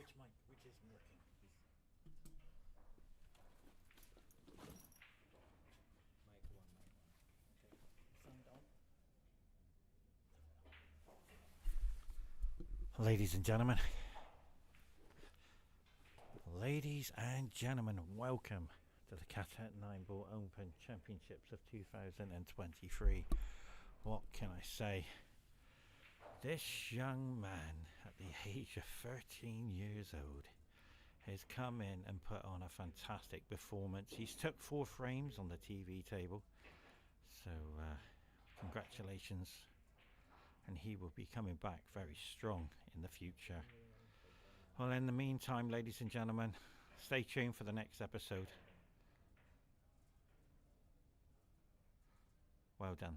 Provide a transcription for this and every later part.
Which mic? Which isn't working? Mic one, mic one. Okay. Sound on. Ladies and gentlemen. Ladies and gentlemen, welcome to the Qatar Open Championships of 2023. What can I say? This young man at the age of 13 years old has come in and put on a fantastic performance. He's took 4 frames on the TV table, so congratulations, and he will be coming back very strong in the future. Well, in the meantime, ladies and gentlemen, stay tuned for the next episode. Well done.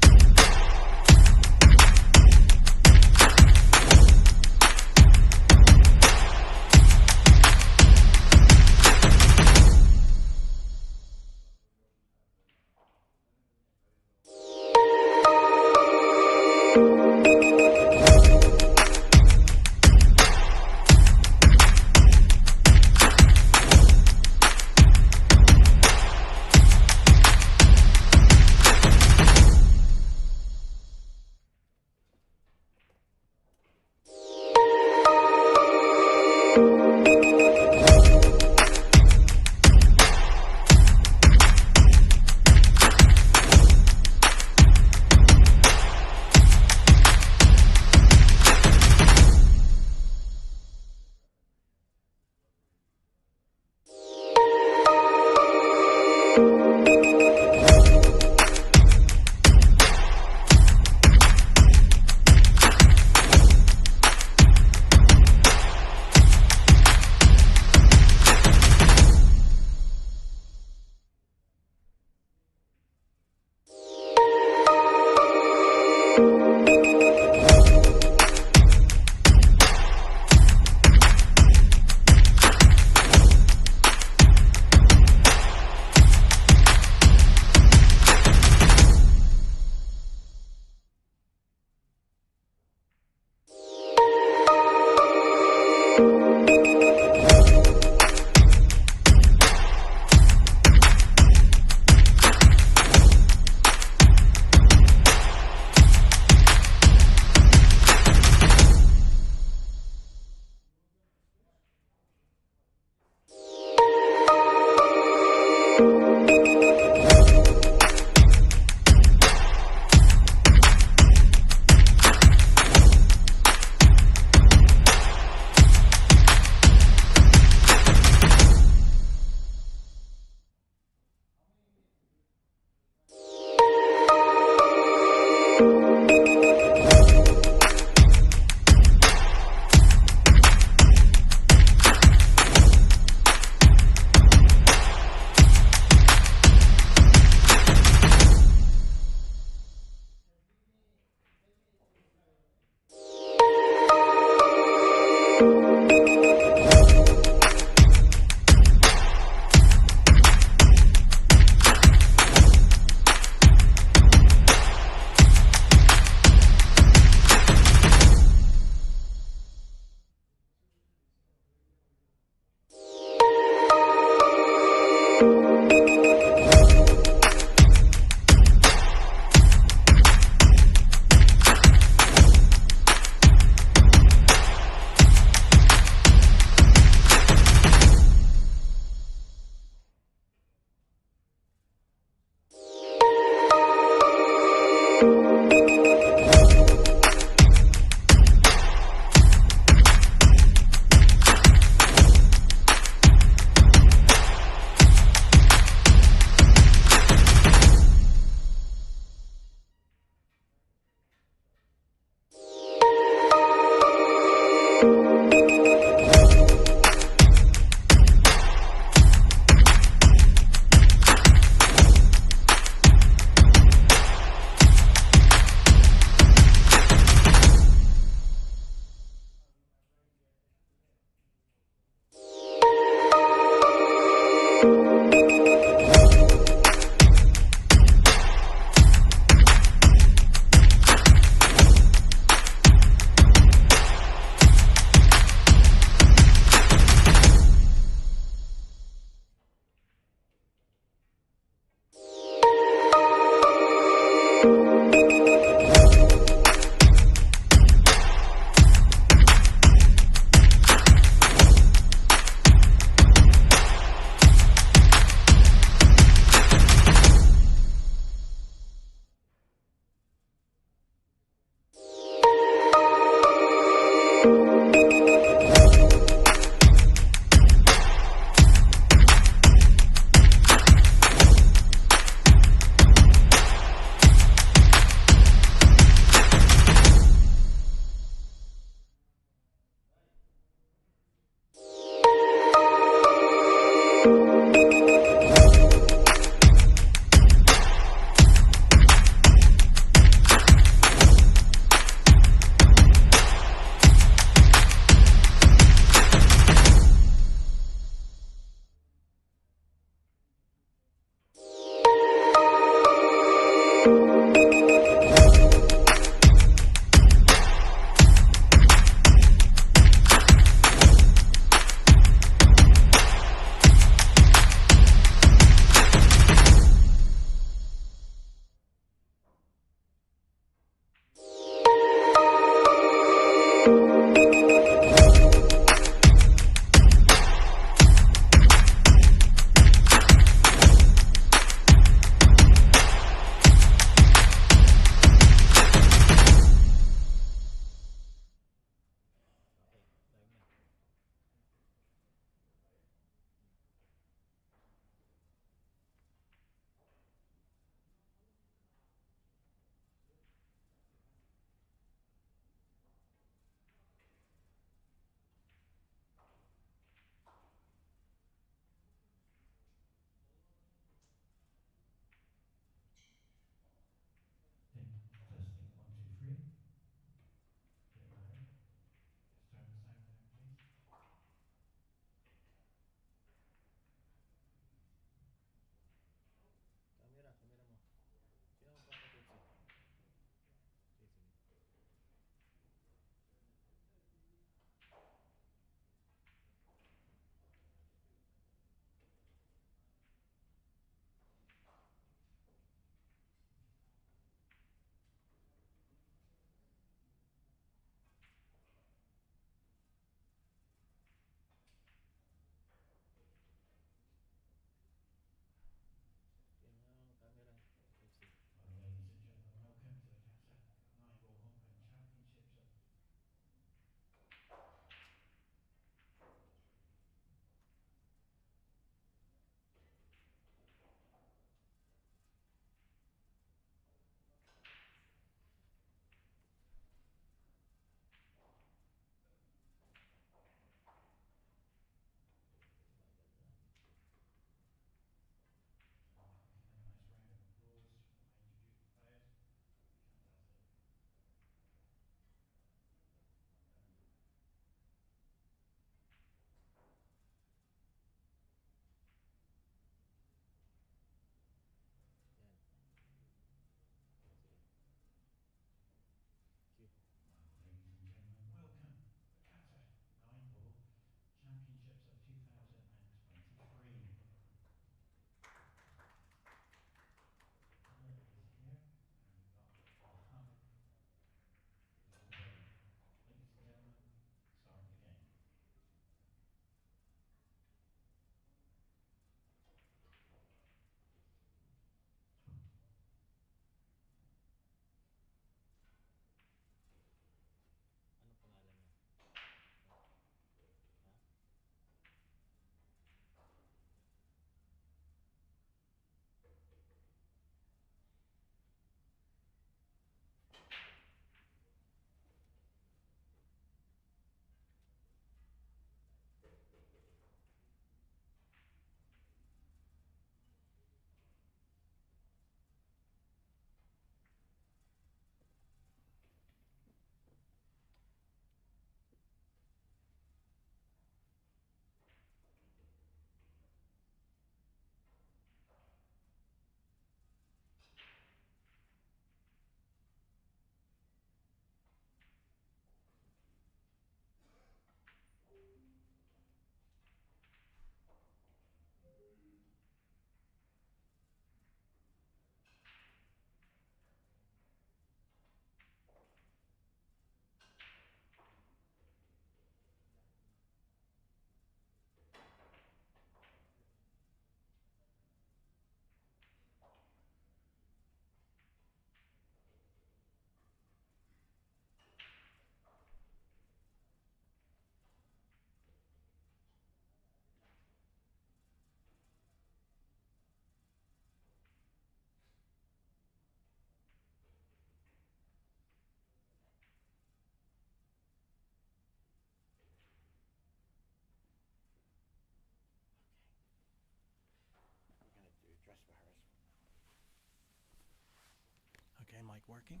mic working?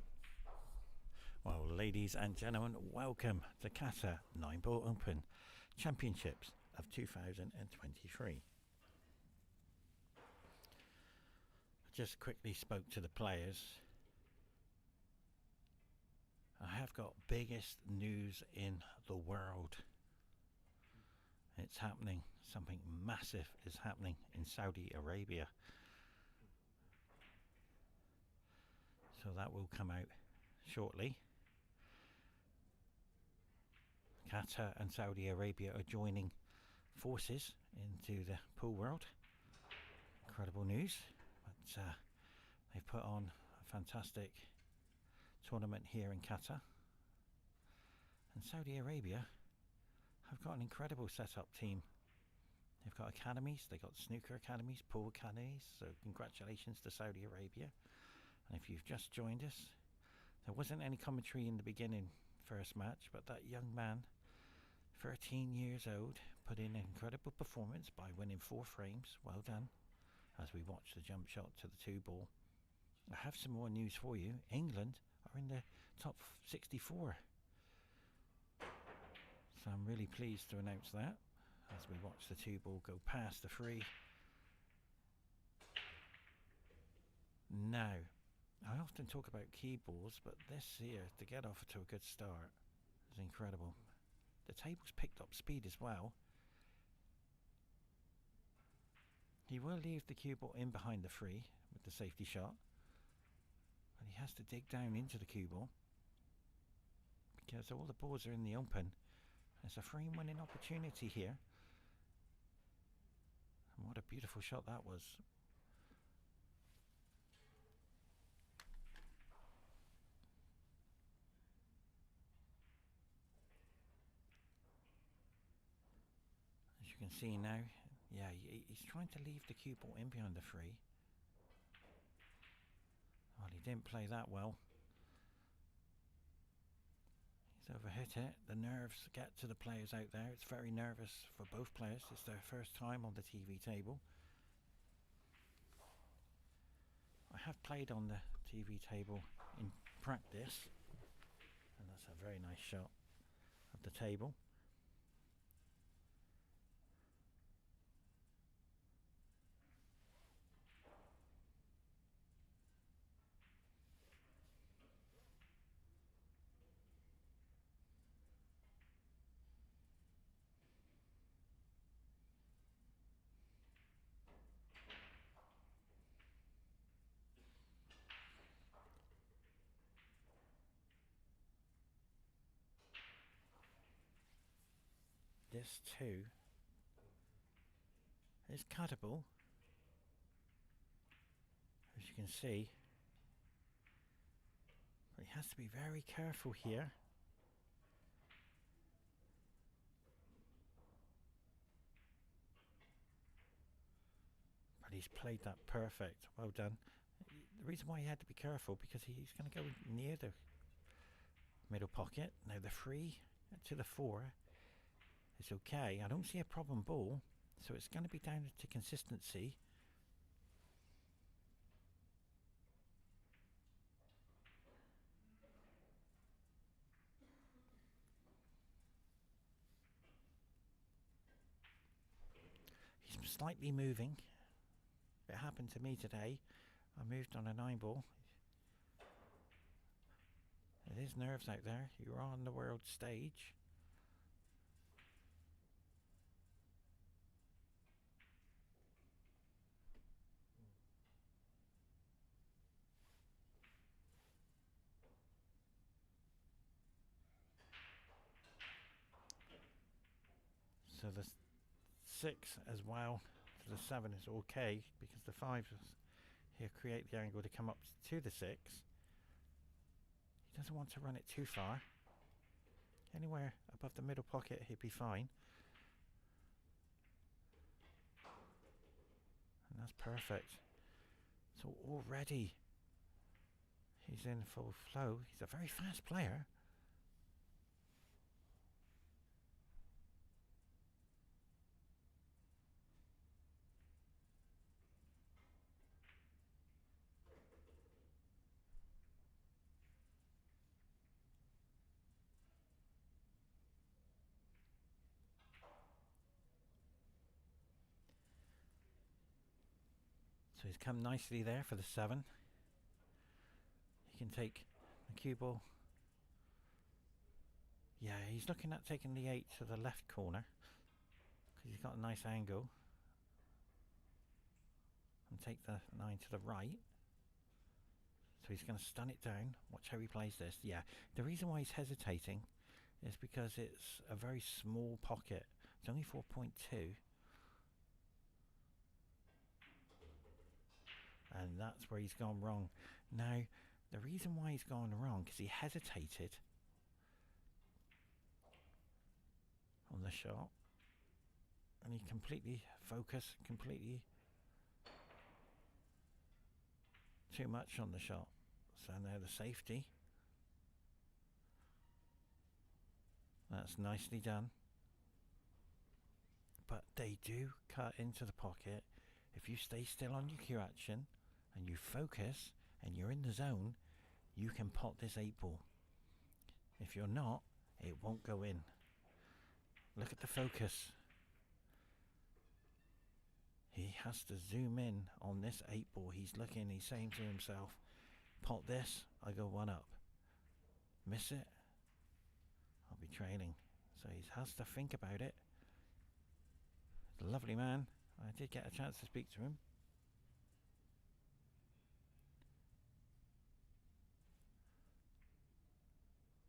Well, ladies and gentlemen, welcome to Qatar 9-Ball Open Championships of 2023. I just quickly spoke to the players. I have got biggest news in the world. It's happening. Something massive is happening in Saudi Arabia. So that will come out shortly. Qatar and Saudi Arabia are joining forces into the pool world. Incredible news. But they've put on a fantastic tournament here in Qatar. And Saudi Arabia have got an incredible setup team. They've got academies, they've got snooker academies, pool academies. So congratulations to Saudi Arabia. And if you've just joined us, there wasn't any commentary in the beginning first match, but that young man, 13 years old, put in an incredible performance by winning 4 frames. Well done. As we watch the jump shot to the 2-ball. I have some more news for you. England are in the top 64. So I'm really pleased to announce that as we watch the 2-ball go past the 3. Now, I often talk about key balls, but this here, to get off to a good start, is incredible. The table's picked up speed as well. He will leave the cue ball in behind the 3 with the safety shot, but he has to dig down into the cue ball because all the balls are in the open. It's a frame winning opportunity here. And what a beautiful shot that was. As you can see now, yeah, he's trying to leave the cue ball in behind the 3. Well, he didn't play that well. He's overhit it. The nerves get to the players out there. It's very nervous for both players. It's their first time on the TV table. I have played on the TV table in practice, and that's a very nice shot of the table. This too is cuttable, as you can see, but he has to be very careful here. But he's played that perfect. Well done. The reason why he had to be careful, because he's going to go near the middle pocket. Now the 3 to the 4 is okay. I don't see a problem ball, so it's going to be down to consistency. He's slightly moving. It happened to me today. I moved on a 9-ball. It is nerves out there. You're on the world stage. So the 6 as well to the 7 is okay, because the 5 here create the angle to come up to the 6. He doesn't want to run it too far. Anywhere above the middle pocket he'd be fine. And that's perfect. So already he's in full flow. He's a very fast player. So he's come nicely there for the 7. He can take the cue ball. Yeah, he's looking at taking the 8 to the left corner because he's got a nice angle. And take the 9 to the right. So he's going to stun it down. Watch how he plays this. Yeah, the reason why he's hesitating is because it's a very small pocket. It's only 4.2. And that's where he's gone wrong. Now, the reason why he's gone wrong is he hesitated on the shot. And he completely focused, completely too much on the shot. So now the safety. That's nicely done. But they do cut into the pocket. If you stay still on your cue action and you focus and you're in the zone, you can pot this 8 ball. If you're not, it won't go in. Look at the focus. He has to zoom in on this 8 ball. He's looking, he's saying to himself, pot this, I go 1 up. Miss it, I'll be trailing. So he has to think about it. He's a lovely man. I did get a chance to speak to him.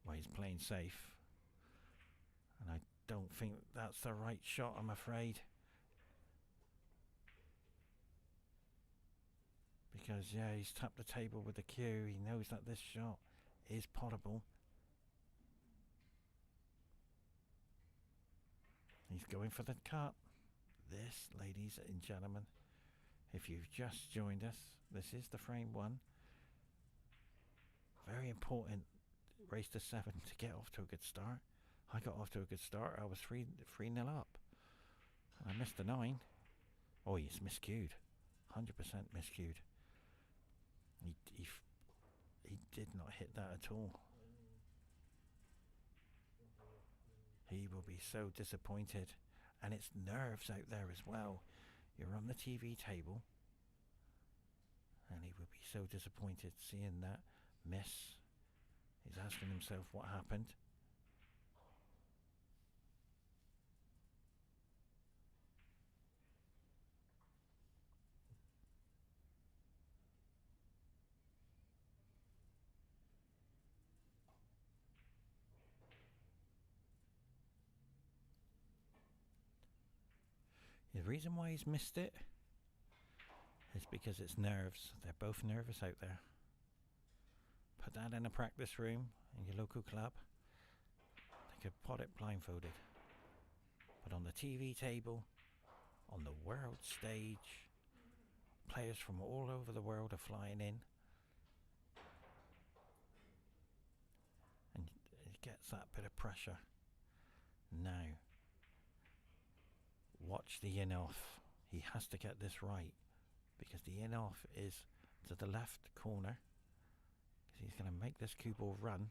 Well, he's playing safe. And I don't think that's the right shot, I'm afraid. Because, yeah, he's tapped the table with the cue. He knows that this shot is potable. He's going for the cut. This, ladies and gentlemen, if you've just joined us, this is the frame 1. Very important race to 7 to get off to a good start. I got off to a good start. I was 3-0 up. And I missed the 9. Oh, he's miscued. 100% miscued. He did not hit that at all. He will be so disappointed. And it's nerves out there as well. You're on the TV table. And he will be so disappointed seeing that miss. He's asking himself what happened. The reason why he's missed it is because it's nerves. They're both nervous out there. Put that in a practice room in your local club. They could pot it blindfolded. But on the TV table, on the world stage, players from all over the world are flying in. And it gets that bit of pressure. Now, watch the in-off. He has to get this right. Because the in-off is to the left corner. Because he's going to make this cue ball run.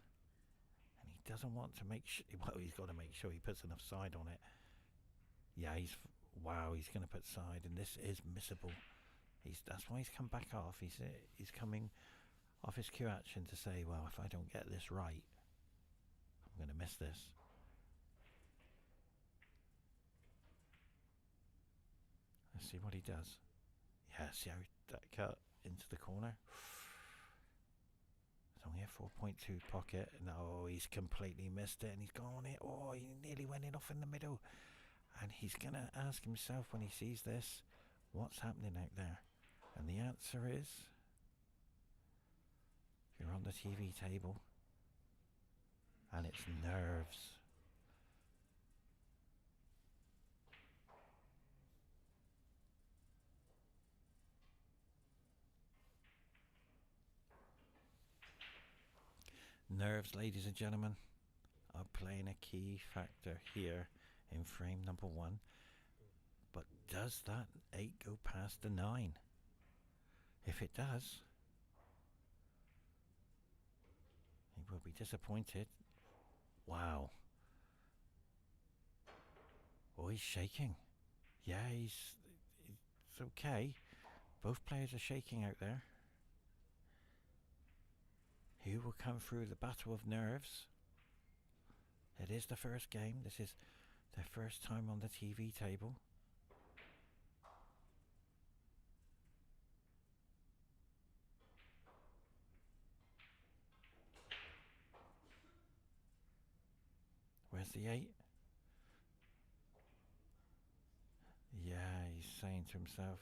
And he doesn't want to make well, he's got to make sure he puts enough side on it. Yeah, wow, he's going to put side. And this is missable. That's why he's come back off. He's coming off his cue action to say, well, if I don't get this right, I'm going to miss this. Let's see what he does. Yeah, see how that cut into the corner? It's only a 4.2 pocket. No, he's completely missed it and he's gone it. Oh, he nearly went it off in the middle. And he's going to ask himself when he sees this, what's happening out there? And the answer is, you're on the TV table and it's nerves. Nerves, ladies and gentlemen, are playing a key factor here in frame number 1. But does that 8 go past the 9? If it does, he will be disappointed. Wow. Oh, he's shaking. Yeah, it's okay. Both players are shaking out there. Who will come through the battle of nerves? It is the first game. This is their first time on the TV table. Where's the 8? Yeah, he's saying to himself,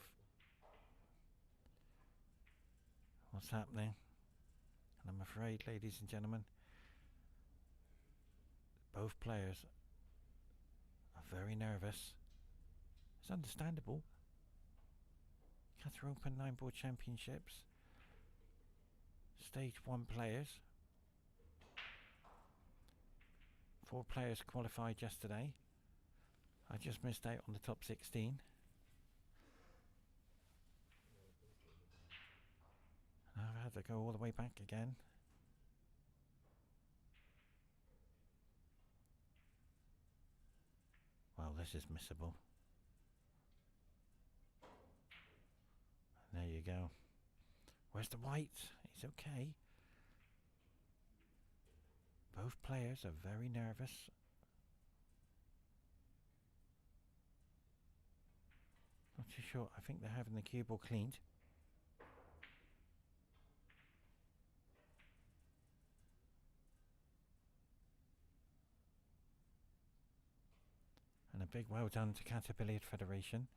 what's happening? And I'm afraid, ladies and gentlemen, both players are very nervous. It's understandable. Qatar Open 9-ball championships. Stage 1 players. 4 players qualified yesterday. I just missed out on the top 16. And I've had to go all the way back again. Well, this is missable. There you go. Where's the white? He's okay. Both players are very nervous. Not too sure. I think they're having the cue ball cleaned. And a big well done to Qatar Billiard Federation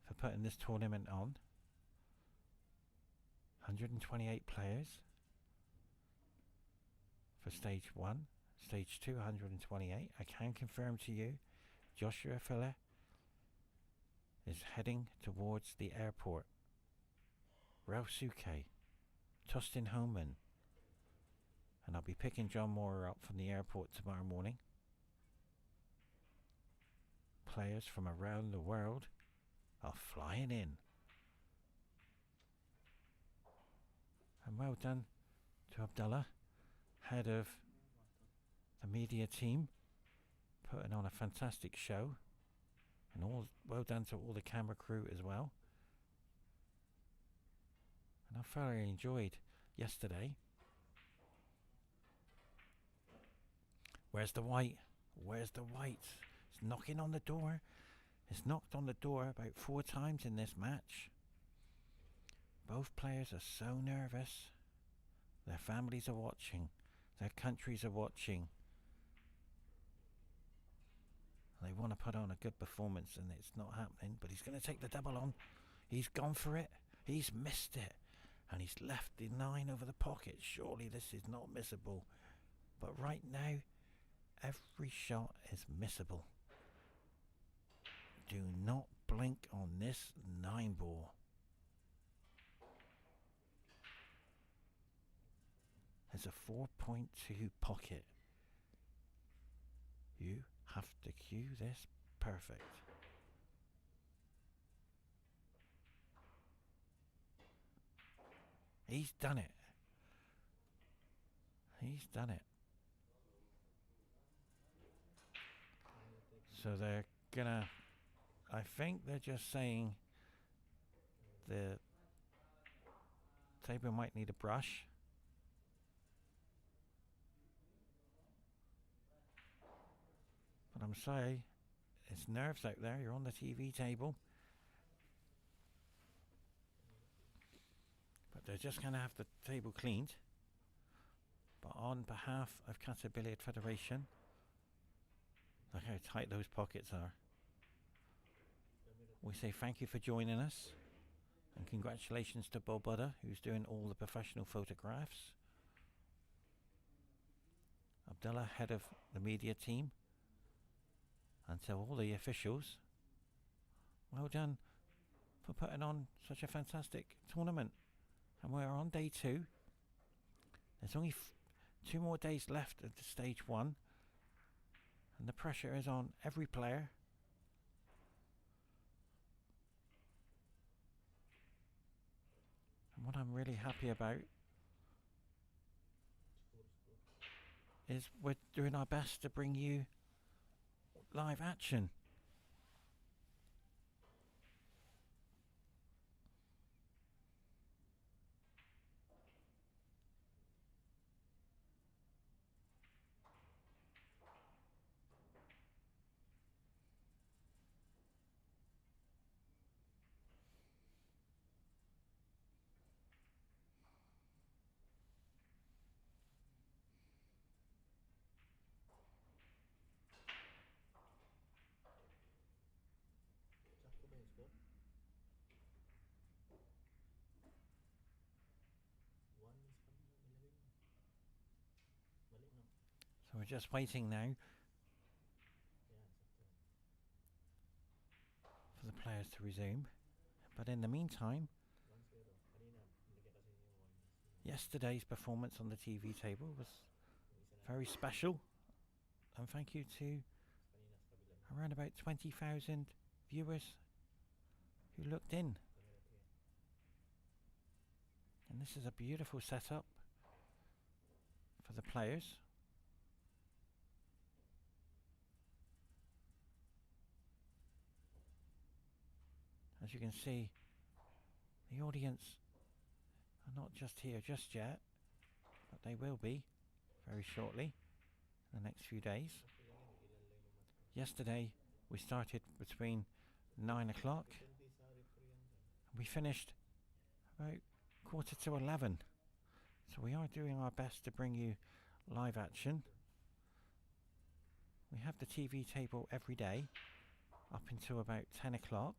for putting this tournament on. 128 players for stage 1. Stage 2, 128. I can confirm to you, Giorgio is heading towards the airport. Rausuke, Tustin Homan. And I'll be picking John Moore up from the airport tomorrow morning. Players from around the world are flying in. And well done to Abdullah, head of the media team, putting on a fantastic show. And all well done to all the camera crew as well. And I thoroughly enjoyed yesterday. Where's the white? Where's the white? It's knocking on the door. It's knocked on the door about 4 times in this match. Both players are so nervous. Their families are watching. Their countries are watching. They want to put on a good performance and it's not happening, but he's going to take the double on. He's gone for it. He's missed it. And he's left the 9 over the pocket. Surely this is not missable. But right now, every shot is missable. Do not blink on this 9-ball. There's a 4.2 pocket. You have to cue this perfect. He's done it. He's done it. So they're gonna, I think they're just saying the table might need a brush. But I'm sorry, it's nerves out there. You're on the TV table. But they're just going to have the table cleaned. But on behalf of Qatar Billiard Federation, look how tight those pockets are. We say thank you for joining us. And congratulations to Bob Butter, who's doing all the professional photographs. Abdullah, head of the media team. And to all the officials, well done for putting on such a fantastic tournament. And we're on day 2. There's only 2 more days left at the stage 1. And the pressure is on every player. And what I'm really happy about is we're doing our best to bring you live action. just waiting now for the players to resume. But in the meantime, yesterday's performance on the TV table was very special. And thank you to around about 20,000 viewers who looked in. And this is a beautiful setup for the players. As you can see, the audience are not just here just yet, but they will be very shortly, in the next few days. Yesterday we started between 9 o'clock. We finished about 11:15. So we are doing our best to bring you live action. We have the TV table every day up until about 10 o'clock.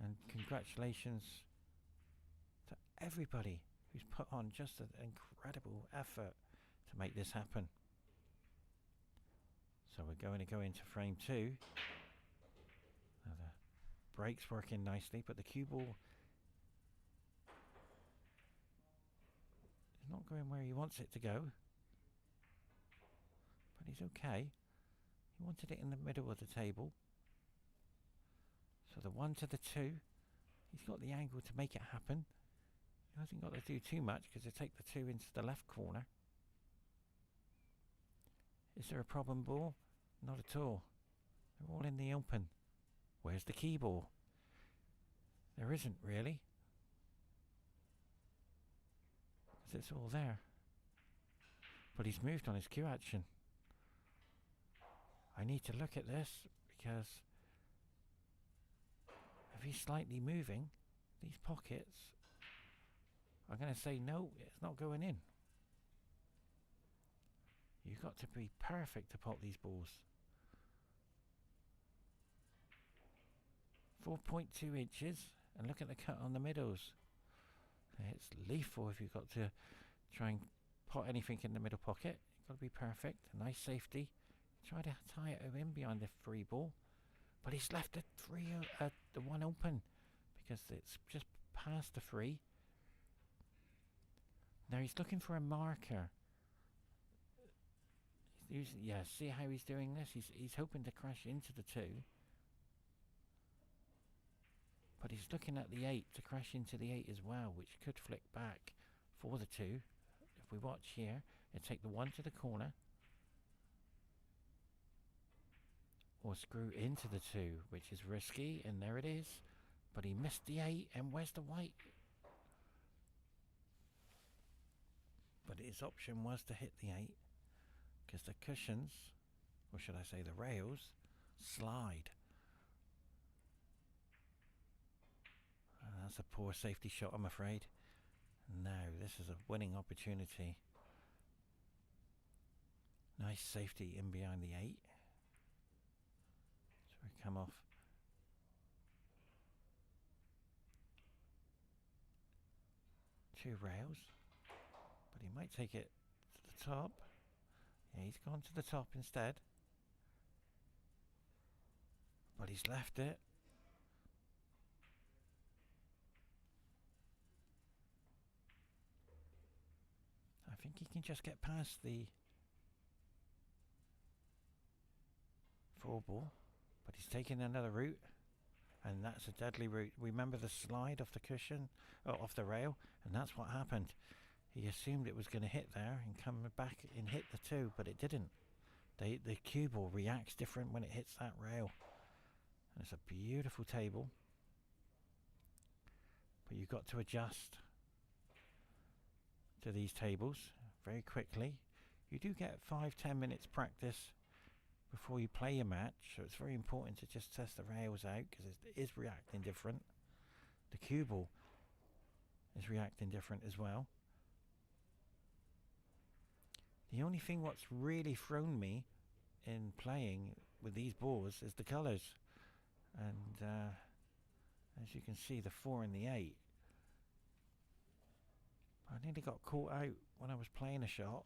And congratulations to everybody who's put on just an incredible effort to make this happen. So we're going to go into frame 2. Now the brake's working nicely, but the cue ball is not going where he wants it to go. But he's okay. He wanted it in the middle of the table. So the 1 to the 2, he's got the angle to make it happen. He hasn't got to do too much because he'll take the 2 into the left corner. Is there a problem ball? Not at all. They're all in the open. Where's the key ball? There isn't really, because it's all there. But he's moved on his cue action. I need to look at this because if he's slightly moving, these pockets are going to say no, it's not going in. You've got to be perfect to pot these balls. 4.2 inches, and look at the cut on the middles. It's lethal if you've got to try and pot anything in the middle pocket. You've got to be perfect. A nice safety. Try to tie it in behind the 3 ball, but he's left the 1 open because it's just past the 3. Now he's looking for a marker. He's using, yeah, see how he's doing this? He's hoping to crash into the 2. But he's looking at the 8 to crash into the 8 as well, which could flick back for the 2. If we watch here, he'll take the 1 to the corner. Or screw into the 2, which is risky, and there it is. But he missed the 8, and where's the white? But his option was to hit the 8, because the cushions, or should I say the rails, slide. That's a poor safety shot, I'm afraid. Now, this is a winning opportunity. Nice safety in behind the 8. So we come off. Two rails. But he might take it to the top. Yeah, he's gone to the top instead. But he's left it. I think he can just get past the 4 ball, but he's taking another route, and that's a deadly route. Remember the slide off the cushion, off the rail, and that's what happened. He assumed it was going to hit there and come back and hit the 2, but it didn't. The cue ball reacts different when it hits that rail, and it's a beautiful table, but you've got to adjust to these tables very quickly. You do get 5-10 minutes practice before you play your match, so it's very important to just test the rails out because it is reacting different. The cue ball is reacting different as well. The only thing what's really thrown me in playing with these balls is the colours, and as you can see, the 4 and the 8. I nearly got caught out when I was playing a shot,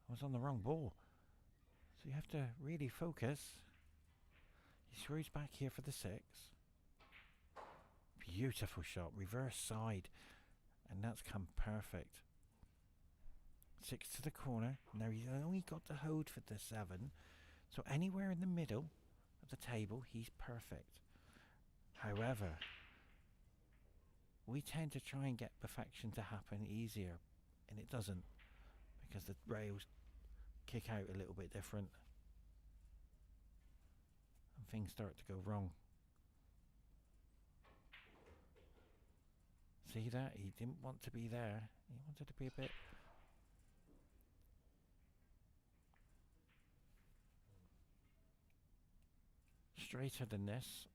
I was on the wrong ball. So you have to really focus. He screws back here for the 6. Beautiful shot, reverse side, and that's come perfect. 6 to the corner. Now he's only got to hold for the 7, so anywhere in the middle of the table he's perfect. However, we tend to try and get perfection to happen easier, and it doesn't, because the rails kick out a little bit different and things start to go wrong. See that? He didn't want to be there. He wanted to be a bit... straighter than this.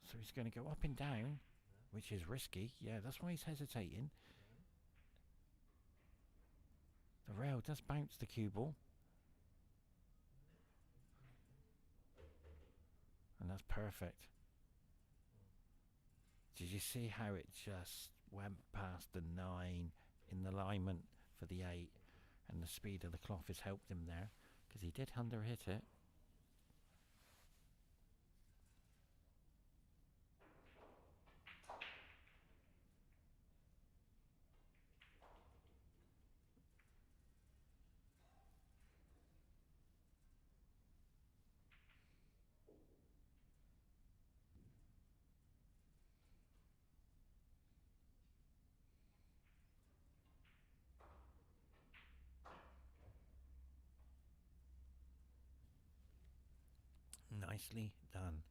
So he's going to go up and down, which is risky. Yeah, that's why he's hesitating. The rail does bounce the cue ball. And that's perfect. Did you see how it just went past the 9 in the alignment for the 8? And the speed of the cloth has helped him there, because he did under hit it. Nicely done.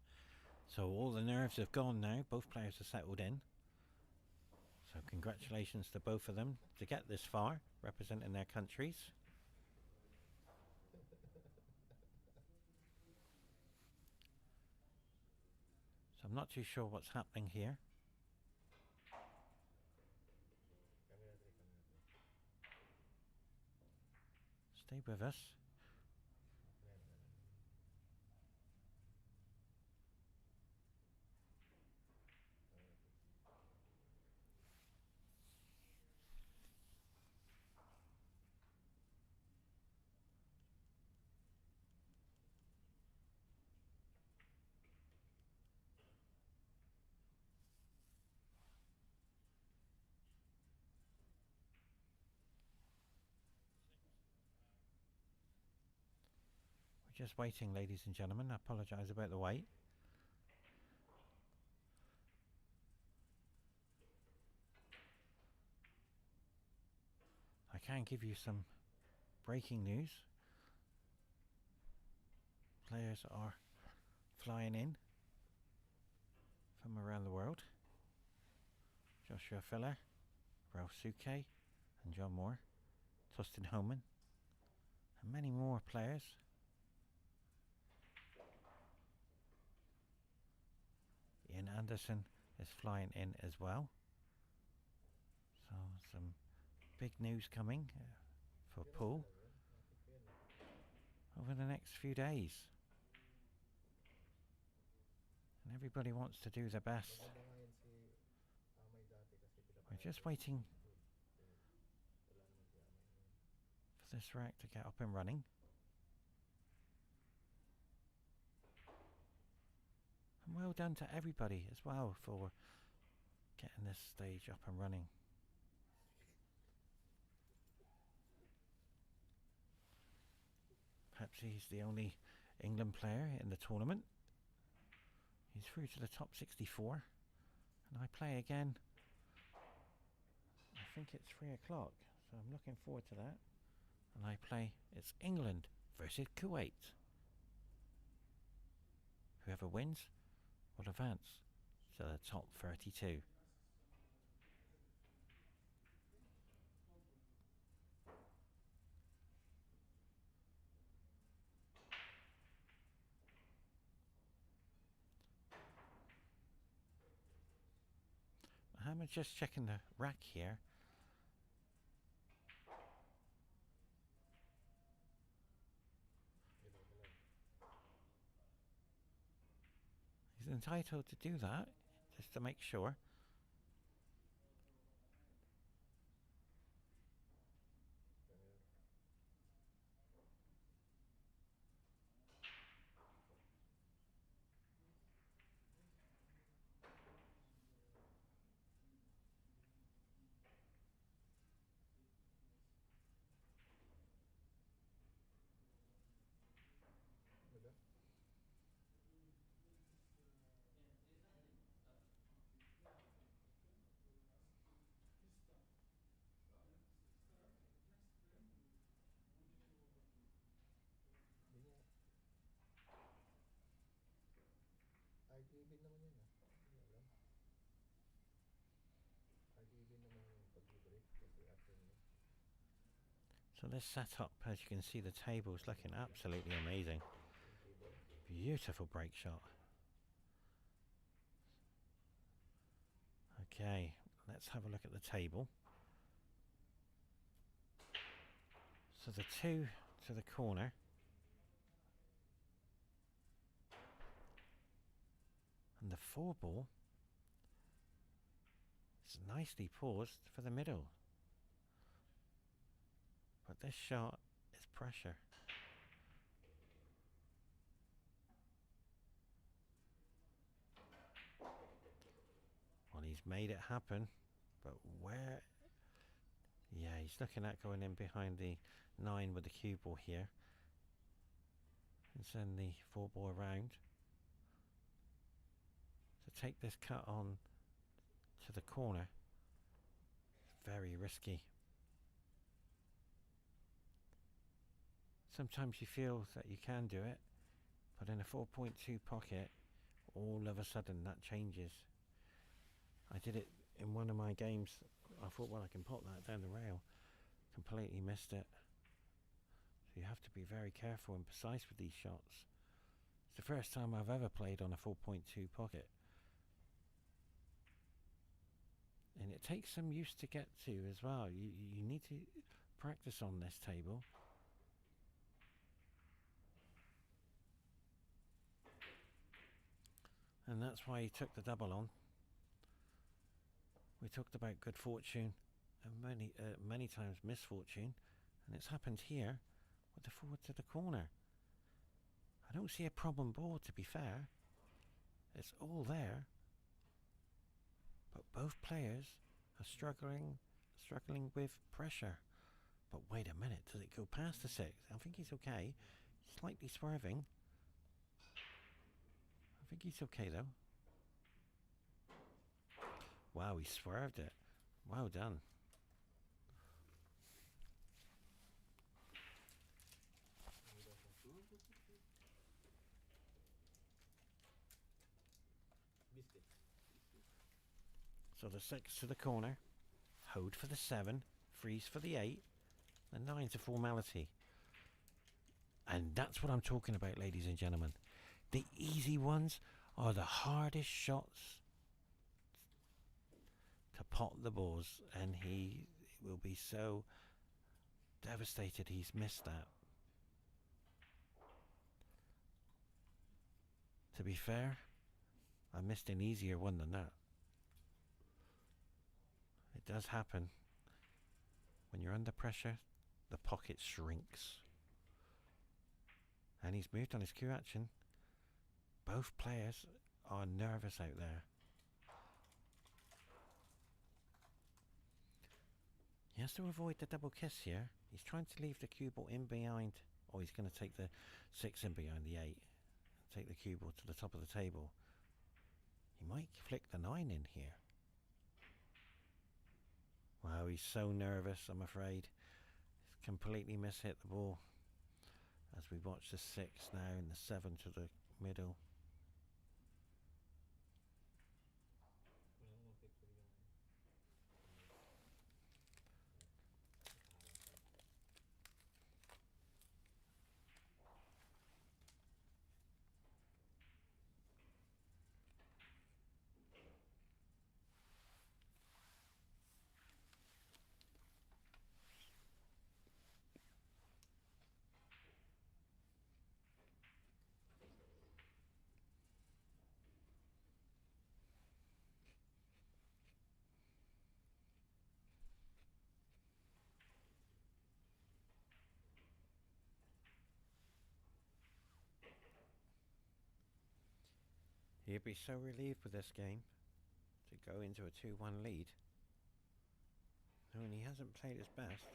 So all the nerves have gone now. Both players are settled in. So congratulations to both of them to get this far, representing their countries. So I'm not too sure what's happening here. Stay with us. We're just waiting, ladies and gentlemen. I apologise about the wait. I can give you some breaking news. Players are flying in from around the world. Joshua Filler, Ralph Suke and John Moore, Tustin Homan, and many more players. Ian Anderson is flying in as well. So some big news coming for pool over the next few days. And everybody wants to do their best. We're just waiting for this rack to get up and running. And well done to everybody as well for getting this stage up and running. Perhaps he's the only England player in the tournament. He's through to the top 64. And I play again. I think it's 3 o'clock. So I'm looking forward to that. And I play, it's England versus Kuwait. Whoever wins will advance to the top 32. I'm just checking the rack here. He's entitled to do that, just to make sure. So this setup, as you can see, the table is looking absolutely amazing. Beautiful break shot. Okay, let's have a look at the table. So the 2 to the corner. And the 4 ball is nicely paused for the middle. But this shot is pressure. Well, he's made it happen, but where? Yeah, he's looking at going in behind the 9 with the cue ball here. And send the 4 ball around. To take this cut on to the corner, very risky. Sometimes you feel that you can do it, but in a 4.2 pocket, all of a sudden that changes. I did it in one of my games. I thought, well, I can pop that down the rail. Completely missed it. So you have to be very careful and precise with these shots. It's the first time I've ever played on a 4.2 pocket. And it takes some use to get to as well. You need to practice on this table. And that's why he took the double on. We talked about good fortune and many times misfortune, and it's happened here with the forward to the corner. I don't see a problem board, to be fair. It's all there, but both players are struggling with pressure. But wait a minute, does it go past the 6? I think he's okay. Slightly swerving. I think he's okay though. Wow, he swerved it. Well done. So the 6 to the corner, hold for the 7, freeze for the 8, the 9's a formality. And that's what I'm talking about, ladies and gentlemen. The easy ones are the hardest shots to pot the balls, and he will be so devastated he's missed that. To be fair, I missed an easier one than that. It does happen. When you're under pressure, the pocket shrinks. And he's moved on his cue action. Both players are nervous out there. He has to avoid the double kiss here. He's trying to leave the cue ball in behind. Or he's going to take the 6 in behind the 8. Take the cue ball to the top of the table. He might flick the 9 in here. Wow, he's so nervous, I'm afraid. He's completely mishit the ball. As we watch the 6 now and the 7 to the middle. He'd be so relieved with this game to go into a 2-1 lead. I mean, he hasn't played his best.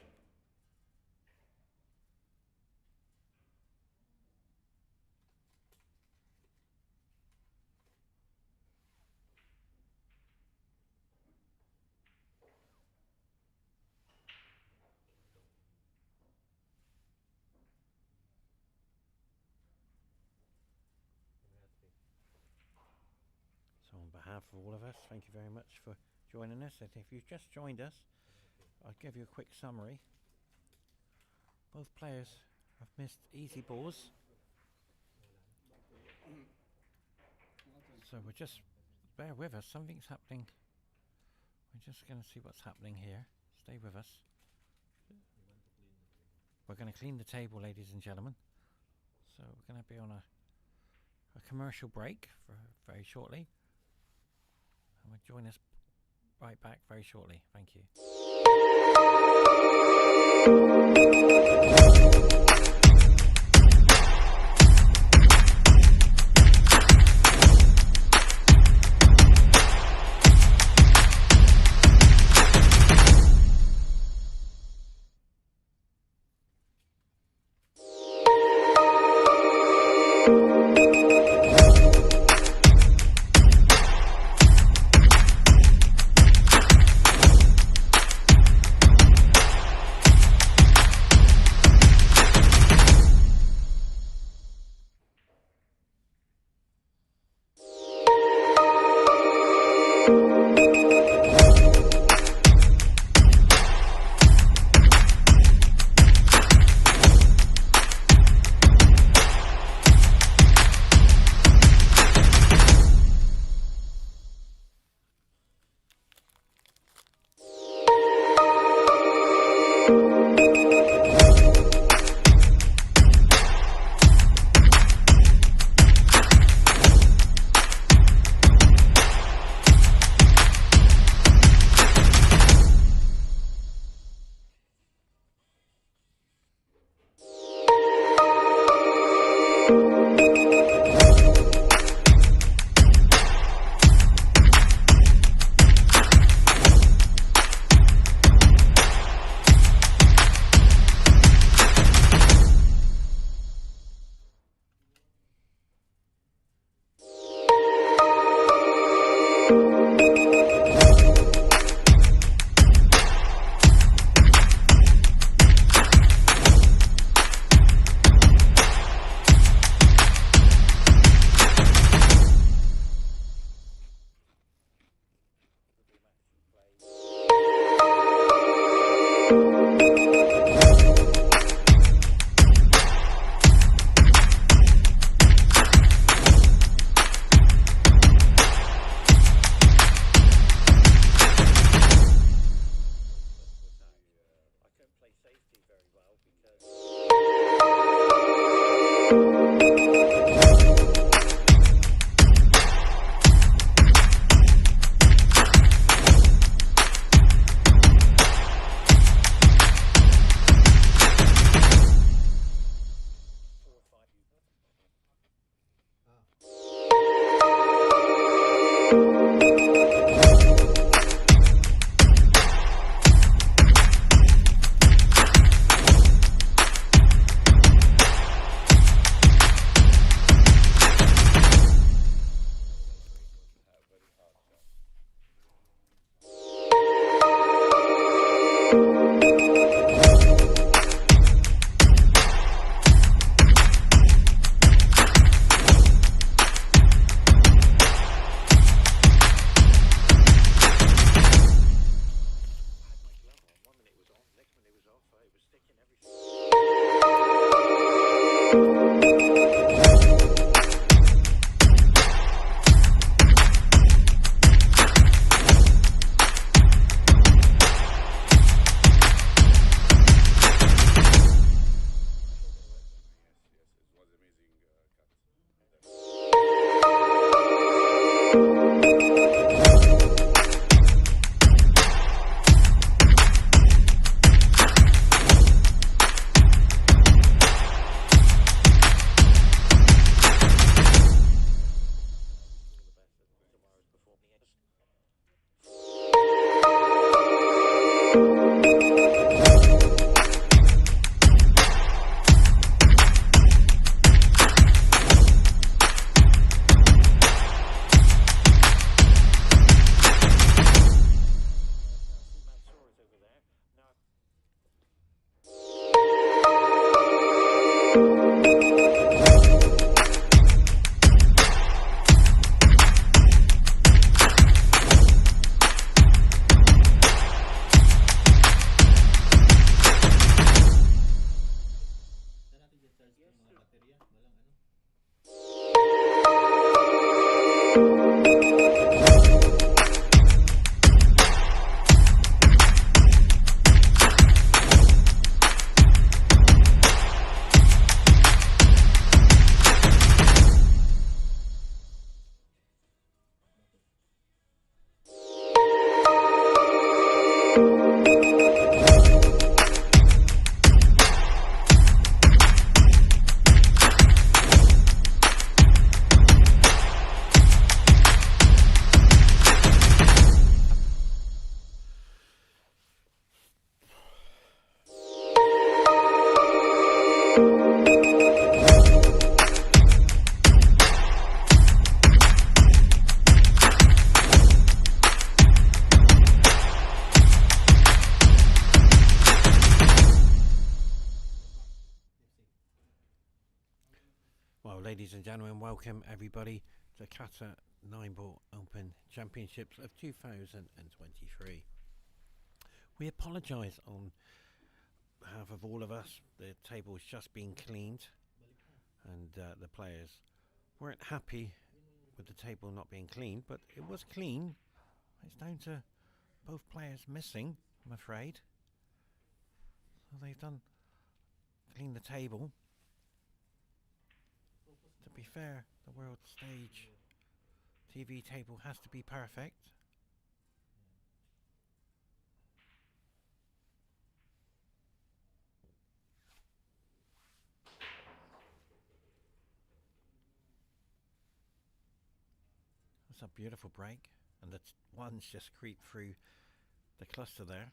So on behalf of all of us, thank you very much for joining us. And if you've just joined us, I'll give you a quick summary. Both players have missed easy balls. So we're just, bear with us, something's happening. We're just going to see what's happening here. Stay with us. We're going to clean the table, ladies and gentlemen. So we're going to be on a commercial break for very shortly. And we'll join us right back very shortly. Thank you. Well, ladies and gentlemen, welcome everybody to Qatar 9-Ball Open Championships of 2023. We apologise on behalf of all of us. The table's just been cleaned and the players weren't happy with the table not being cleaned, but it was clean. It's down to both players missing, I'm afraid. So they've cleaned the table. To be fair, the world stage TV table has to be perfect. That's a beautiful break, and the ones just creep through the cluster there.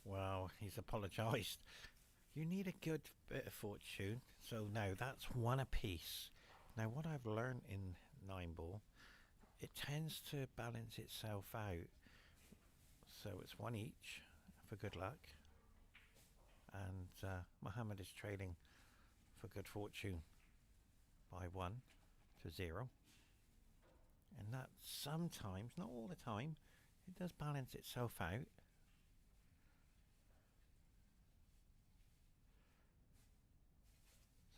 Well, he's apologised. You need a good bit of fortune. So now that's one apiece. Now what I've learned in 9-ball, it tends to balance itself out. So it's one each for good luck. And Mohammed is trading for good fortune by 1 to 0. And that sometimes, not all the time, it does balance itself out.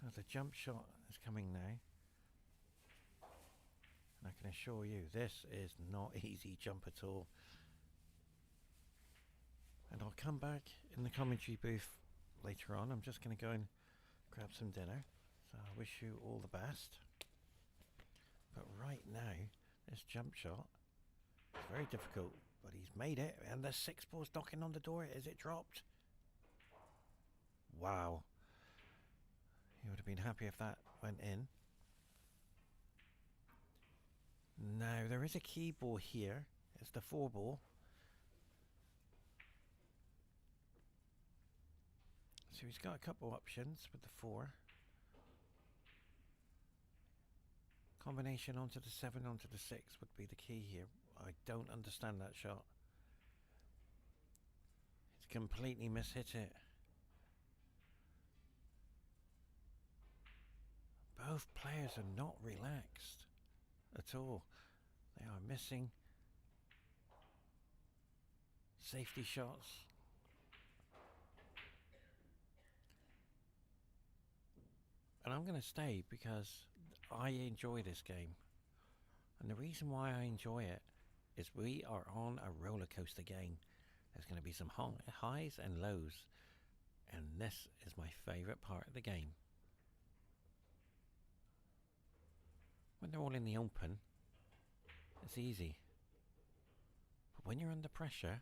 So the jump shot is coming now. And I can assure you, this is not easy jump at all. And I'll come back in the commentary booth later on. I'm just going to go and grab some dinner. So I wish you all the best. But right now, this jump shot is very difficult. But he's made it. And the 6-ball's knocking on the door. Is it dropped? Wow. He would have been happy if that went in. Now, there is a key ball here. It's the 4-ball. So he's got a couple options with the 4. Combination onto the 7, onto the 6 would be the key here. I don't understand that shot. He's completely mishit it. Both players are not relaxed at all. They are missing safety shots. And I'm going to stay because I enjoy this game. And the reason why I enjoy it is we are on a roller coaster game. There's going to be some highs and lows. And this is my favourite part of the game. When they're all in the open, it's easy. But when you're under pressure,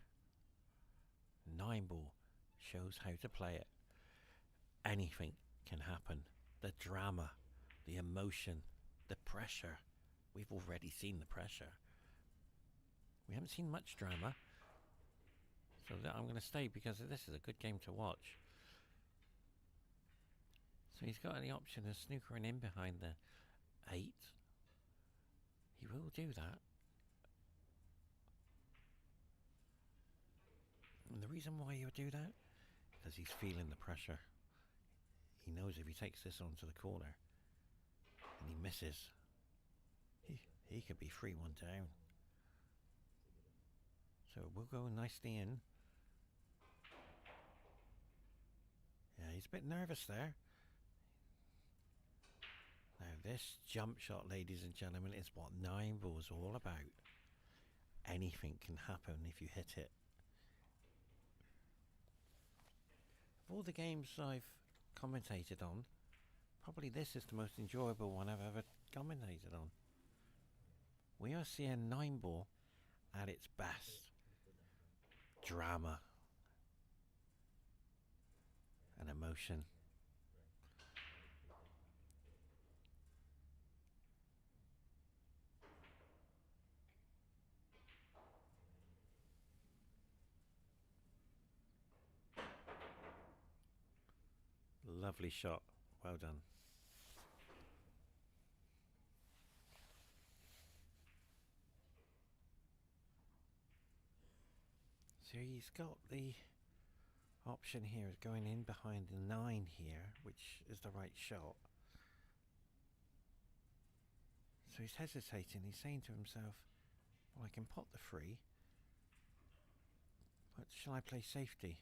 9-ball shows how to play it. Anything can happen. The drama, the emotion, the pressure. We've already seen the pressure. We haven't seen much drama. So I'm going to stay because this is a good game to watch. So he's got the option of snookering in behind the 8. He will do that. And the reason why he'll do that as he's feeling the pressure. He knows if he takes this onto the corner and he misses, he could be 3-1 down. So we'll go nicely in. Yeah, he's a bit nervous there. Now this jump shot, ladies and gentlemen, is what 9 ball is all about. Anything can happen if you hit it. Of all the games I've commentated on, probably this is the most enjoyable one I've ever commentated on. We are seeing 9 ball at its best. Drama and emotion. Lovely shot. Well done. So he's got the option here of going in behind the 9 here, which is the right shot. So he's hesitating. He's saying to himself, well, I can pot the 3, but shall I play safety?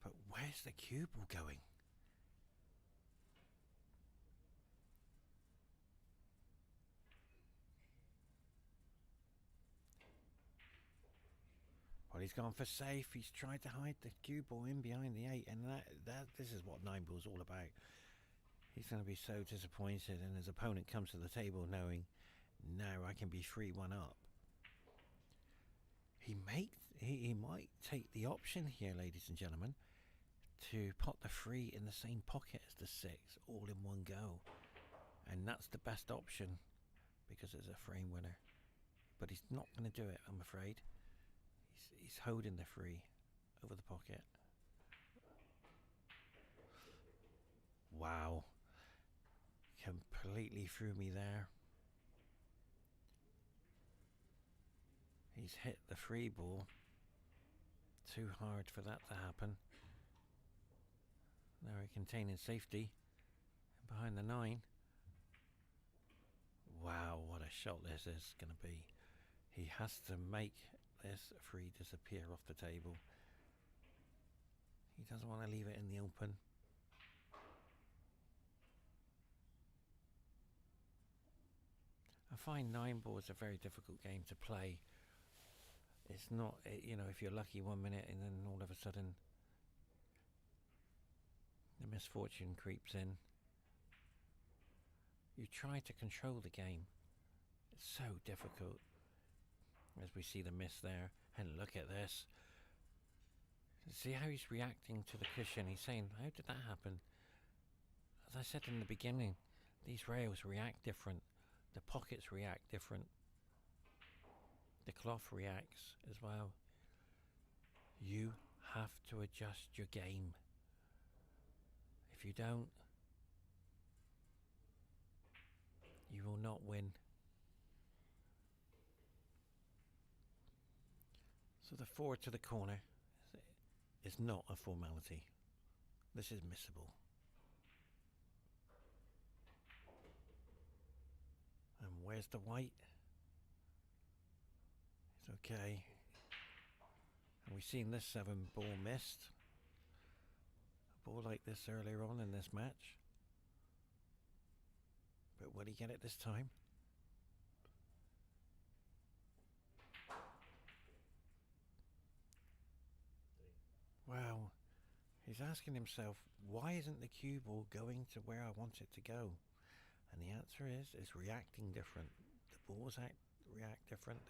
But where's the cue ball going? Well, he's gone for safe. He's tried to hide the cue ball in behind the 8, and this is what 9 ball's all about. He's going to be so disappointed, and his opponent comes to the table knowing, now I can be 3-1 up. He might take the option here, ladies and gentlemen, to pot the 3 in the same pocket as the 6, all in one go. And that's the best option, because it's a frame winner. But he's not going to do it, I'm afraid. He's holding the 3 over the pocket. Wow. Completely threw me there. He's hit the 3 ball. Too hard for that to happen. Now we're containing safety. Behind the 9. Wow, what a shot this is going to be. He has to make this 3 disappear off the table. He doesn't want to leave it in the open. I find 9 ball is a very difficult game to play. It's not, you know, if you're lucky 1 minute and then all of a sudden the misfortune creeps in. You try to control the game. It's so difficult. As we see the miss there. And look at this. See how he's reacting to the cushion. He's saying, how did that happen? As I said in the beginning, these rails react different. The pockets react different. The cloth reacts as well. You have to adjust your game. If you don't, you will not win. So the 4 to the corner is not a formality. This is missable. And where's the white? It's okay. And we've seen this 7 ball missed. A ball like this earlier on in this match. But will he get it this time? Wow. He's asking himself, why isn't the cue ball going to where I want it to go? And the answer is, it's reacting different. The balls react different.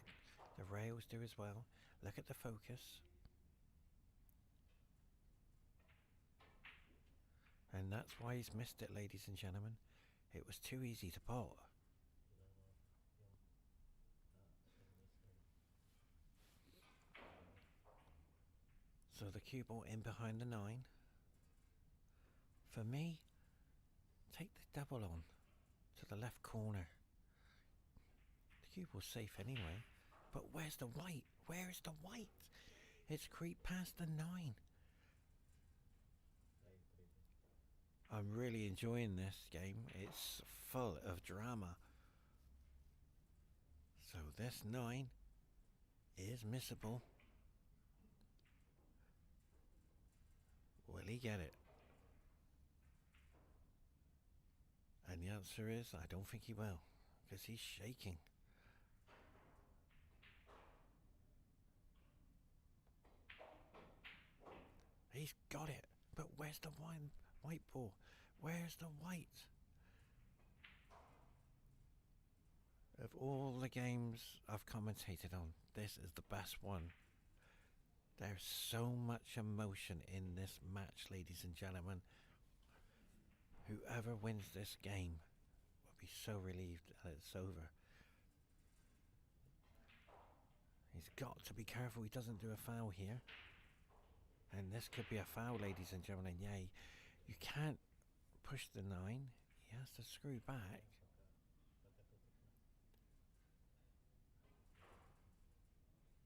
The rails do as well. Look at the focus. And that's why he's missed it, ladies and gentlemen. It was too easy to pot. So the cue ball in behind the 9. For me, take the double on to the left corner. The cue ball's safe anyway. But where's the white? Where is the white? It's creeped past the 9. I'm really enjoying this game. It's full of drama. So this 9 is missable. Will he get it? And the answer is, I don't think he will, because he's shaking. He's got it, but where's the white ball? Where's the white? Of all the games I've commentated on, this is the best one. There's so much emotion in this match, ladies and gentlemen. Whoever wins this game will be so relieved that it's over. He's got to be careful he doesn't do a foul here. And this could be a foul, ladies and gentlemen. Yay. You can't push the 9. He has to screw back.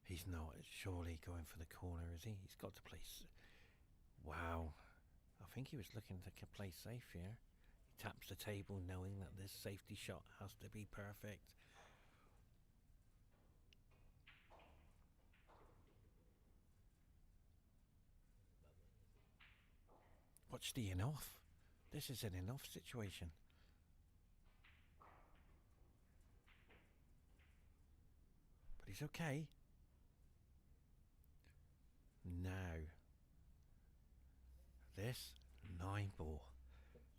He's not surely going for the corner, is he? He's got to play. Wow. I think he was looking to play safe here. He taps the table knowing that this safety shot has to be perfect. Watch the in-off. This is an in-off situation. But he's okay. Now, this 9 ball.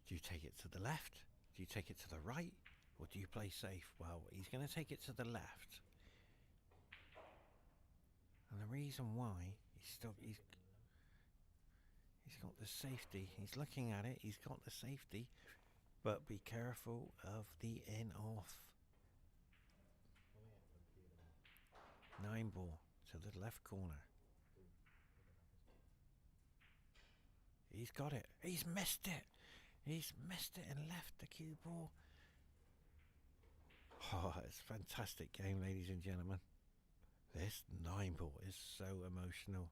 Do you take it to the left? Do you take it to the right? Or do you play safe? Well, he's going to take it to the left. And the reason why he's got the safety. He's looking at it. He's got the safety. But be careful of the in-off. 9 ball to the left corner. He's got it. He's missed it. He's missed it and left the cue ball. Oh, it's a fantastic game, ladies and gentlemen. This 9 ball is so emotional.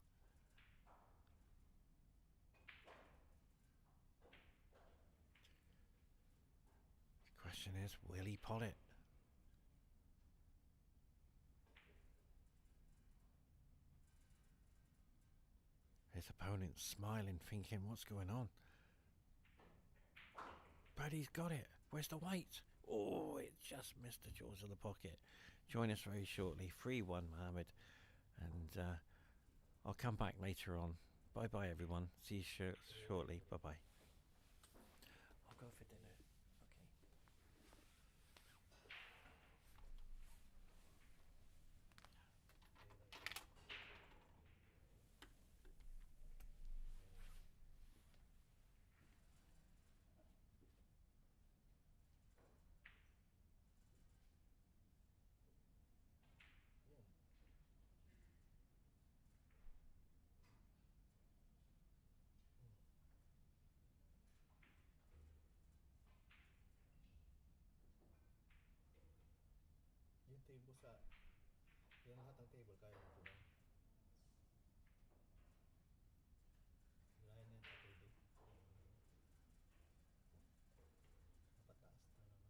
The question is, will he pot it? His opponent's smiling, thinking, what's going on? But he's got it. Where's the white? Oh, it just missed the jaws of the pocket. Join us very shortly. 3-1, Mohammed. And I'll come back later on. Bye-bye, everyone. See you shortly. Bye-bye. I'll go for dinner. Table sa yung lahat ng table kaya mo ba? Lain yan sa table. Napataas na naman.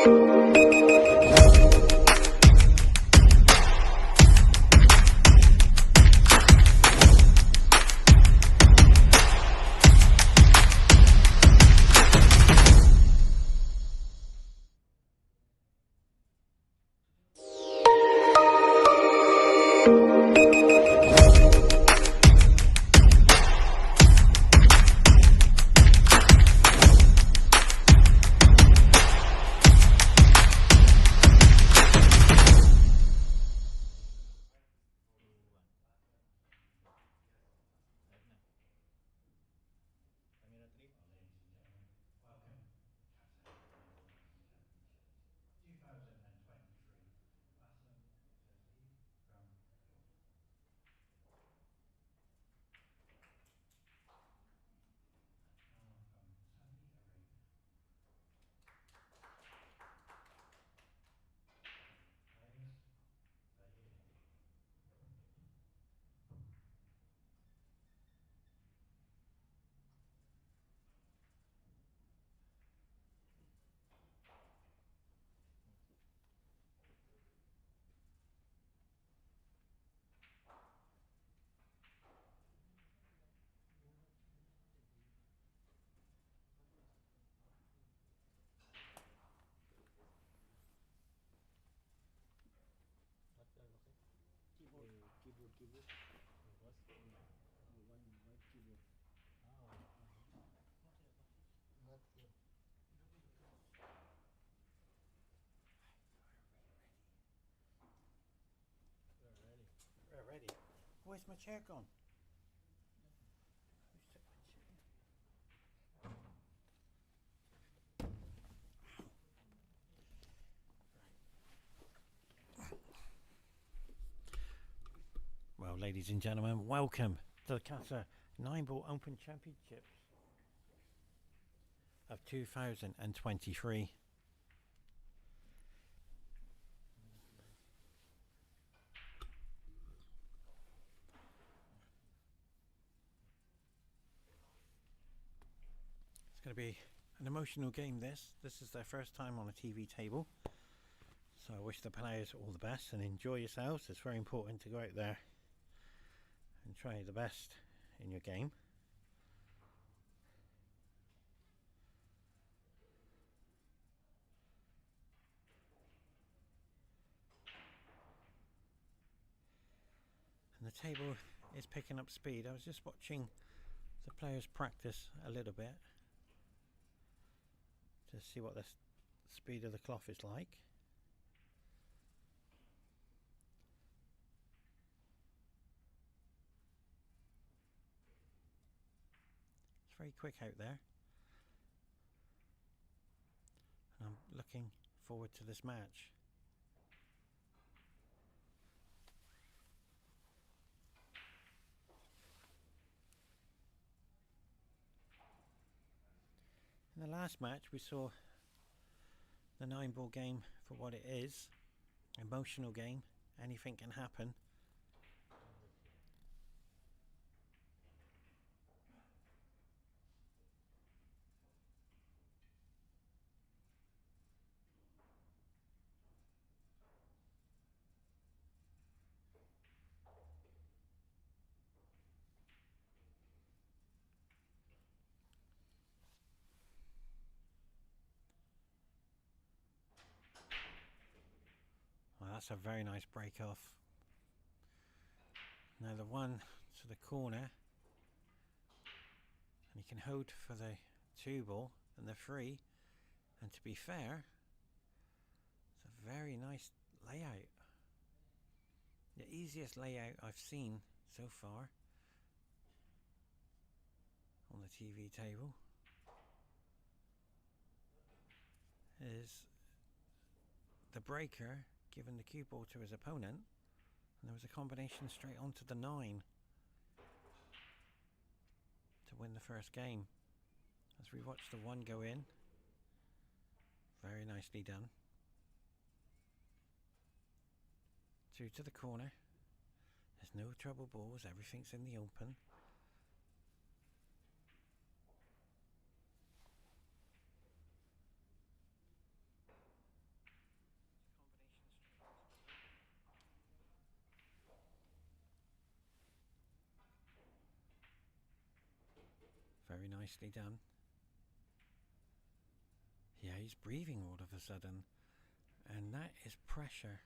Keyboard. What? One white keyboard. Not here. We're ready. We're ready. Where's my chair gone? Well, ladies and gentlemen, welcome to the Qatar 9-Ball Open Championships of 2023. It's going to be an emotional game. This is their first time on a TV table, so I wish the players all the best and enjoy yourselves. It's very important to go out there and try the best in your game. And the table is picking up speed. I was just watching the players practice a little bit to see what the speed of the cloth is like. It's very quick out there, and I'm looking forward to this match. In the last match we saw the 9-ball game for what it is, emotional game, anything can happen. Well, that's a very nice break off. Now the one to the corner, and you can hold for the 2-ball and the 3, and to be fair, it's a very nice layout. The easiest layout I've seen so far on the TV table is the breaker giving the cue ball to his opponent, and there was a combination straight onto the 9 to win the first game. As we watch the 1 go in, very nicely done. 2 to the corner. There's no trouble balls, everything's in the open. nicely done. Yeah, he's breathing all of a sudden, and that is pressure.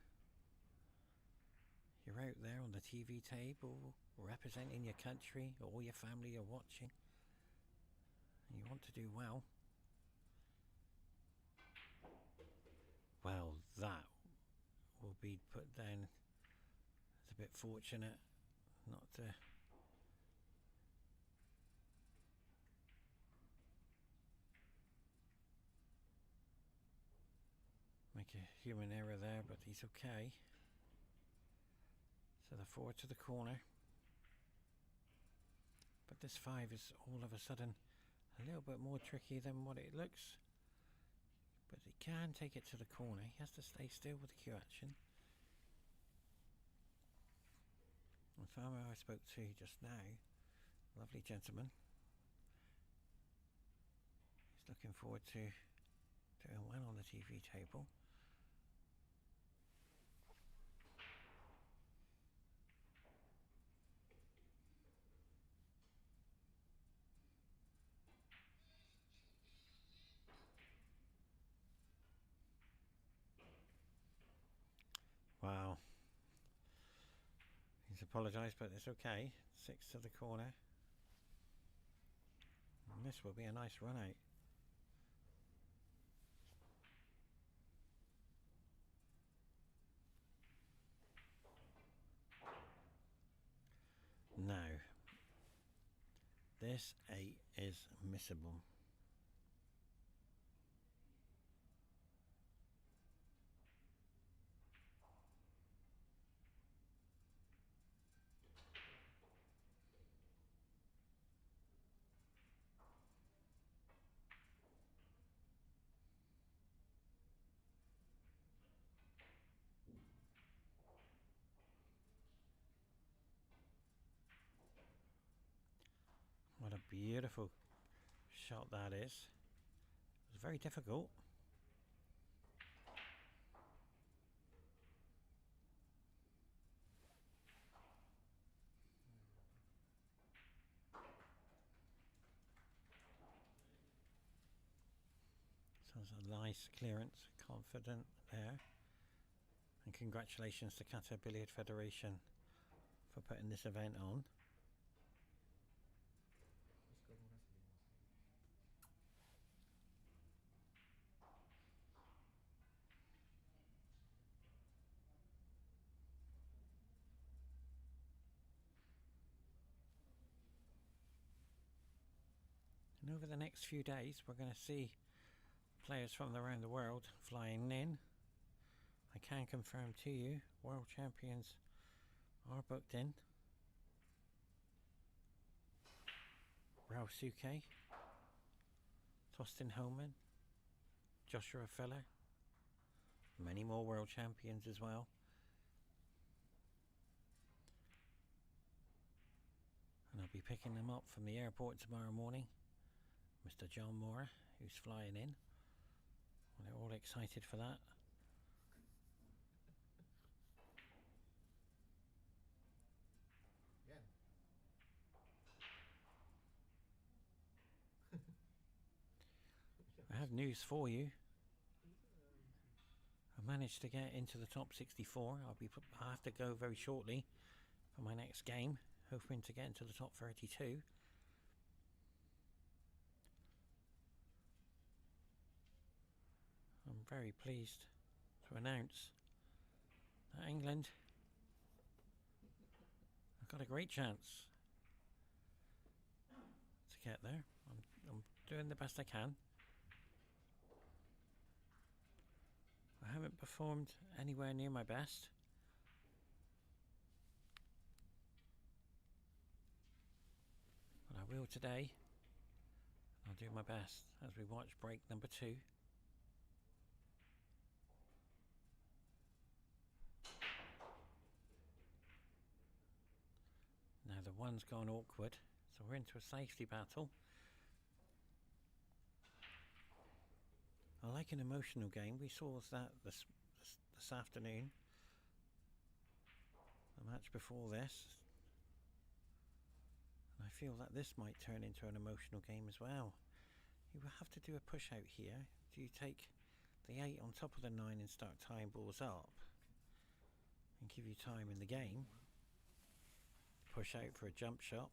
You're out there on the TV table representing your country, all your family are watching, and you want to do well. Well, that will be put down as a bit fortunate not to make a human error there, but he's okay. So the forward to the corner. But this 5 is all of a sudden a little bit more tricky than what it looks. But he can take it to the corner. He has to stay still with the cue action. The farmer I spoke to just now, lovely gentleman, he's looking forward to doing well on the TV table. Wow. He's apologised, but it's okay. 6 to the corner. And this will be a nice run out. Now, this 8 is missable. What a beautiful shot that is. It was very difficult. So it's a nice clearance, confident there. And congratulations to Qatar Billiard Federation for putting this event on. And over the next few days we're going to see players from around the world flying in. I can confirm to you, world champions are booked in. Rausuke, Tostin Holman, Joshua Feller, many more world champions as well. And I'll be picking them up from the airport tomorrow morning. Mr. John Moore, who's flying in. Well, they're all excited for that. Yeah. I have news for you. I managed to get into the top 64. I have to go very shortly for my next game, hoping to get into the top 32. I'm very pleased to announce that England have got a great chance to get there. I'm doing the best I can. I haven't performed anywhere near my best. But I will today. I'll do my best as we watch break number 2. Now the 1's gone awkward, so we're into a safety battle. I like an emotional game. We saw that this afternoon. The match before this. And I feel that this might turn into an emotional game as well. You will have to do a push out here. Do you take the 8 on top of the 9 and start tying balls up and give you time in the game? Push out for a jump shot.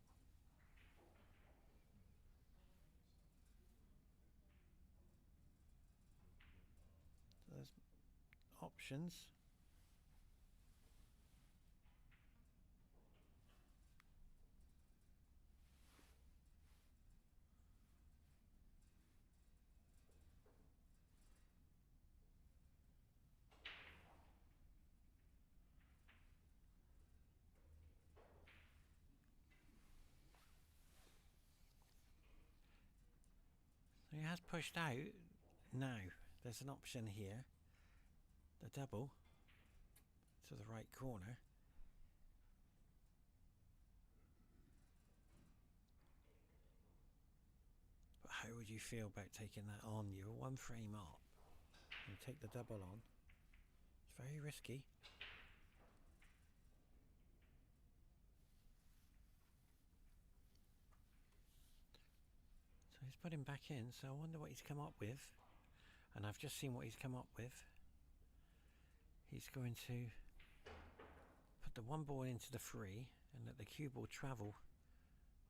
So there's options. So he has pushed out. Now there's an option here. The double to the right corner. But how would you feel about taking that on? You're one frame up. You take the double on. It's very risky. So he's put him back in, so I wonder what he's come up with. And I've just seen what he's come up with. He's going to put the one ball into the 3 and let the cue ball travel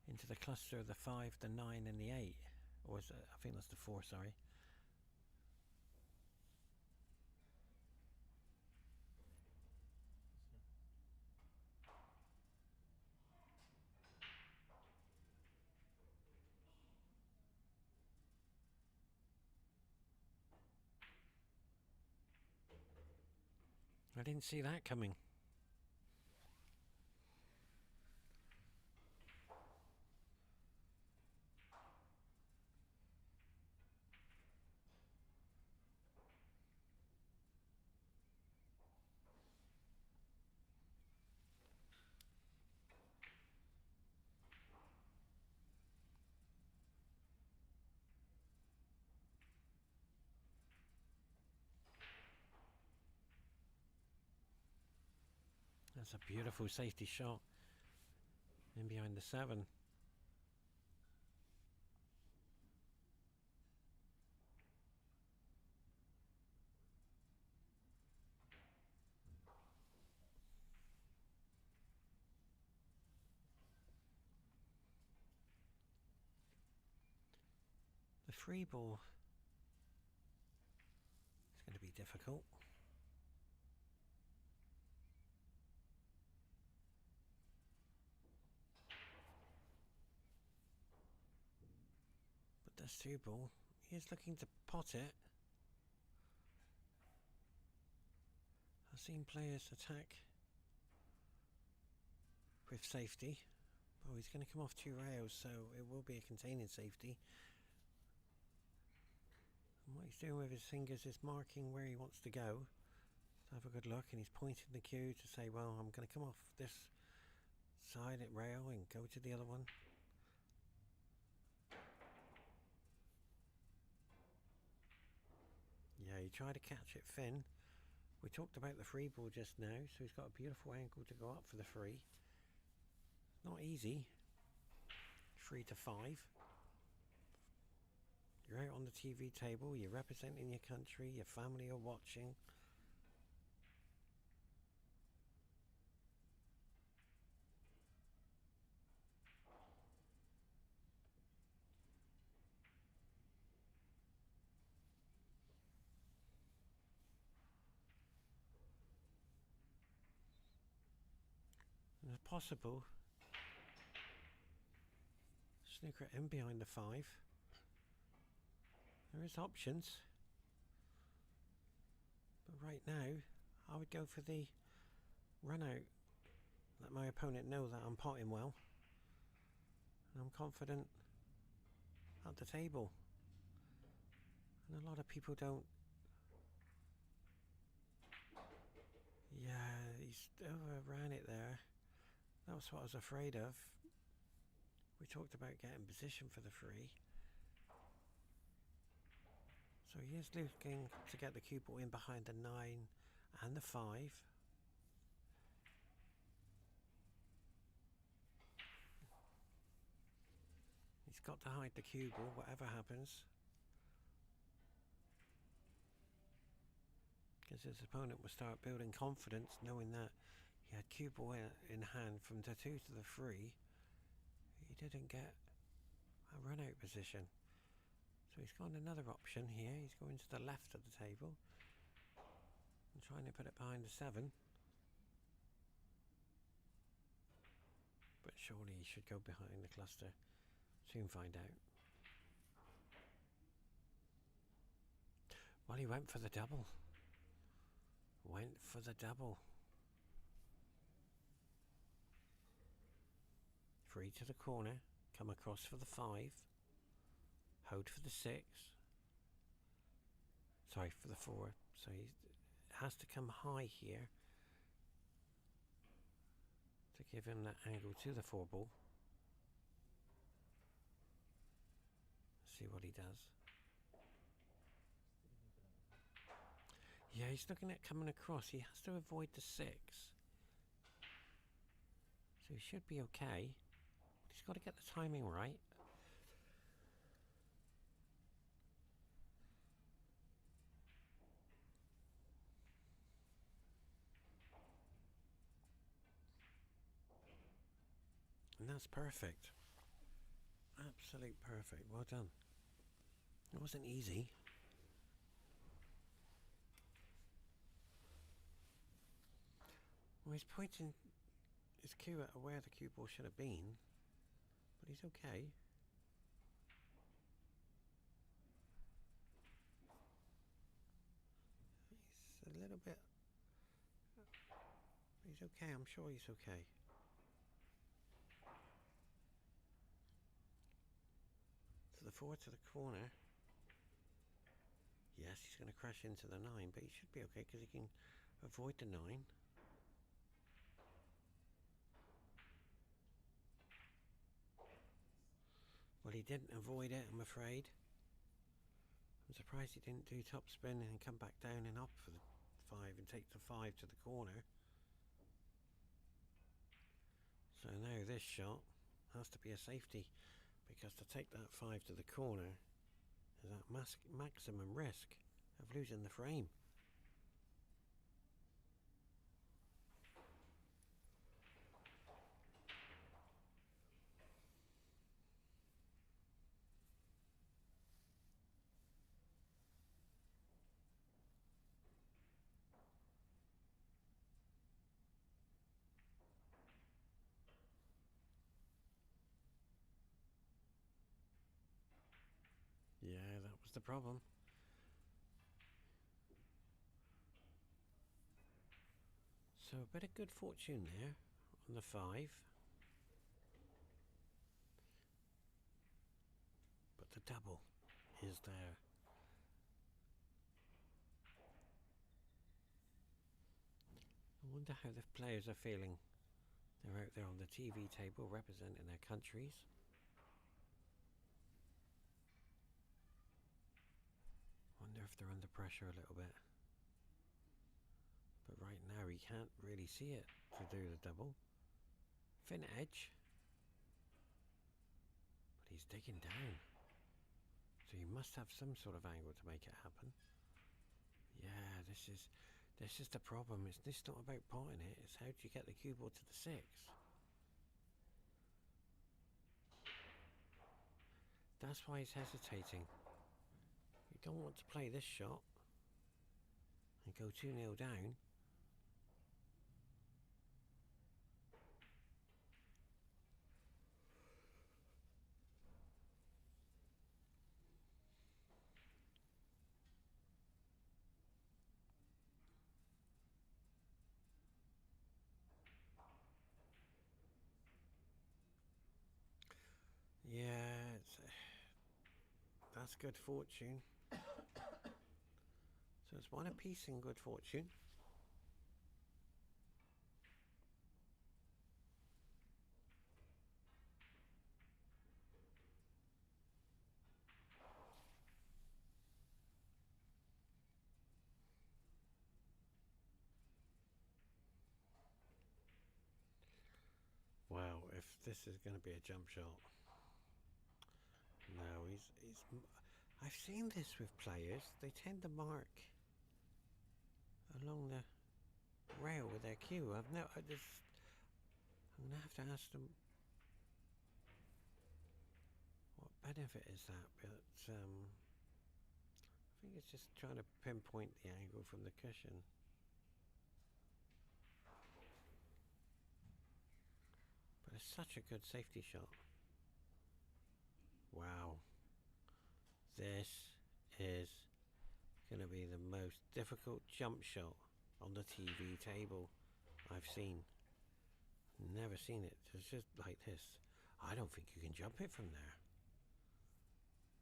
into the cluster of the 5, the 9 and the 8. Or is it, I think that's the 4, sorry. I didn't see that coming. That's a beautiful safety shot in behind the 7. The 3 ball is going to be difficult. But this 2 ball, he is looking to pot it. I've seen players attack with safety. Oh, he's going to come off 2 rails, so it will be a containing safety. And what he's doing with his fingers is marking where he wants to go. So have a good look, and he's pointing the cue to say, well, I'm going to come off this side at rail and go to the other one. Yeah, he tried to catch it thin. We talked about the 3 ball just now, so he's got a beautiful angle to go up for the 3. Not easy. 3 to 5. You're out on the TV table, you're representing your country, your family are watching. And if possible, snooker in behind the 5. There is options, but right now I would go for the run out. Let my opponent know that I'm potting well and I'm confident at the table. And a lot of people don't. Yeah, he's overran it there. That was what I was afraid of. We talked about getting position for the 3. So he is looking to get the cue ball in behind the 9 and the 5. He's got to hide the cue ball, whatever happens. Because his opponent will start building confidence, knowing that he had cue ball in hand from the 2 to the 3. He didn't get a run out position. So he's got another option here. He's going to the left of the table and trying to put it behind the 7. But surely he should go behind the cluster. Soon find out. Well, he went for the double. Went for the double. 3 to the corner. Come across for the 5. Hold for the 6. Sorry, for the 4. So he has to come high here to give him that angle to the 4 ball. See what he does. Yeah, he's looking at coming across. He has to avoid the 6. So he should be okay. He's got to get the timing right. And that's perfect. Absolute perfect. Well done. It wasn't easy. Well, he's pointing his cue at where the cue ball should have been, but he's okay. He's a little bit... He's okay, I'm sure he's okay. To the 4 to the corner. Yes, he's going to crash into the 9, but he should be okay because he can avoid the 9. Well, he didn't avoid it, I'm afraid. I'm surprised he didn't do top spin and come back down and up for the 5 and take the 5 to the corner. So now this shot has to be a safety, because to take that 5 to the corner is at maximum risk of losing the frame. Yeah, that was the problem. So a bit of good fortune there on the 5. But the double is there. I wonder how the players are feeling. They're out there on the TV table representing their countries. Wonder if they're under pressure a little bit. But right now he can't really see it to do the double. Thin edge. But he's digging down. So you must have some sort of angle to make it happen. Yeah, this is the problem. It's not about potting it. It's how do you get the cue ball to the 6. That's why he's hesitating. You don't want to play this shot and go 2-0 down. Yeah, that's good fortune. So it's 1 apiece in good fortune. Wow, if this is going to be a jump shot. No, I've seen this with players. They tend to mark along the rail with their cue. I'm gonna have to ask them what benefit is that, but I think it's just trying to pinpoint the angle from the cushion. But it's such a good safety shot. Wow. This is going to be the most difficult jump shot on the TV table I've seen. Never seen it. It's just like this. I don't think you can jump it from there.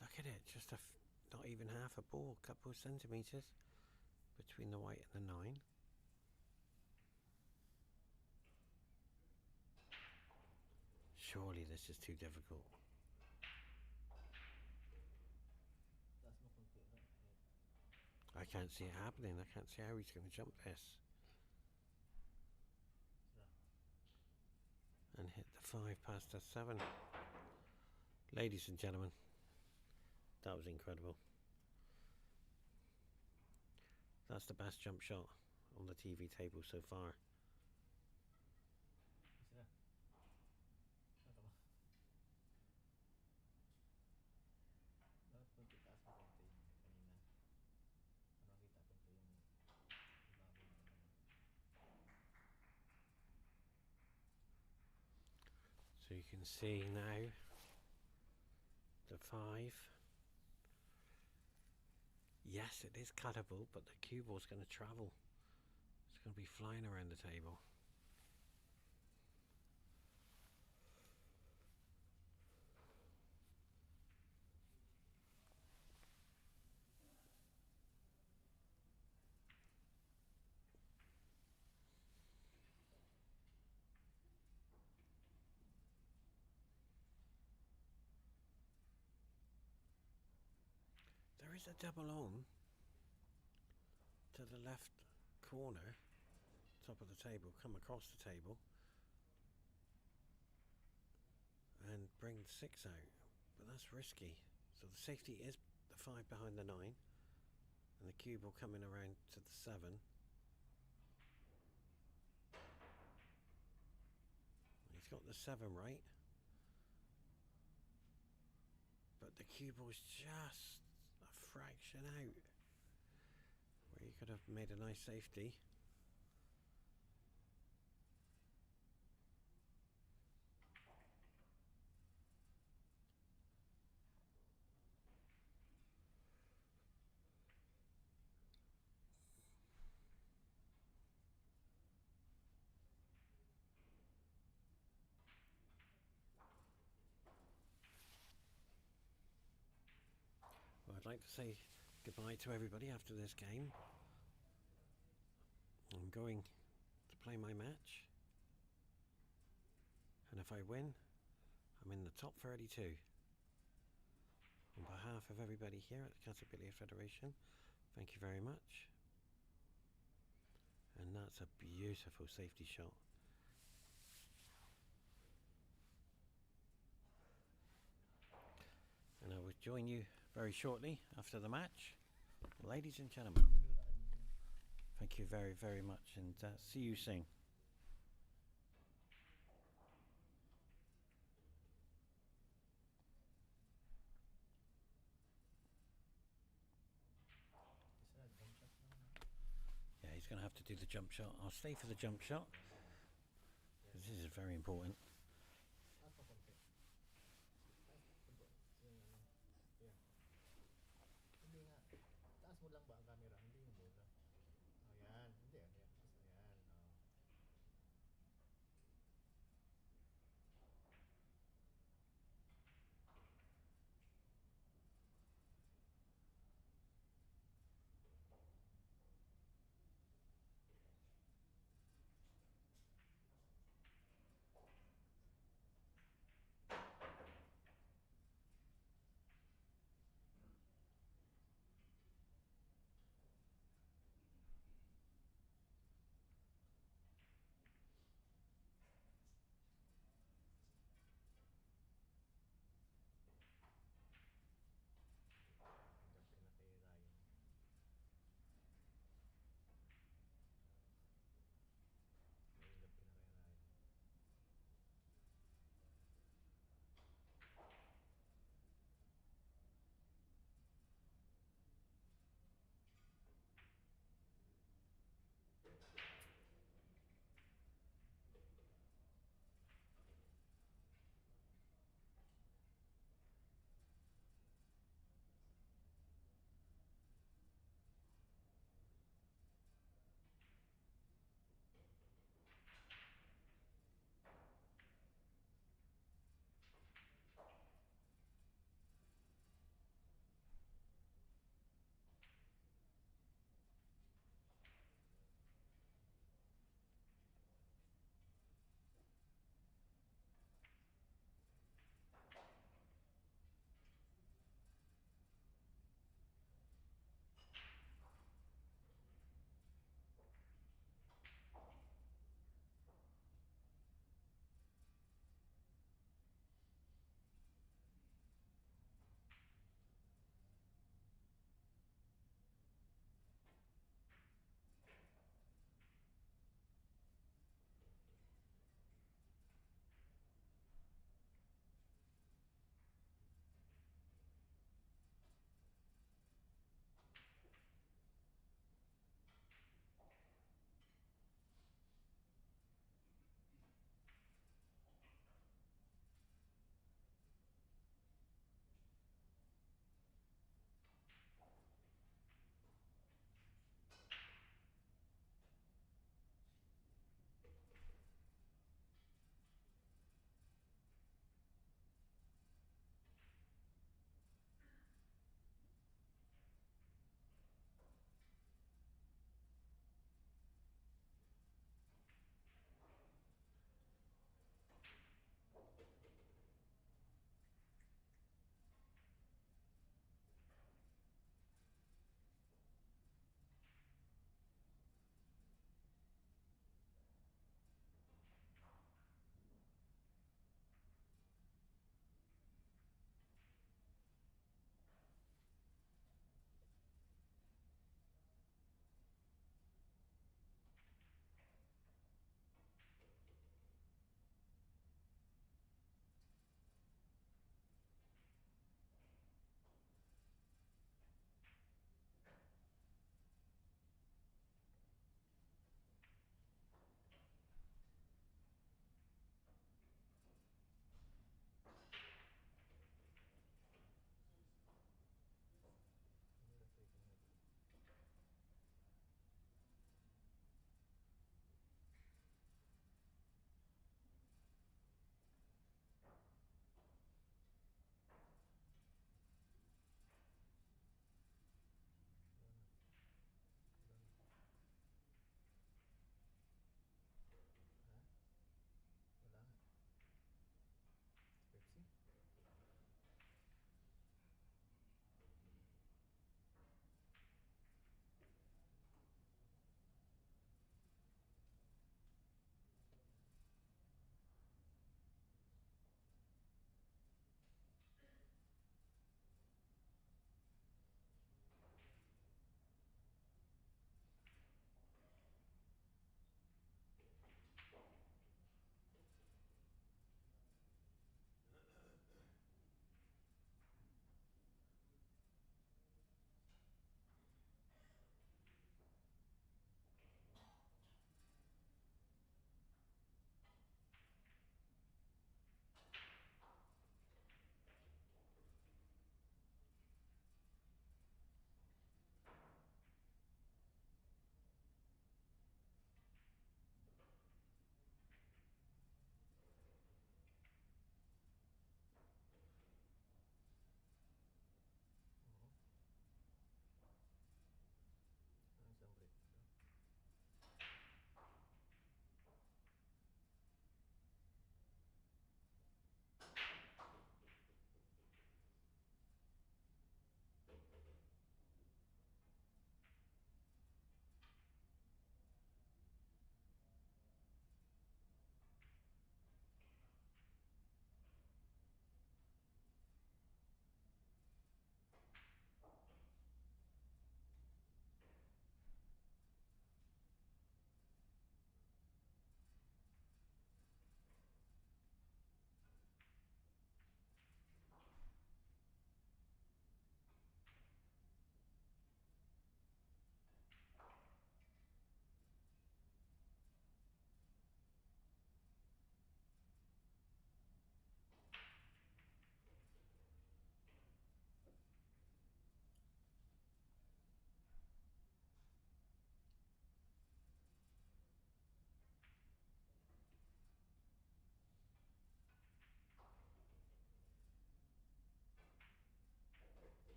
Look at it. Just not even half a ball. A couple of centimetres between the white and the 9. Surely this is too difficult. Taas mo konti, right? I can't see it happening. I can't see how he's going to jump this. And hit the 5 past the 7. Ladies and gentlemen, that was incredible. That's the best jump shot on the TV table so far. Isa na. Ano ba? Dapat konti, taas mo konti yung kanina. Ano kita konti yung ibabaw na naman. So you can see now the 5. Yes, it is cuttable, but the cue ball's going to travel. It's going to be flying around the table. There is a double on to the left corner, top of the table, come across the table and bring the 6 out, but that's risky. So the safety is the 5 behind the 9 and the cue ball coming around to the 7. He's got the 7 right, but the cue ball's just a fraction out where you could have made a nice safety. Well, I'd like to say goodbye to everybody after this game. I'm going to play my match, and if I win, I'm in the top 32. On behalf of everybody here at the Qatar Billiard Federation, thank you very much. And that's a beautiful safety shot. And I will join you very shortly after the match. Ladies and gentlemen, thank you very, very much, and see you soon. Isa na, jump shot na. Yeah, he's going to have to do the jump shot. I'll stay for the jump shot. This is very important. Taas mo konti. Taas mo konti. Yung ano. Yan. Hindi nga. Taas mo lang ba ang camera? Hindi yung bola. Ayan. Hindi. Ayan. Ayan.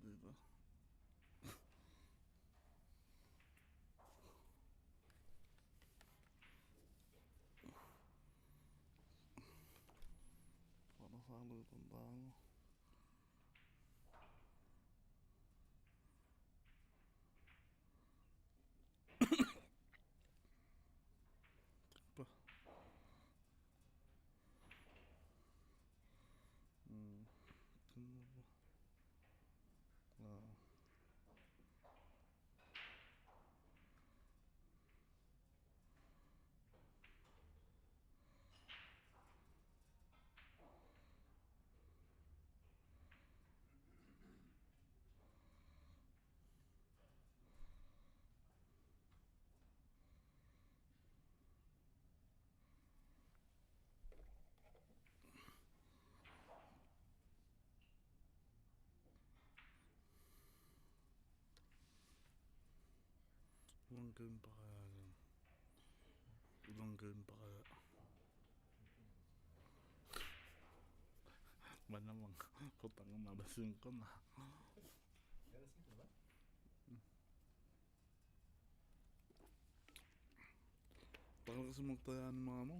dito. Para salo itong tayo. Pa. Ano ba? Ah. Ilang game pa kaya yan? Ilang game pa kaya? Ba namang putang malasing ko na. Nalasing ka na ba? Tagal kasi magtaya ng mga mo.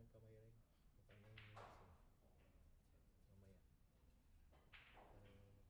yung kamay rin. Mukhang 9 minutes eh. Mamaya. Parang yung kamay.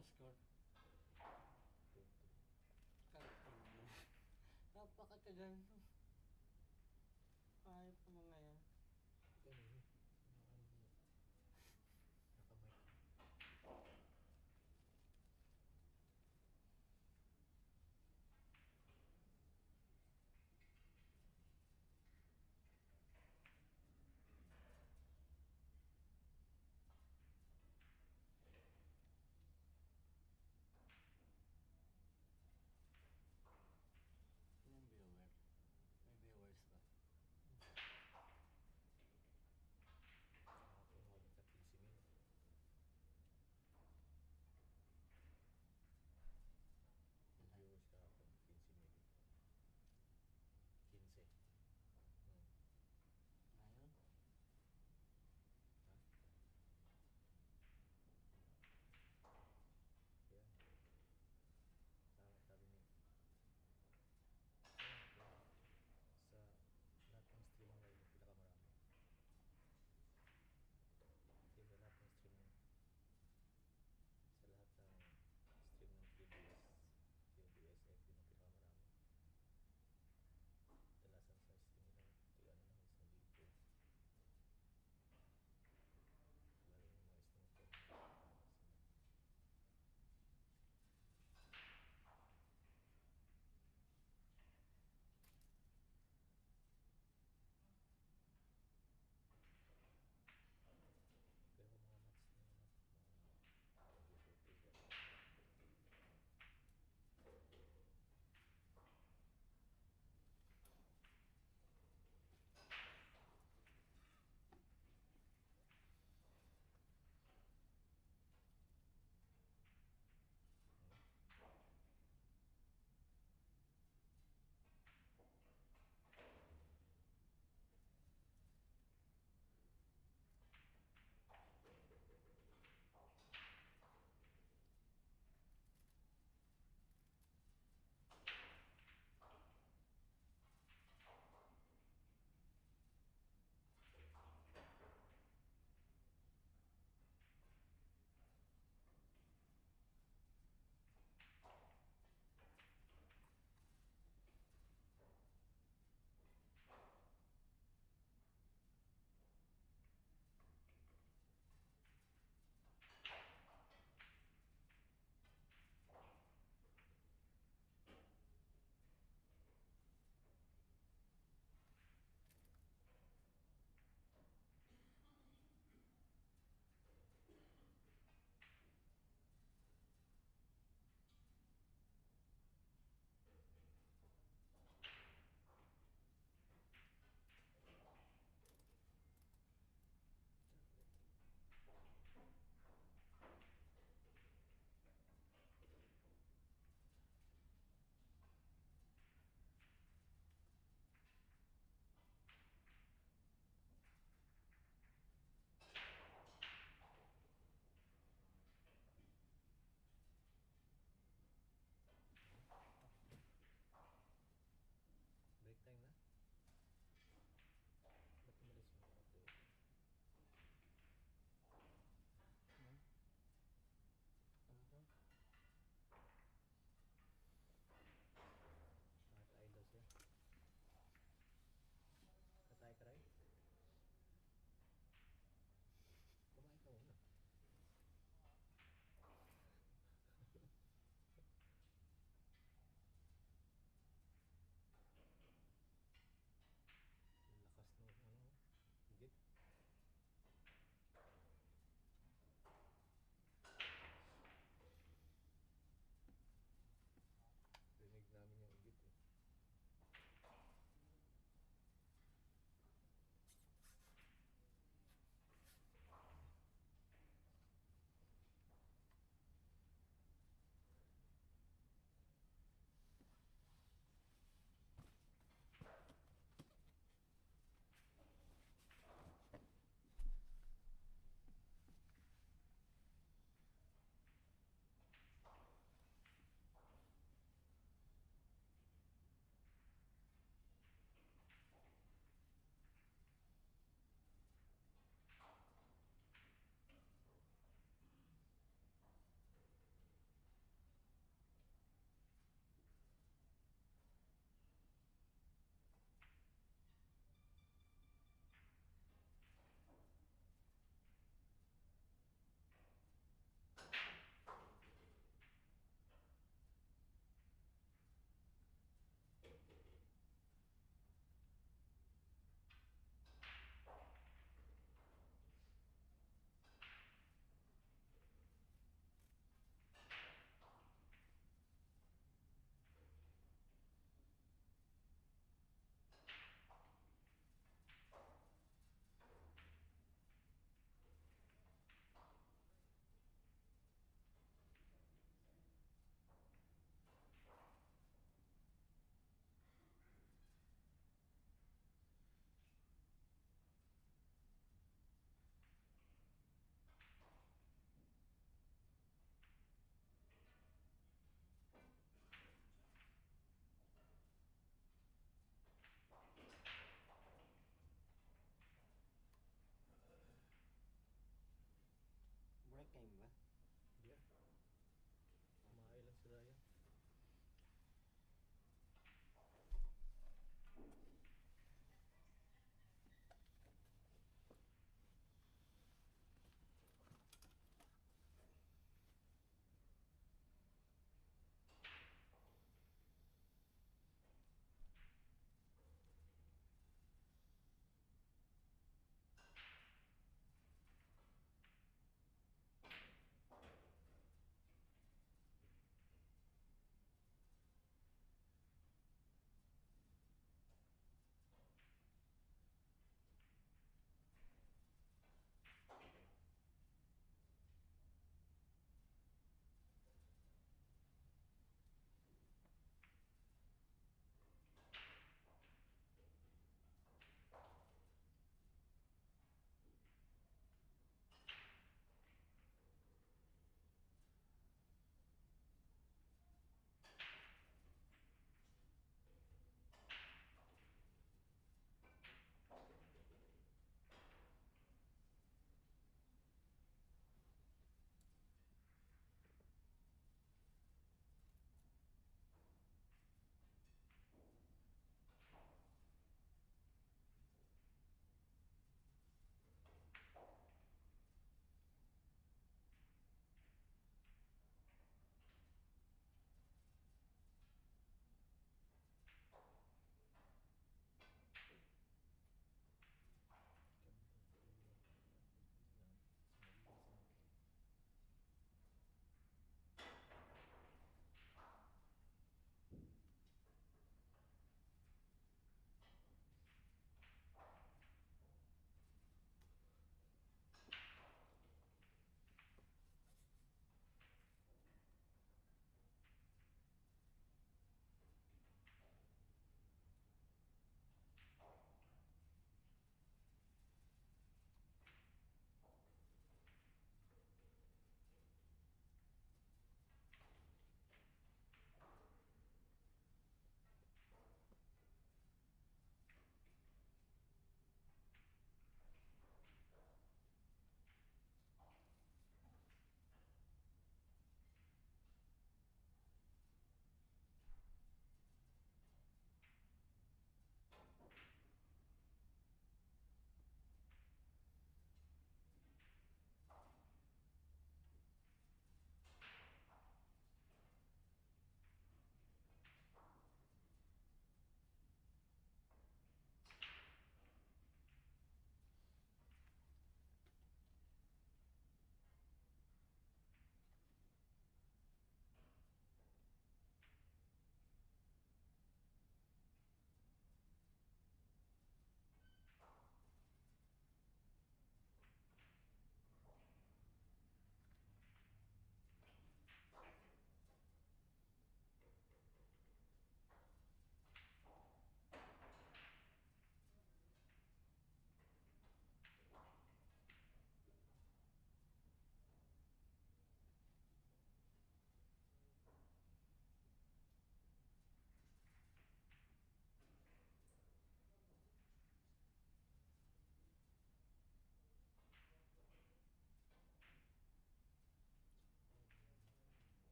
ang score? 2-3. Kalpin mo. Napakatagal no. Ayaw pa mga yan. Ganun. Nakamay. Ilang viewer?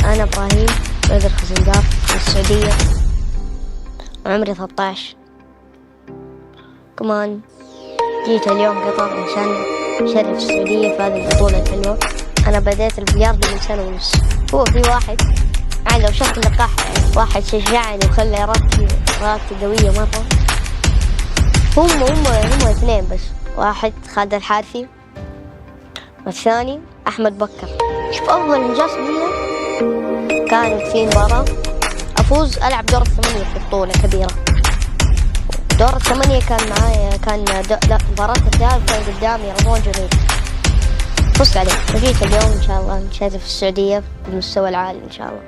أنا إبراهيم بدر خزندار من السعودية، وعمري 13. كمان جيت اليوم قطر عشان أشرف السعودية في هذه البطولة الحلوة. أنا بديت البلياردو من سنة ونص. هو في واحد يعني لو شفت اللقاح يعني واحد شجعني وخلى إرادتي قوية مرة. هم اثنين بس، واحد خالد الحارثي والثاني أحمد بكر. شوف أول إنجاز لي كانت في مباراة أفوز ألعب دور 8 في بطولة كبيرة. دور 8 كان معايا لا مباراة الذهاب كان قدامي رضوان جنيد، فزت عليه. وجيت اليوم إن شاء الله نشارك في السعودية بالمستوى العالي إن شاء الله.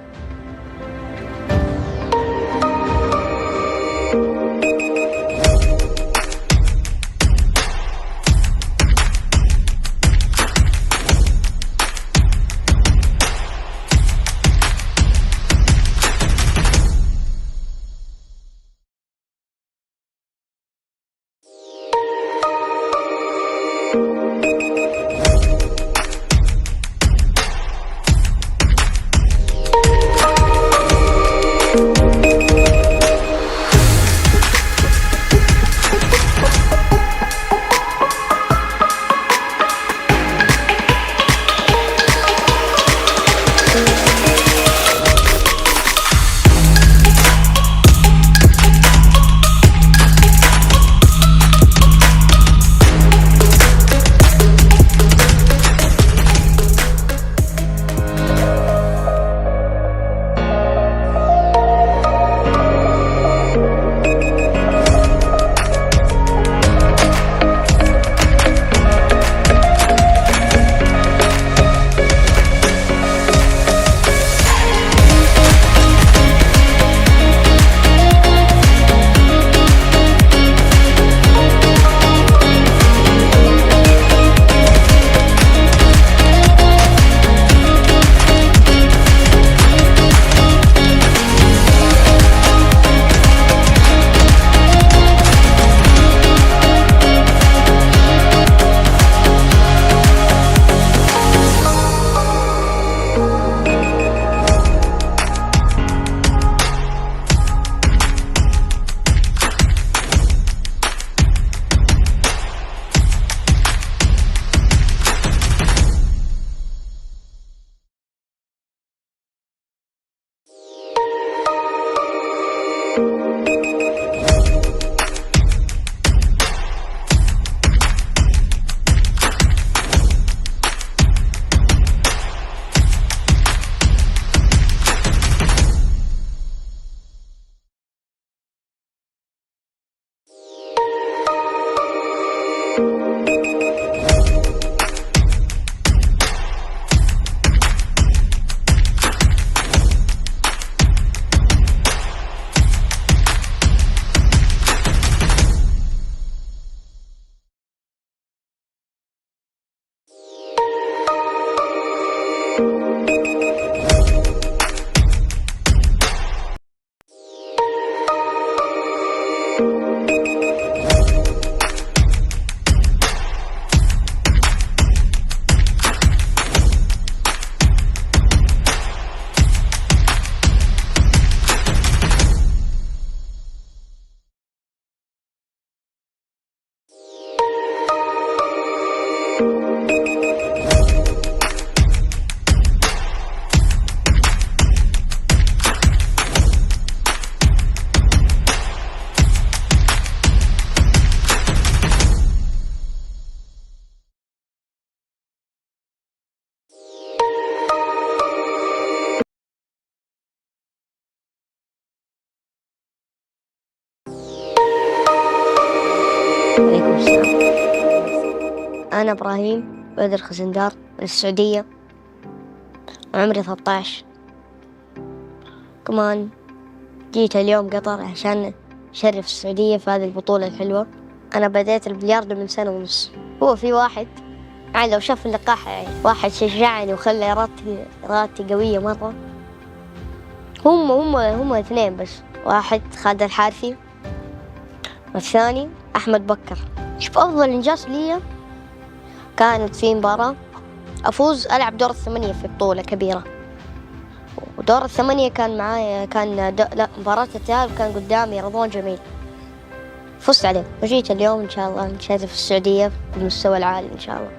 عليكم السلام. أنا إبراهيم بدر خزندار من السعودية، وعمري 13. كمان جيت اليوم قطر عشان أشرف السعودية في هذه البطولة الحلوة. أنا بديت البلياردو من 1.5 سنة. هو في واحد يعني لو شاف اللقاح يعني واحد شجعني وخلى إرادتي قوية مرة. هم اثنين بس، واحد خالد الحارثي والثاني أحمد بكر. شوف أفضل إنجاز لي كانت في مباراة أفوز ألعب دور 8 في بطولة كبيرة، ودور 8 كان معايا مباراة التأهل كان قدامي رضوان جميل، فزت عليه وجيت اليوم إن شاء الله نشرف السعودية بالمستوى العالي إن شاء الله.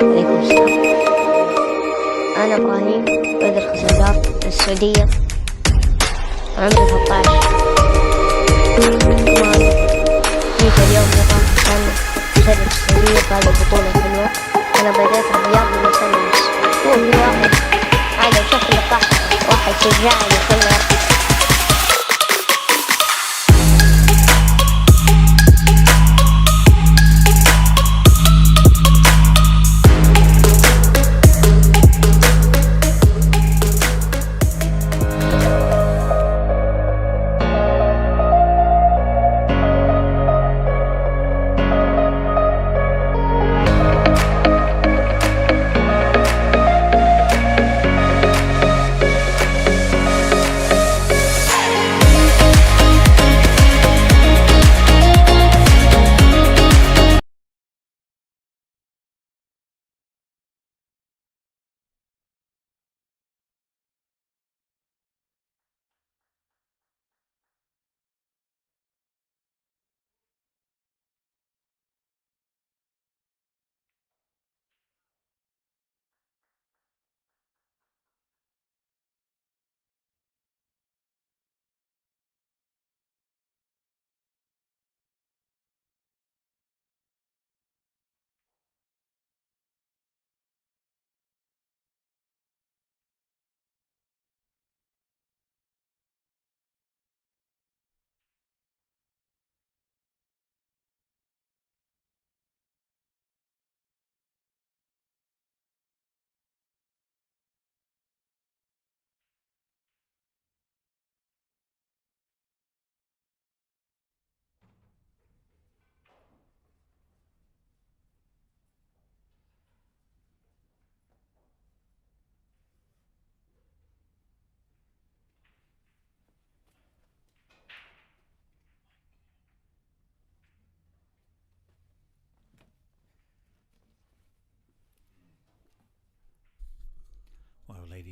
عليكم السلام. أنا إبراهيم بدر خزندار من السعودية، عمري 13. جيت اليوم قطر عشان أشرف السعودية في هذه البطولة الحلوة. أنا بديت الرياض من 1.5 سنة. هو في واحد عادي وشاف اللقاح واحد شجعني وخلى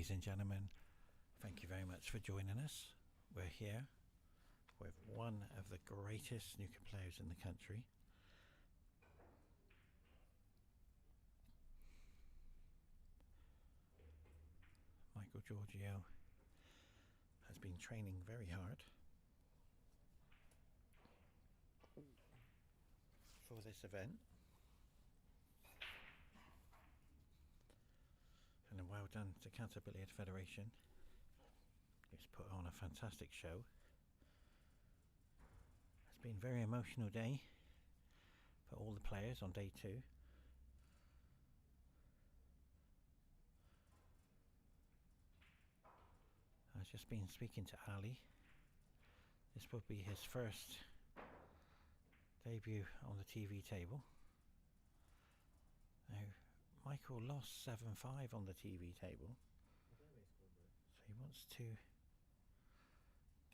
Ladies and gentlemen, thank you very much for joining us. We're here with one of the greatest snooker players in the country. Michael Giorgio has been training very hard for this event. And well done to Qatar Billiard Federation. It's put on a fantastic show. It's been a very emotional day for all the players on day 2. I've just been speaking to Ali. This will be his first debut on the TV table. Now, Michael lost 7-5 on the TV table, so he wants to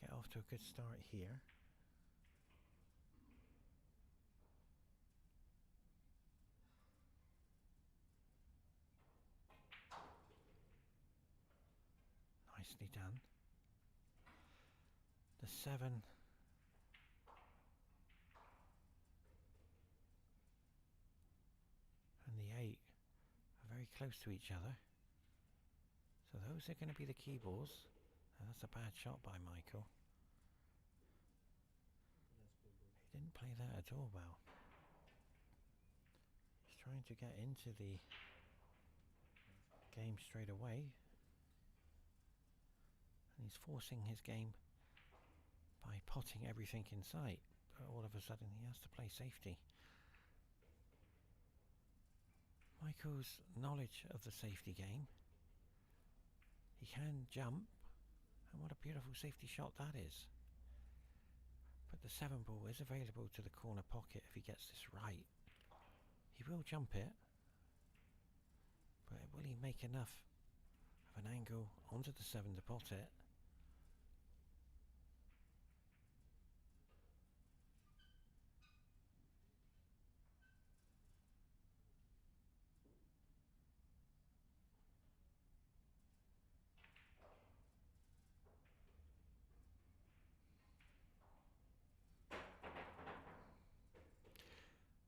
get off to a good start here. Nicely done. The 7 and the 8 are very close to each other, so those are going to be the key balls. Now that's a bad shot by Michael. He didn't play that at all well. He's trying to get into the game straight away, and he's forcing his game by potting everything in sight, but all of a sudden he has to play safety. Michael's knowledge of the safety game. He can jump, and what a beautiful safety shot that is. But the 7 ball is available to the corner pocket if he gets this right. He will jump it, but will he make enough of an angle onto the 7 to pot it?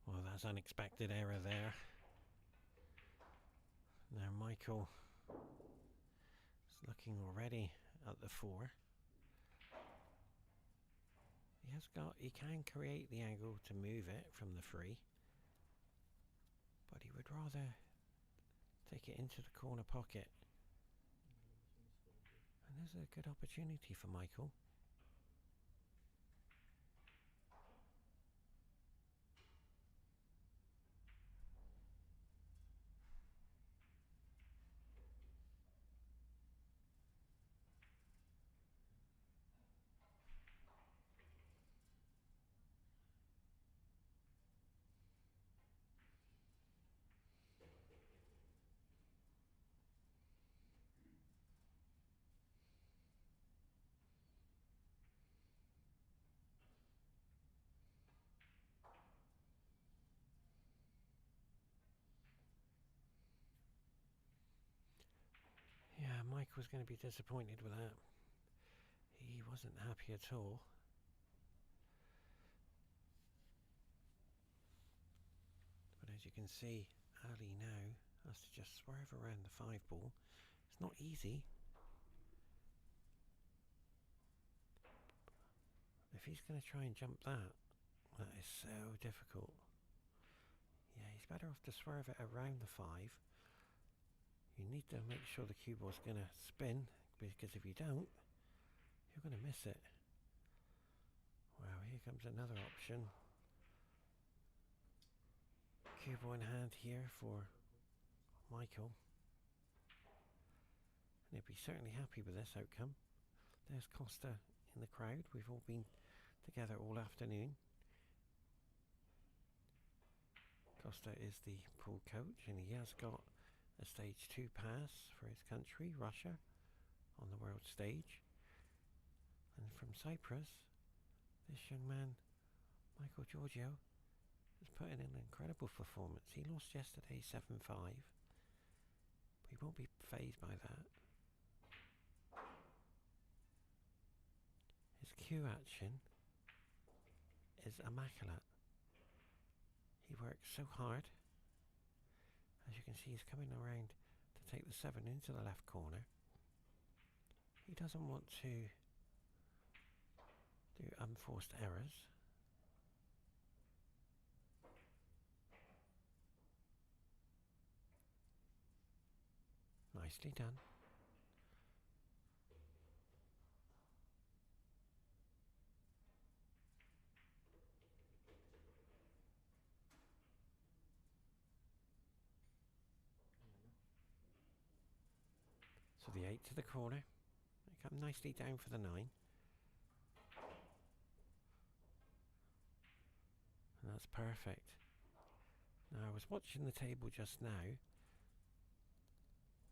Well, that's unexpected error there. Now Michael is looking already at the 4. He can create the angle to move it from the 3, but he would rather take it into the corner pocket. And there's a good opportunity for Michael. Yeah, Mike was going to be disappointed with that. He wasn't happy at all. But as you can see, Ali now has to just swerve around the 5 ball. It's not easy. If he's going to try and jump that, that is so difficult. Yeah, he's better off to swerve it around the 5. You need to make sure the cue ball's going to spin, because if you don't, you're going to miss it. Wow, here comes another option. Cue ball in hand here for Michael. And he'll be certainly happy with this outcome. There's Costa in the crowd. We've all been together all afternoon. Costa is the pool coach, and he has got a stage 2 pass for his country, Russia, on the world stage. And from Cyprus, this young man, Michael Giorgio, has put in an incredible performance. He lost yesterday 7-5, but he won't be fazed by that. His cue action is immaculate. He works so hard. As you can see, he's coming around to take the 7 into the left corner. He doesn't want to do unforced errors. Nicely done. So the 8 to the corner. They come nicely down for the 9. And that's perfect. Now I was watching the table just now.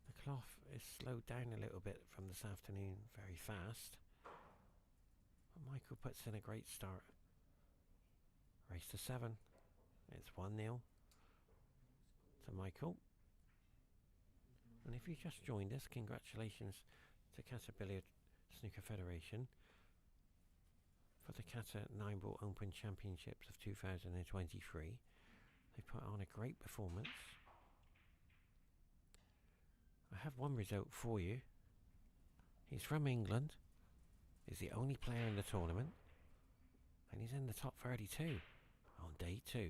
The cloth is slowed down a little bit from this afternoon, very fast. But Michael puts in a great start. Race to 7. It's 1-0 to Michael. And if you just joined us, congratulations to Qatar Billiard Snooker Federation for the Qatar 9-Ball Open Championships of 2023. They put on a great performance. I have one result for you. He's from England. He's the only player in the tournament. And he's in the top 32 on day 2.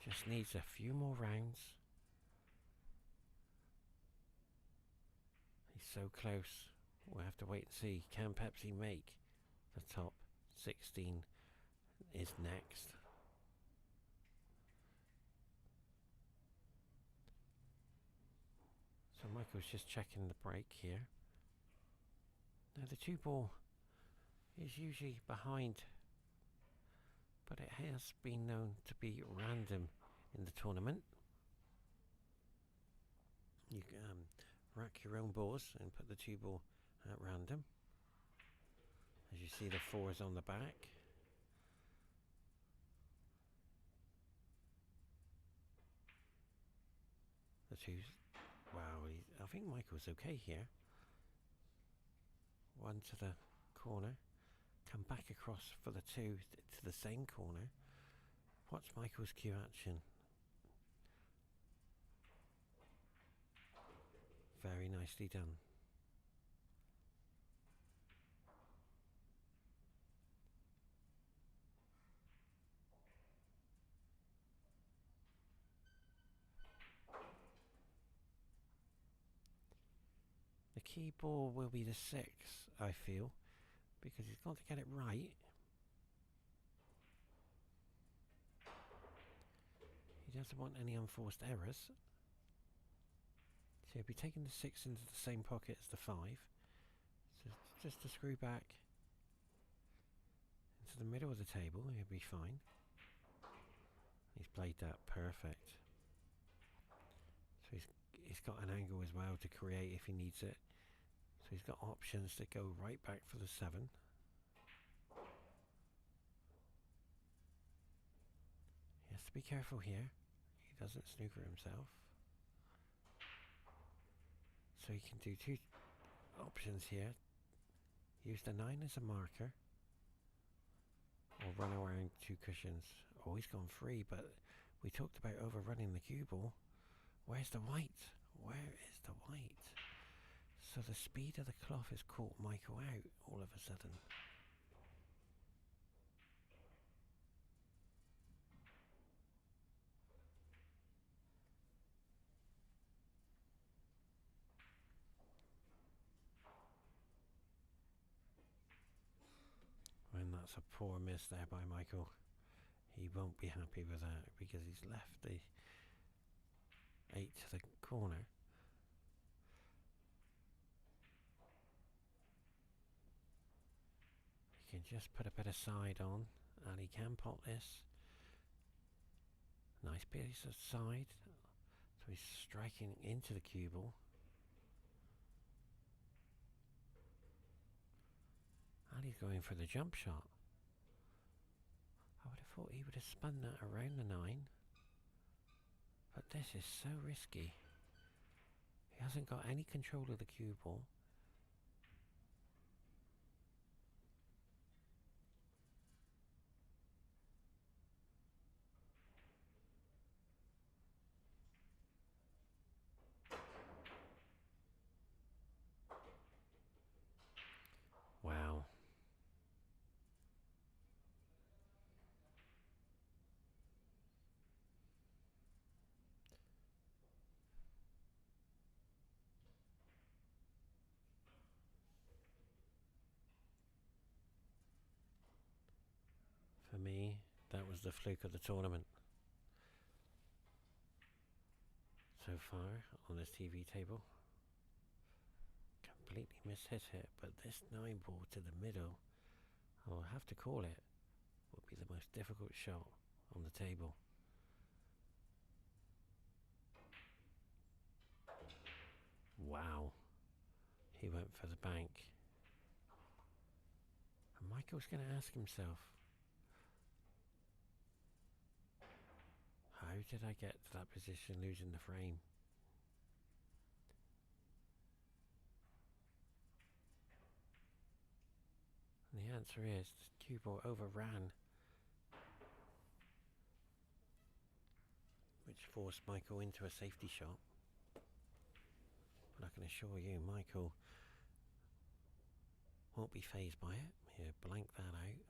Just needs a few more rounds. He's so close. We'll have to wait and see. Can Pepsi make the top 16 is next. So Michael's just checking the break here. Now the 2-ball is usually behind, but it has been known to be random in the tournament. You can rack your own balls and put the 2-ball at random. As you see, the 4 is on the back. The 2's, wow, I think Michael's okay here. 1 to the corner. Come back across for the 2 to the same corner. Watch Michael's cue action. Very nicely done. The key ball will be the 6, I feel, because he's got to get it right. He doesn't want any unforced errors. So he'll be taking the 6 into the same pocket as the 5. So just to screw back into the middle of the table, he'll be fine. He's played that perfect. So he's got an angle as well to create if he needs it. So he's got options to go right back for the 7. He has to be careful here. He doesn't snooker himself. So he can do 2 options here. Use the 9 as a marker. Or run around 2 cushions. Oh, he's gone free, but we talked about overrunning the cue ball. Where's the white? Where is the white? So the speed of the cloth has caught Michael out all of a sudden. And that's a poor miss there by Michael. He won't be happy with that because he's left the 8 to the corner. He can just put a bit of side on and he can pot this. Nice piece of side. So he's striking into the cue ball. And he's going for the jump shot. I would have thought he would have spun that around the 9. But this is so risky. He hasn't got any control of the cue ball. was the fluke of the tournament. So far on this TV table, completely mishit it, but this 9 ball to the middle, I'll have to call it, would be the most difficult shot on the table. Wow, he went for the bank. And Michael's going to ask himself, how did I get to that position losing the frame? And the answer is the cue ball overran, which forced Michael into a safety shot. But I can assure you, Michael won't be fazed by it. He'll blank that out.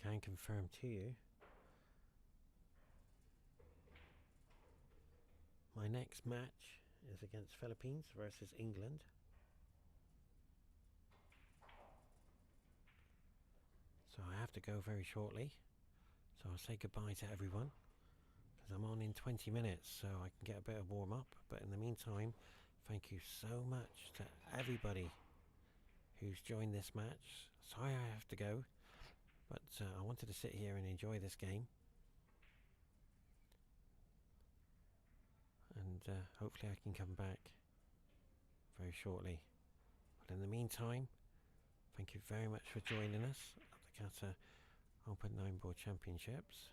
I can confirm to you, my next match is against Philippines versus England. So I have to go very shortly. So I'll say goodbye to everyone, because I'm on in 20 minutes, so I can get a bit of warm up. But in the meantime, thank you so much to everybody who's joined this match. Sorry I have to go, but I wanted to sit here and enjoy this game. And hopefully I can come back very shortly. But in the meantime, thank you very much for joining us at the Qatar Open 9-Ball Championships.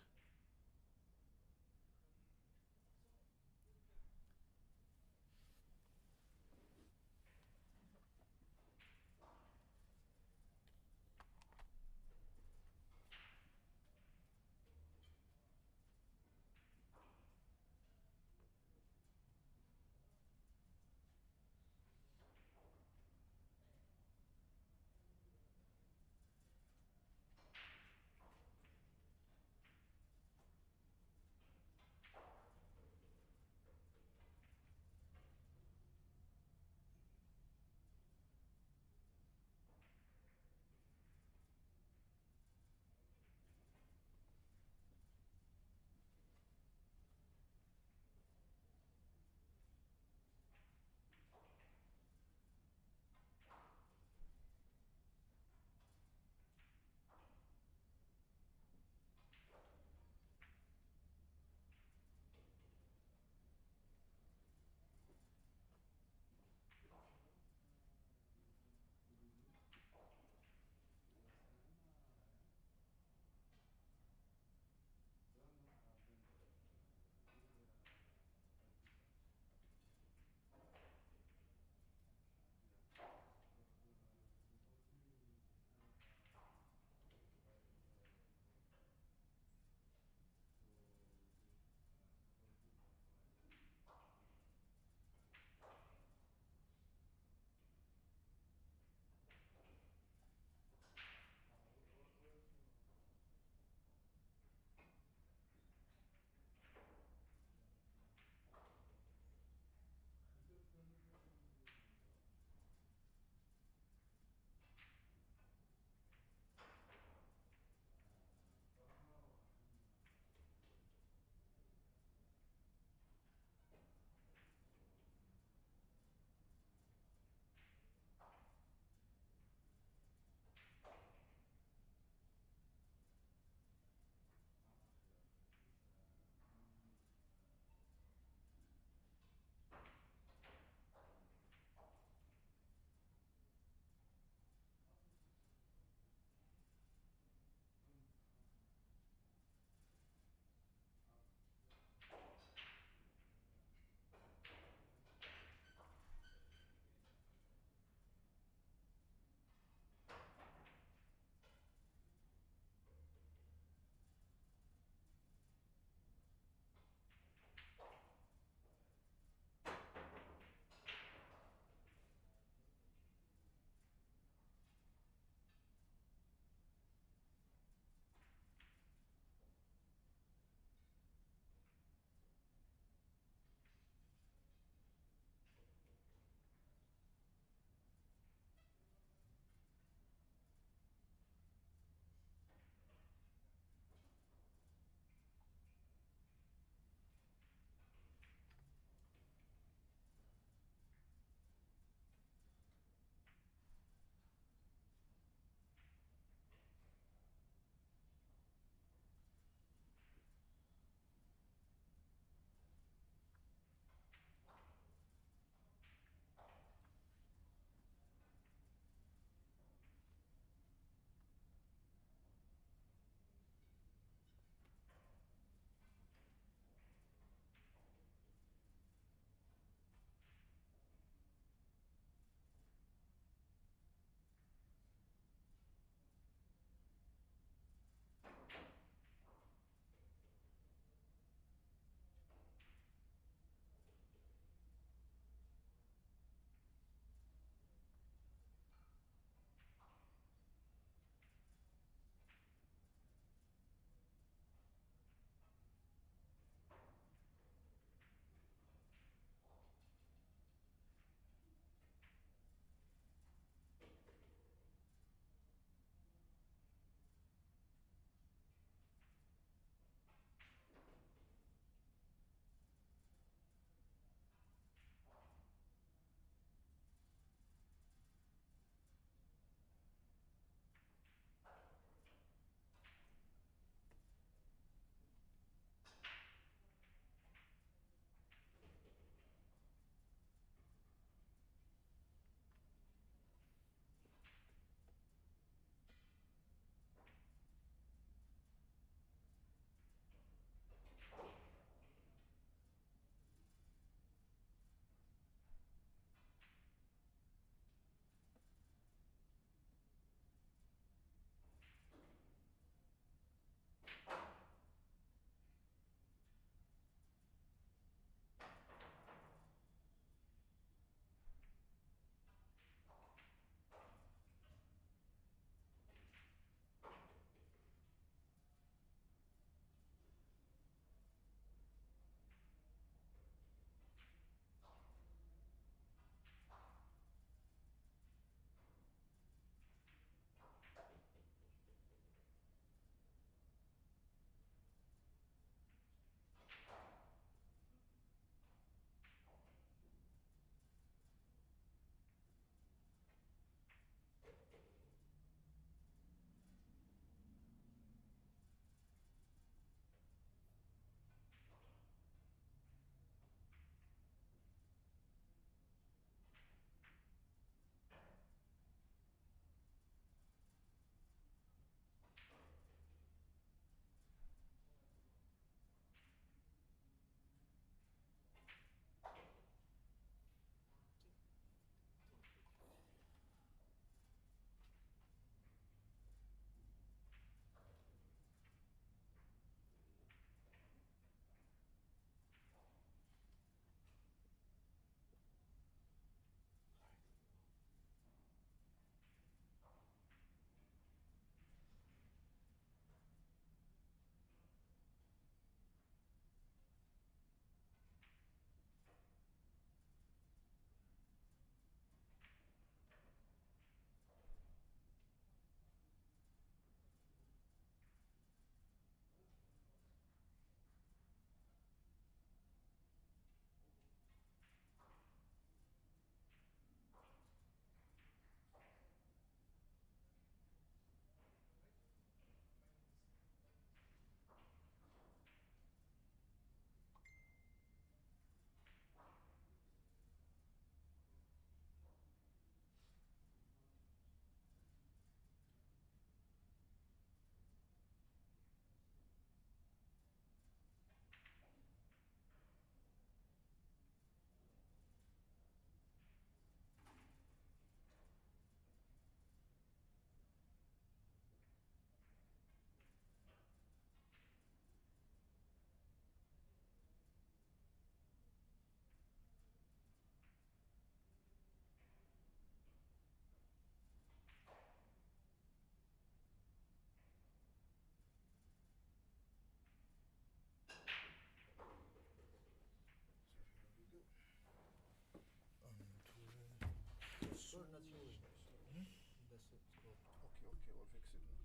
we'll fix it now.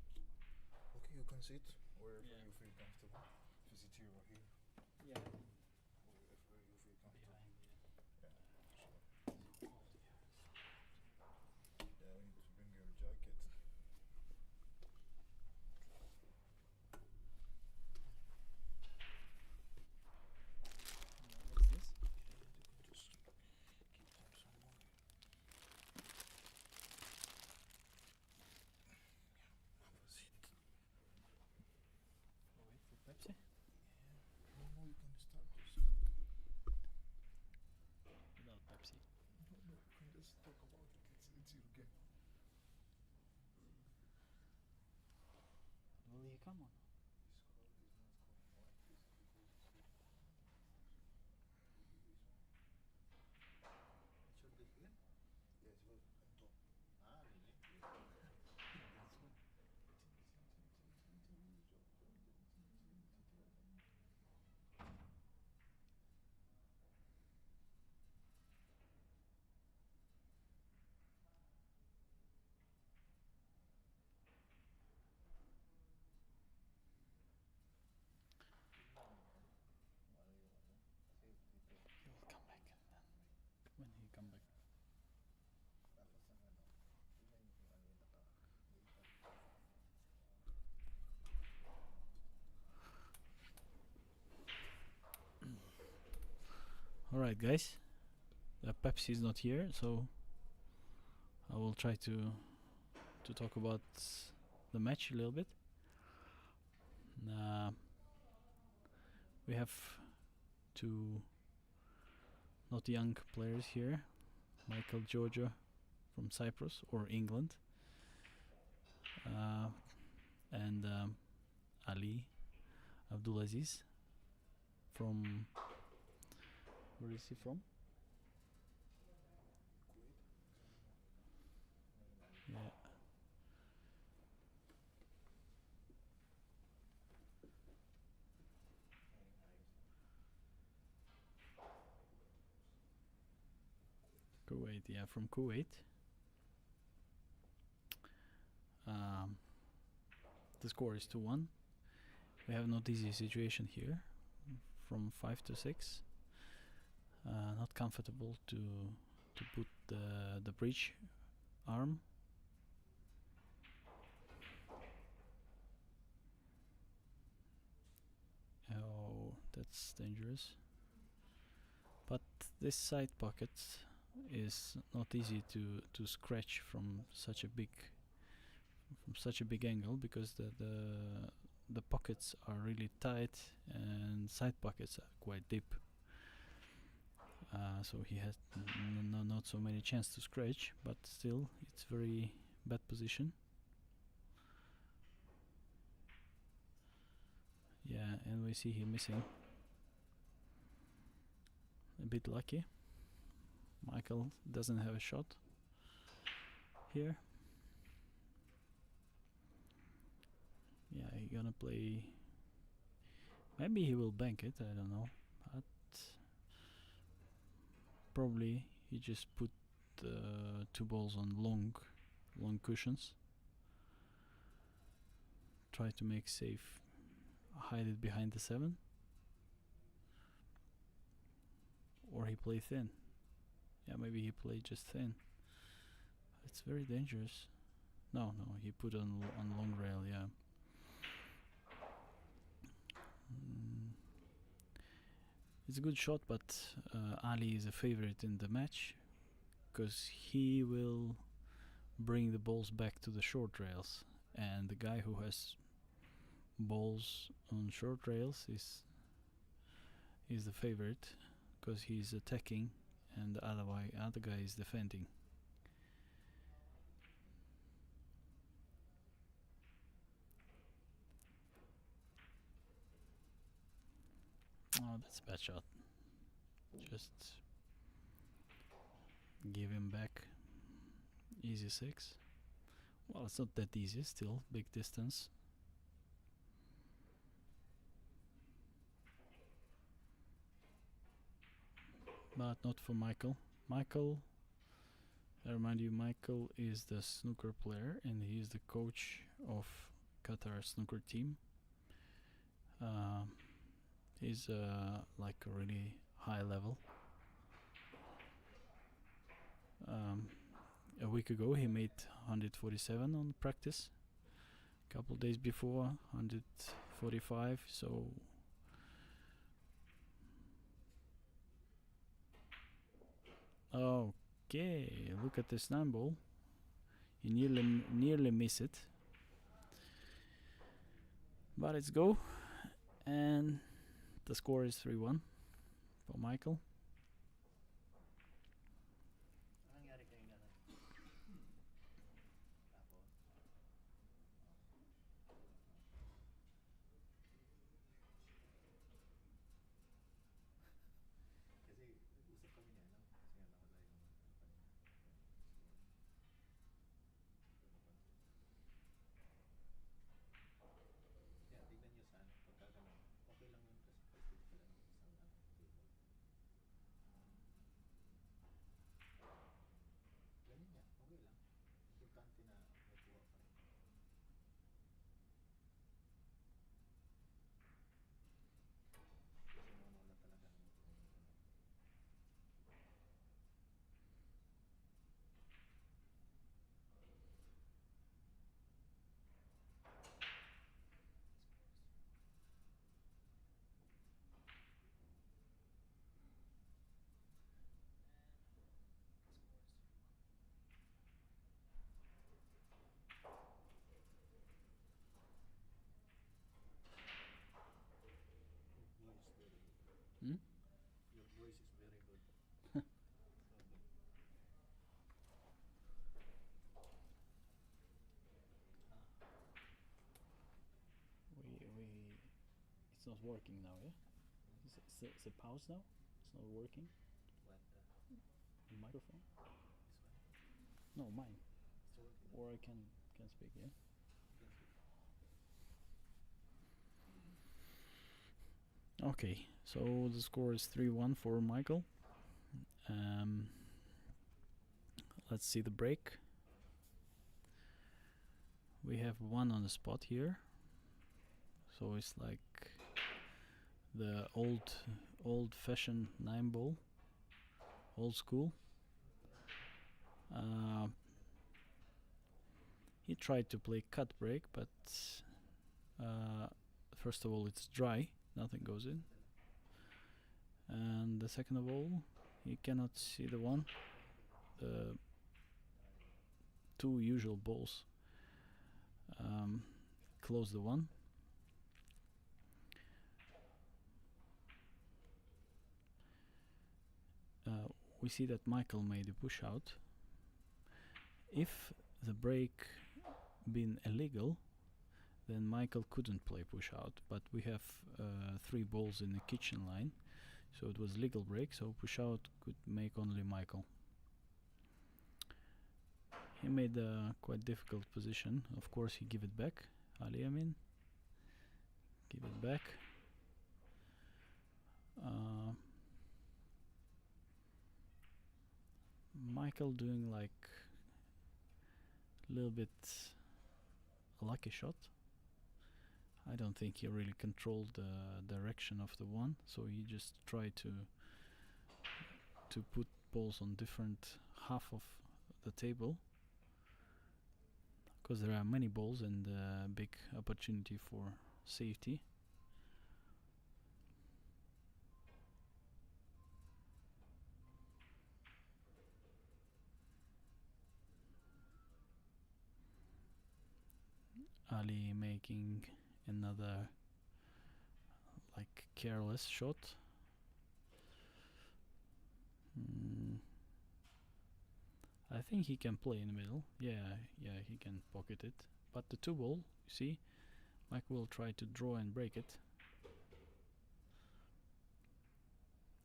Okay, you can sit wherever Yeah. you feel comfortable. If you sit here or here, Yeah. wherever you feel comfortable. Yeah, sure. Yeah, we need to bring your jacket. What's this? Just keep them somewhere. Have a seat. Oh, wait for Pepsi. No, no, you can start. Just Without Pepsi. no, no, you can just talk about it. It's your game. Will you come on? This color is not coming like this because it's here. It should be here. Yes, look on top. Ah, really? That's one. He will come back when he come back. Alright guys, Pepsi is not here, so I will try to talk about the match a little bit. We have two not young players here, Michael Giorgio from Cyprus or England, and Ali Abdulaziz from, where is he from? Yeah. Kuwait, yeah, from Kuwait. The score is 2-1. We have not easy situation here, from 5 to 6. Not comfortable to put the bridge arm. Oh, that's dangerous. But this side pocket is not easy to scratch from such a big angle, because the pockets are really tight and side pockets are quite deep. So he has not so many chance to scratch, but still it's very bad position. Yeah, and we see him missing. A bit lucky. Michael doesn't have a shot here. Yeah, he gonna play. Maybe he will bank it, I don't know. But probably he just put two balls on long cushions. Try to make safe, hide it behind the 7. Or he play thin. Yeah, maybe he played just thin. It's very dangerous. No, he put on long rail, yeah. It's a good shot, but Ali is a favorite in the match, because he will bring the balls back to the short rails, and the guy who has balls on short rails is the favorite, because he's attacking and the other guy is defending. Oh, that's a bad shot. Just give him back. Easy 6. Well, it's not that easy, still big distance. But not for Michael. Michael I remind you, Michael is the snooker player and he is the coach of Qatar snooker team. He's like a really high level. A week ago he made 147 on practice. A couple days before 145. So okay, look at this 9-ball. He nearly missed it, but it's go, and the score is 3-1 for Michael. Anong nangyari kanina na? Tapos? Kasi usap kami niya, no? Kasi nga nakasaya yung kanina. Kaya tignan nyo saan, pagka ganun, okay lang yun kasi pwede ka lang ng isang table. Ganyan nga, okay lang. Importante na nakuha pa rin. Kasi wala talaga ng Hmm? Your voice is very good. So good. It's not working now, yeah? Is it pause now? It's not working. What? The microphone? This one? No, mine. It's working. Or I can speak, yeah. You can see. Okay, so the score is 3-1 for Michael. Let's see the break. We have one on the spot here. So it's like the old-fashioned 9-ball, old school. He tried to play cut break, but first of all it's dry, nothing goes in. And the second of all, you cannot see the one. Two usual balls close the one. We see that Michael made a push out. If the break been illegal, then Michael couldn't play push out, but we have 3 balls in the kitchen line, so it was legal break, so push out could make only Michael. He made a quite difficult position. Of course he give it back. Ali Amin give it back. Michael doing like a little bit a lucky shot. I don't think he really controlled the direction of the one, so he just tried to put balls on different half of the table, because there are many balls and big opportunity for safety. Ali making another like careless shot. I think he can play in the middle. Yeah, he can pocket it. But the 2 ball, you see, Mike will try to draw and break it.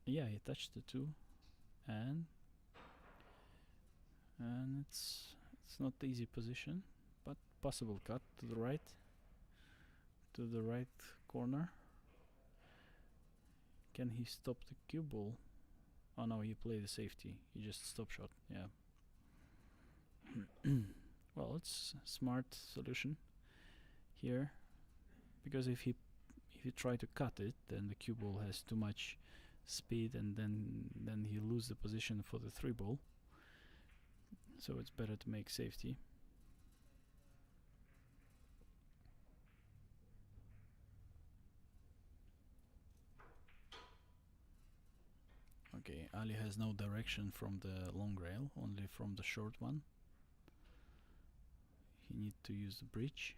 Yeah, he touched the 2, and it's not easy position, but possible cut to the right corner. Can he stop the cue ball? Oh no, he played the safety. He just stop shot. Yeah. Well, it's a smart solution here, because if you try to cut it, then the cue ball has too much speed, and then you lose the position for the 3 ball. So it's better to make safety. Okay, Ali has no direction from the long rail, only from the short one. He needs to use the bridge.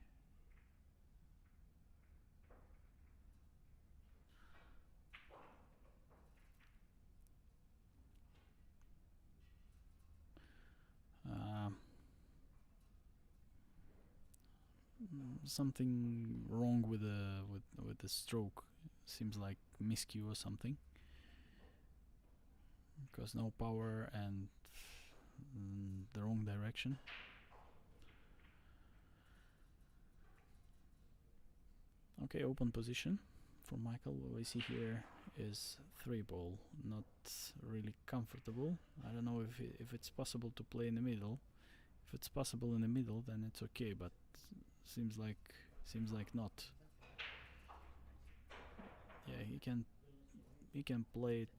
Something wrong with the stroke. Seems like miscue or something, because no power and the wrong direction. Okay, open position for Michael. What we see here is 3 ball, not really comfortable. I don't know if it's possible to play in the middle. If it's possible in the middle, then it's okay, but seems like not. Yeah, he can play it.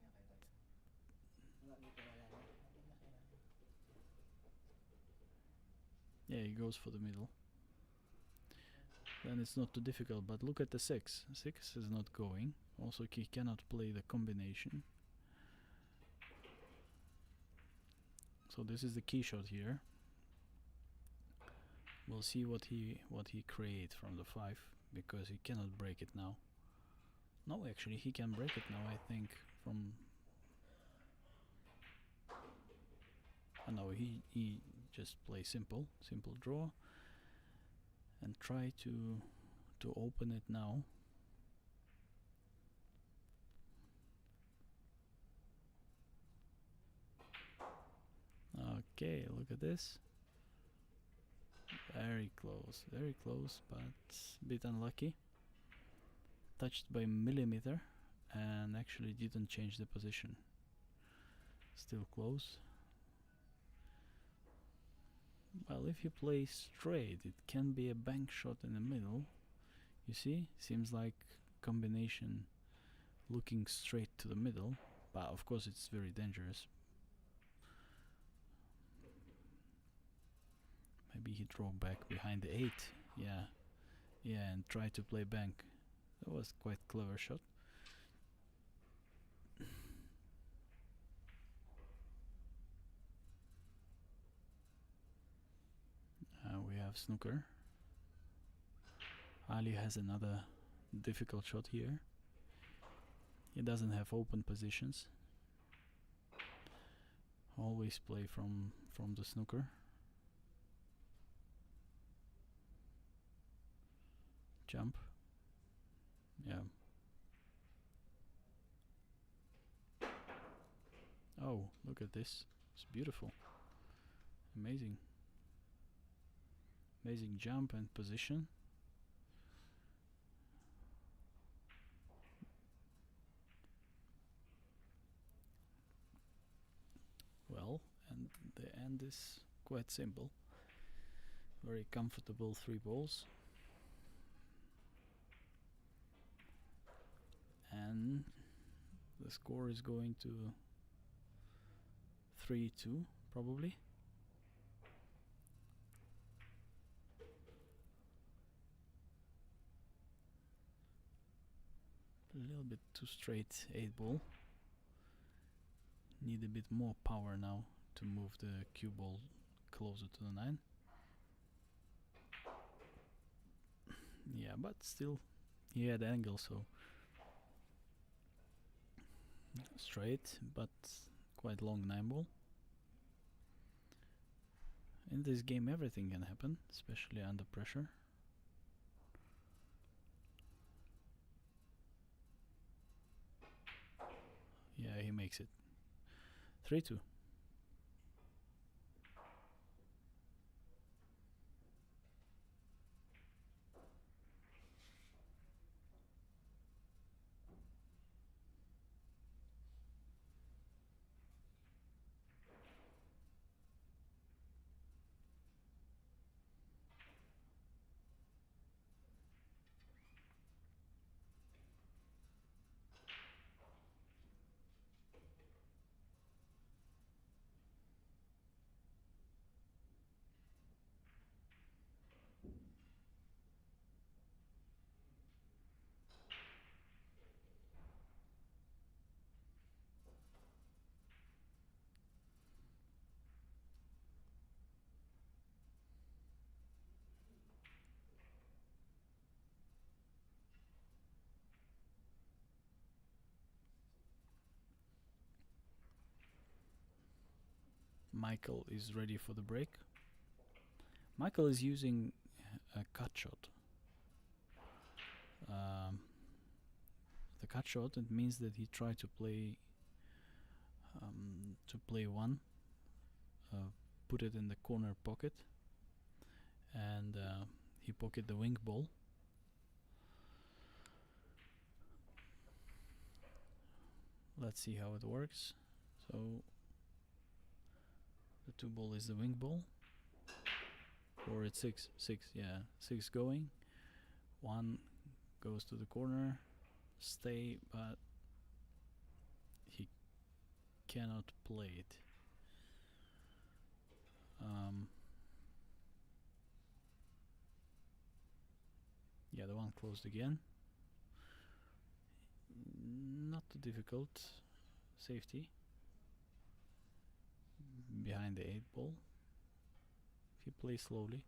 Yeah, he goes for the middle. Then it's not too difficult, but look at the 6. 6 is not going. Also, he cannot play the combination. So this is the key shot here. We'll see what he creates from the 5, because he cannot break it now. No, actually he can break it now, I think, from... no, he just plays simple draw, and try to open it now. Okay, look at this. Very close, but a bit unlucky. Touched by millimeter, and actually didn't change the position. Still close. Well, if you play straight, it can be a bank shot in the middle. You see, seems like combination looking straight to the middle, but of course it's very dangerous. Maybe he drove back behind the 8. Yeah, and tried to play bank. That was quite clever shot. We have snooker. Ali has another difficult shot here. He doesn't have open positions. Always play from the snooker. Jump. Yeah. Oh, look at this. It's beautiful. Amazing. Amazing jump and position. Well, and the end is quite simple. Very comfortable 3 balls. And the score is going to 3-2 probably. A little bit too straight 8 ball. Need a bit more power now to move the cue ball closer to the 9. Yeah, but still he had angle, so straight, but quite long 9 ball. In this game everything can happen, especially under pressure. Yeah, he makes it. 3-2. Michael is ready for the break. Michael is using a cut shot. The cut shot, it means that he tried to play one, put it in the corner pocket, and he pocket the wing ball. Let's see how it works. So the 2 ball is the wing ball, or it's 6, yeah, 6 going. 1 goes to the corner, stay, but he cannot play it. Yeah, the 1 closed again. Not too difficult. Safety behind the 8 ball. If you play slowly.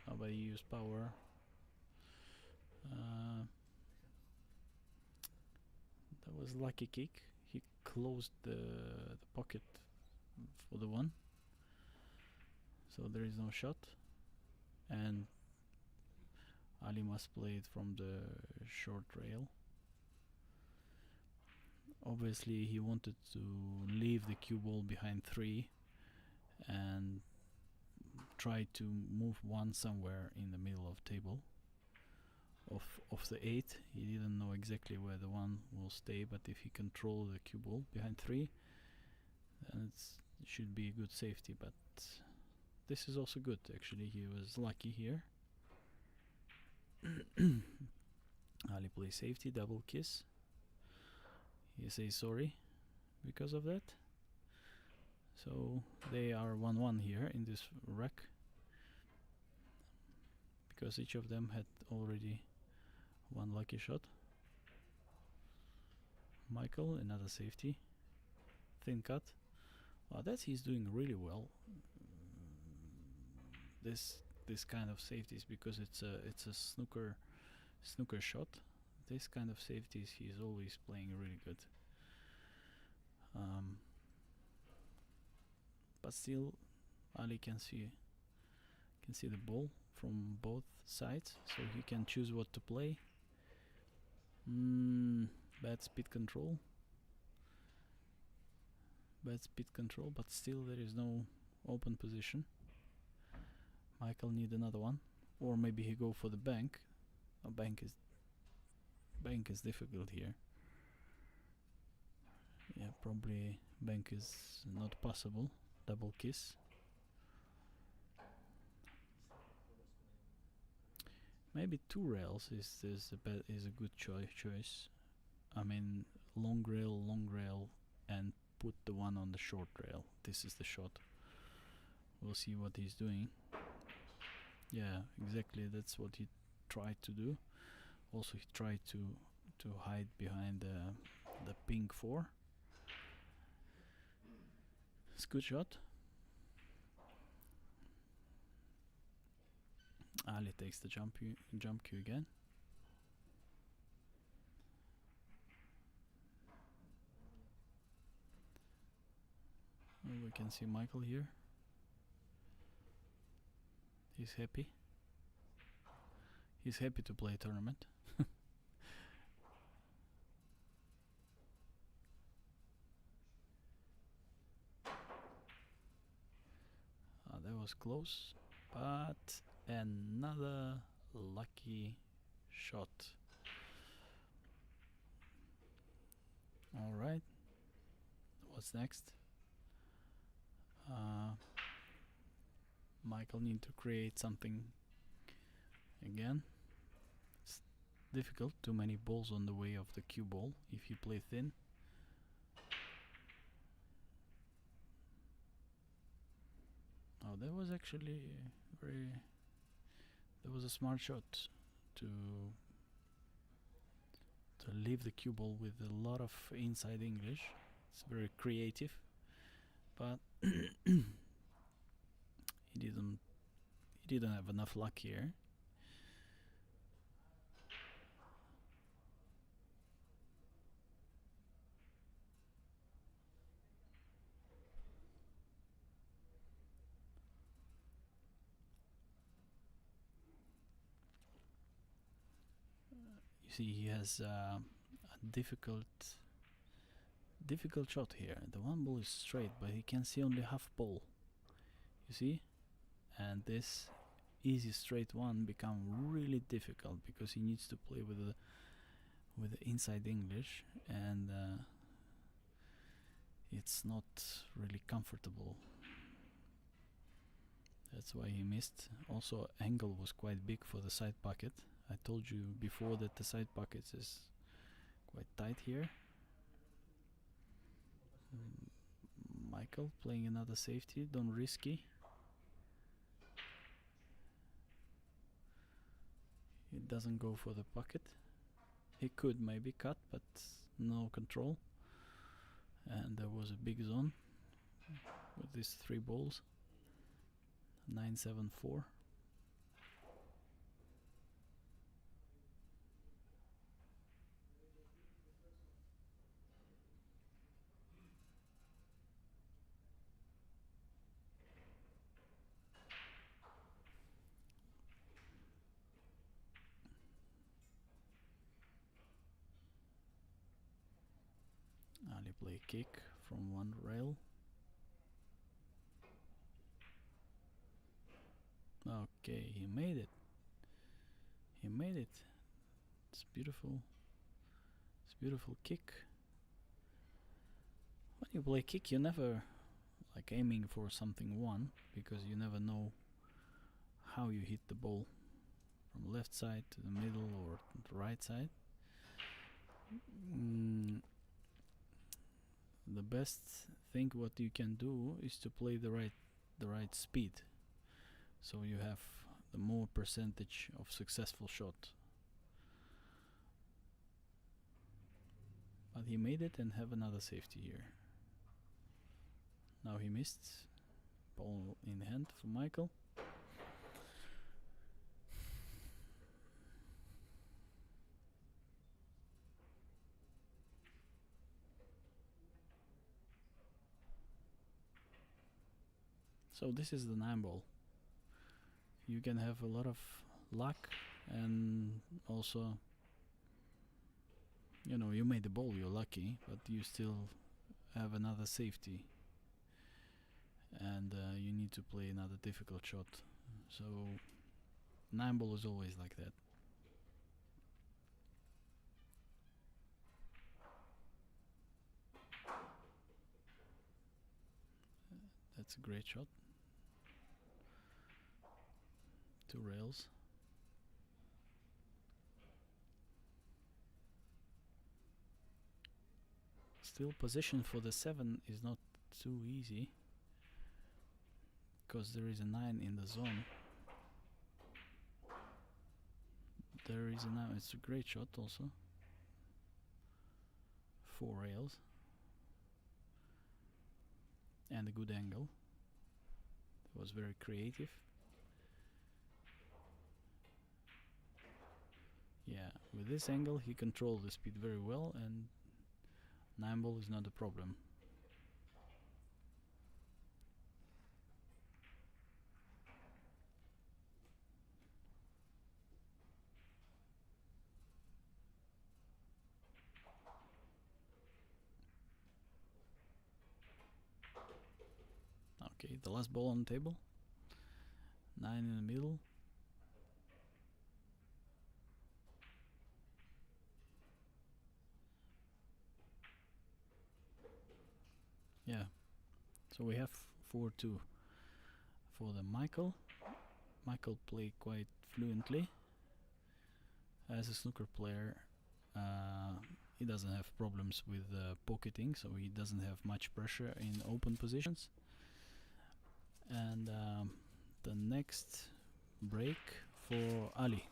How about you use power? That was lucky kick. He closed the pocket for the 1, so there is no shot, and Ali must play it from the short rail. Obviously he wanted to leave the cue ball behind 3 and try to move 1 somewhere in the middle of table of the 8. He didn't know exactly where the 1 will stay, but if he control the cue ball behind 3, then it should be a good safety. But this is also good, actually. He was lucky here. Ali plays safety, double kiss. He says sorry because of that. So they are 1-1 here in this rack, because each of them had already 1 lucky shot. Michael, another safety, thin cut. Well, that he's doing really well. This kind of safeties, because it's a snooker shot. This kind of safeties he's always playing really good. But still, Ali can see the ball from both sides, so he can choose what to play. Bad speed control, but still there is no open position. Michael need another one, or maybe he go for the bank. A bank is difficult here. Yeah, probably bank is not possible. Double kiss. Maybe 2 rails is a good choice. I mean, long rail, and put the 1 on the short rail. This is the shot. We'll see what he's doing. Yeah, exactly. That's what he tried to do. Also, he tried to hide behind the pink 4. It's a good shot. Ali takes the jump cue again. We can see Michael here. He's happy. He's happy to play a tournament. That was close, but another lucky shot. All right, what's next? Michael need to create something again. It's difficult, too many balls on the way of the cue ball if you play thin. Oh, that was actually that was a smart shot to leave the cue ball with a lot of inside English. It's very creative, but he didn't have enough luck here. You see, he has a difficult shot here. The one ball is straight, but he can see only half ball. You see, and this easy straight one become really difficult because he needs to play with the inside English, and it's not really comfortable. That's why he missed. Also, angle was quite big for the side pocket. I told you before that the side pocket is quite tight here. Michael playing another safety, don't risky. He doesn't go for the pocket. He could maybe cut, but no control. And there was a big zone with these 3 balls. 9-7-4. Ali play kick from one rail. Okay, he made it. He made it. It's beautiful. It's beautiful kick. When you play kick, you never like aiming for something one, because you never know how you hit the ball, from left side to the middle or the right side. The best thing what you can do is to play the right speed, so you have the more percentage of successful shot. But he made it and have another safety here. Now he missed. Ball in hand for Michael. So this is the 9 ball. You can have a lot of luck, and also, you know, you made the ball, you're lucky, but you still have another safety, and you need to play another difficult shot. So 9 ball is always like that. That's a great shot. 2 rails. Still, position for the 7 is not too easy, because there is a 9 in the zone. There is a 9. It's a great shot also. 4 rails and a good angle. It was very creative. Yeah, with this angle he controlled the speed very well, and 9 ball is not a problem. Okay, the last ball on the table. 9 in the middle. Yeah, so we have 4-2 for the Michael. Michael played quite fluently. As a snooker player, he doesn't have problems with pocketing, so he doesn't have much pressure in open positions. And the next break for Ali.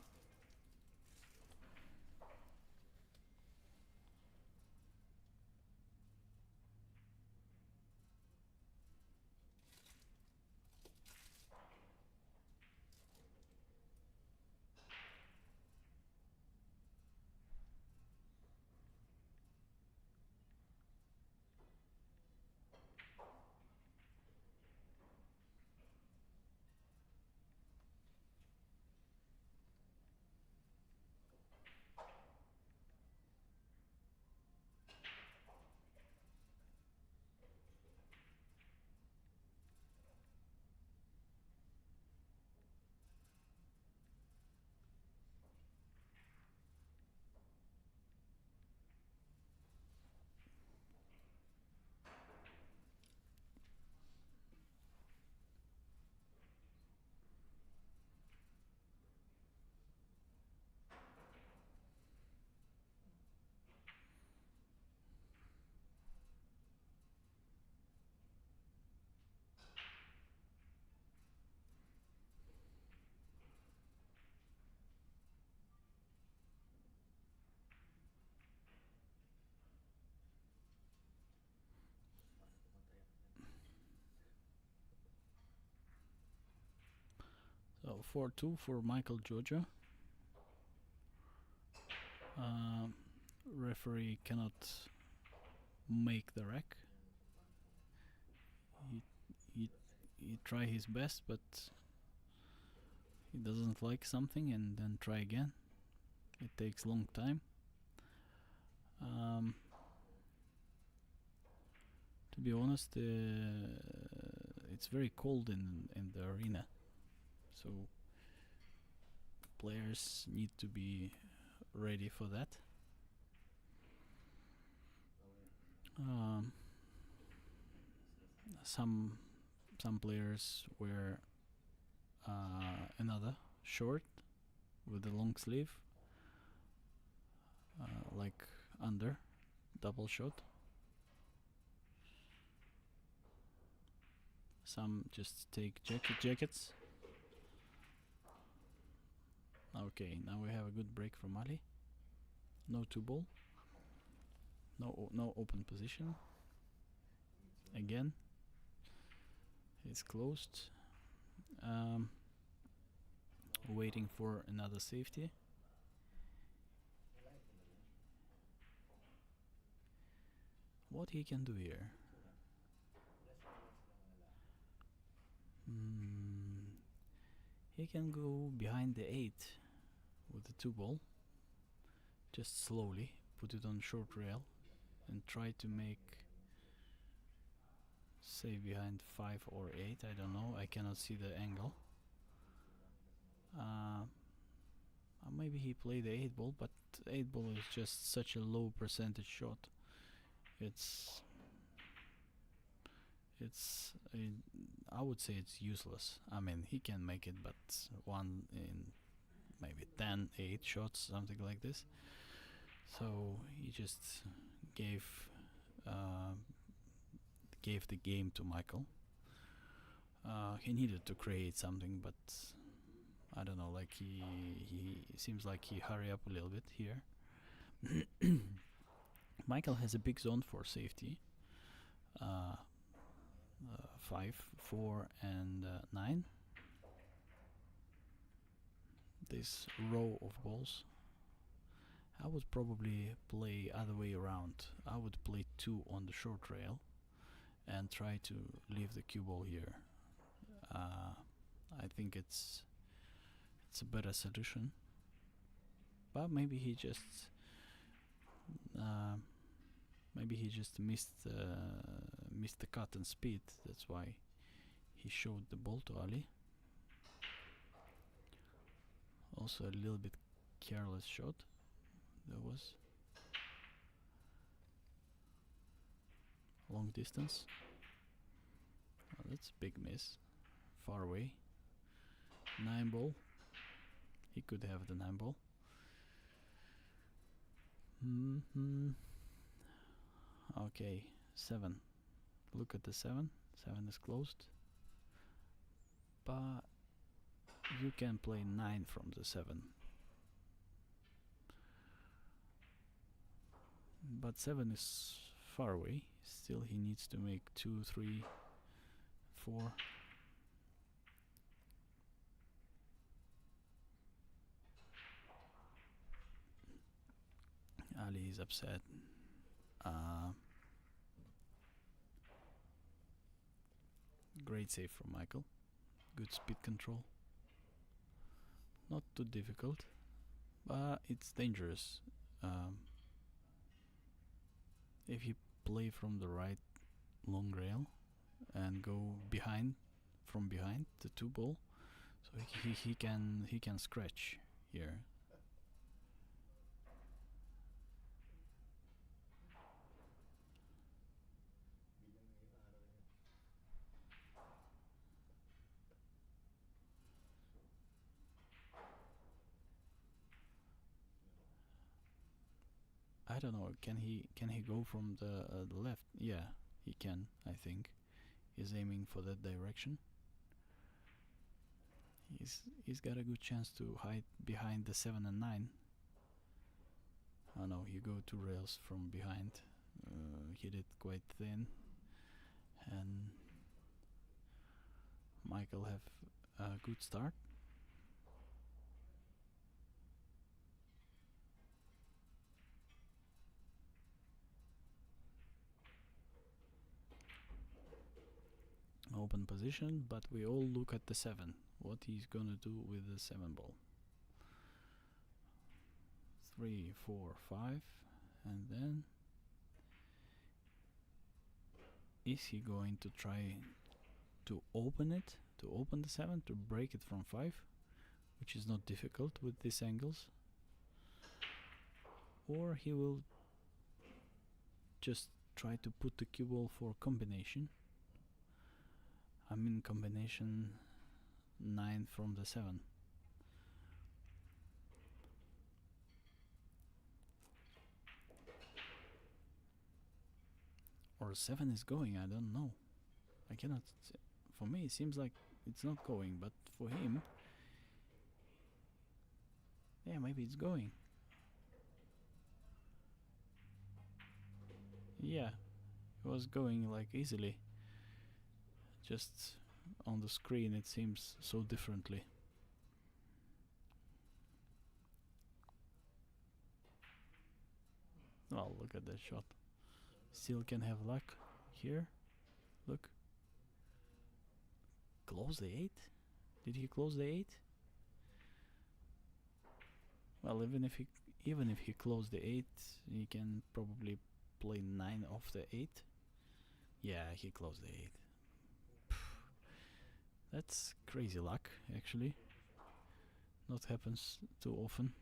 4-2 for Michael Giorgio. Referee cannot make the rack. He try his best, but he doesn't like something, and then try again. It takes long time. To be honest, it's very cold in the arena, so players need to be ready for that. Some players wear another short with a long sleeve, like under double shot. Some just take jackets. Okay, now we have a good break from Ali. No two ball. No open position. Again, it's closed. Waiting for another safety. What he can do here? He can go behind the 8 with the 2 ball. Just slowly put it on short rail and try to make, say, behind 5 or 8. I don't know. I cannot see the angle. Maybe he played the 8 ball, but 8 ball is just such a low percentage shot. I would say it's useless. I mean, he can make it, but 1 in maybe 10, 8 shots, something like this. So he just gave the game to Michael. He needed to create something, but I don't know. Like he seems like he hurry up a little bit here. Michael has a big zone for safety. 5, 4, and 9. This row of balls. I would probably play other way around. I would play 2 on the short rail and try to leave the cue ball here. I think it's a better solution. But maybe he just missed the cut and speed. That's why he showed the ball to Ali. Also a little bit careless shot. There was long distance. Oh, that's a big miss. Far away. 9 ball. He could have the 9 ball. Okay, 7. Look at the 7. 7 is closed. But you can play 9 from the 7. But 7 is far away. Still he needs to make 2, 3, 4. Ali is upset. Great save from Michael. Good speed control. Not too difficult, but it's dangerous. If you play from the right long rail and go from behind the 2 ball, so he can scratch here. I don't know. Can he go from the left? Yeah, he can. I think he's aiming for that direction. He's got a good chance to hide behind the 7 and 9. Oh no, you go 2 rails from behind. Hit it quite thin, and Michael have a good start. open position, but we all look at the 7. What he's gonna do with the 7 ball. 3, 4, 5, and then is he going to try to open it, to open the 7, to break it from 5, which is not difficult with these angles, or he will just try to put the cue ball for combination. I mean combination 9 from the 7. Or 7 is going, I don't know. I cannot for me it seems like it's not going, but for him, yeah, maybe it's going. Yeah, it was going like easily. Just on the screen it seems so differently. Oh, look at that shot. Still can have luck here. Look. Close the 8? Did he close the 8? Well, even if he closed the 8, he can probably play 9 off the 8. Yeah, he closed the 8. That's crazy luck, actually. Not happens too often.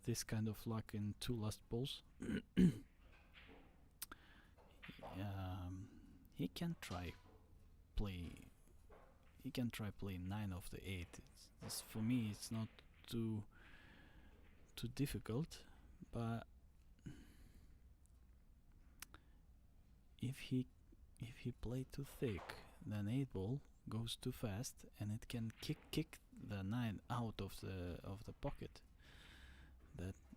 This kind of luck in 2 last balls. He can try play 9 of the 8. It's for me it's not too difficult, but if he play too thick, then 8 ball goes too fast and it can kick the 9 out of the pocket.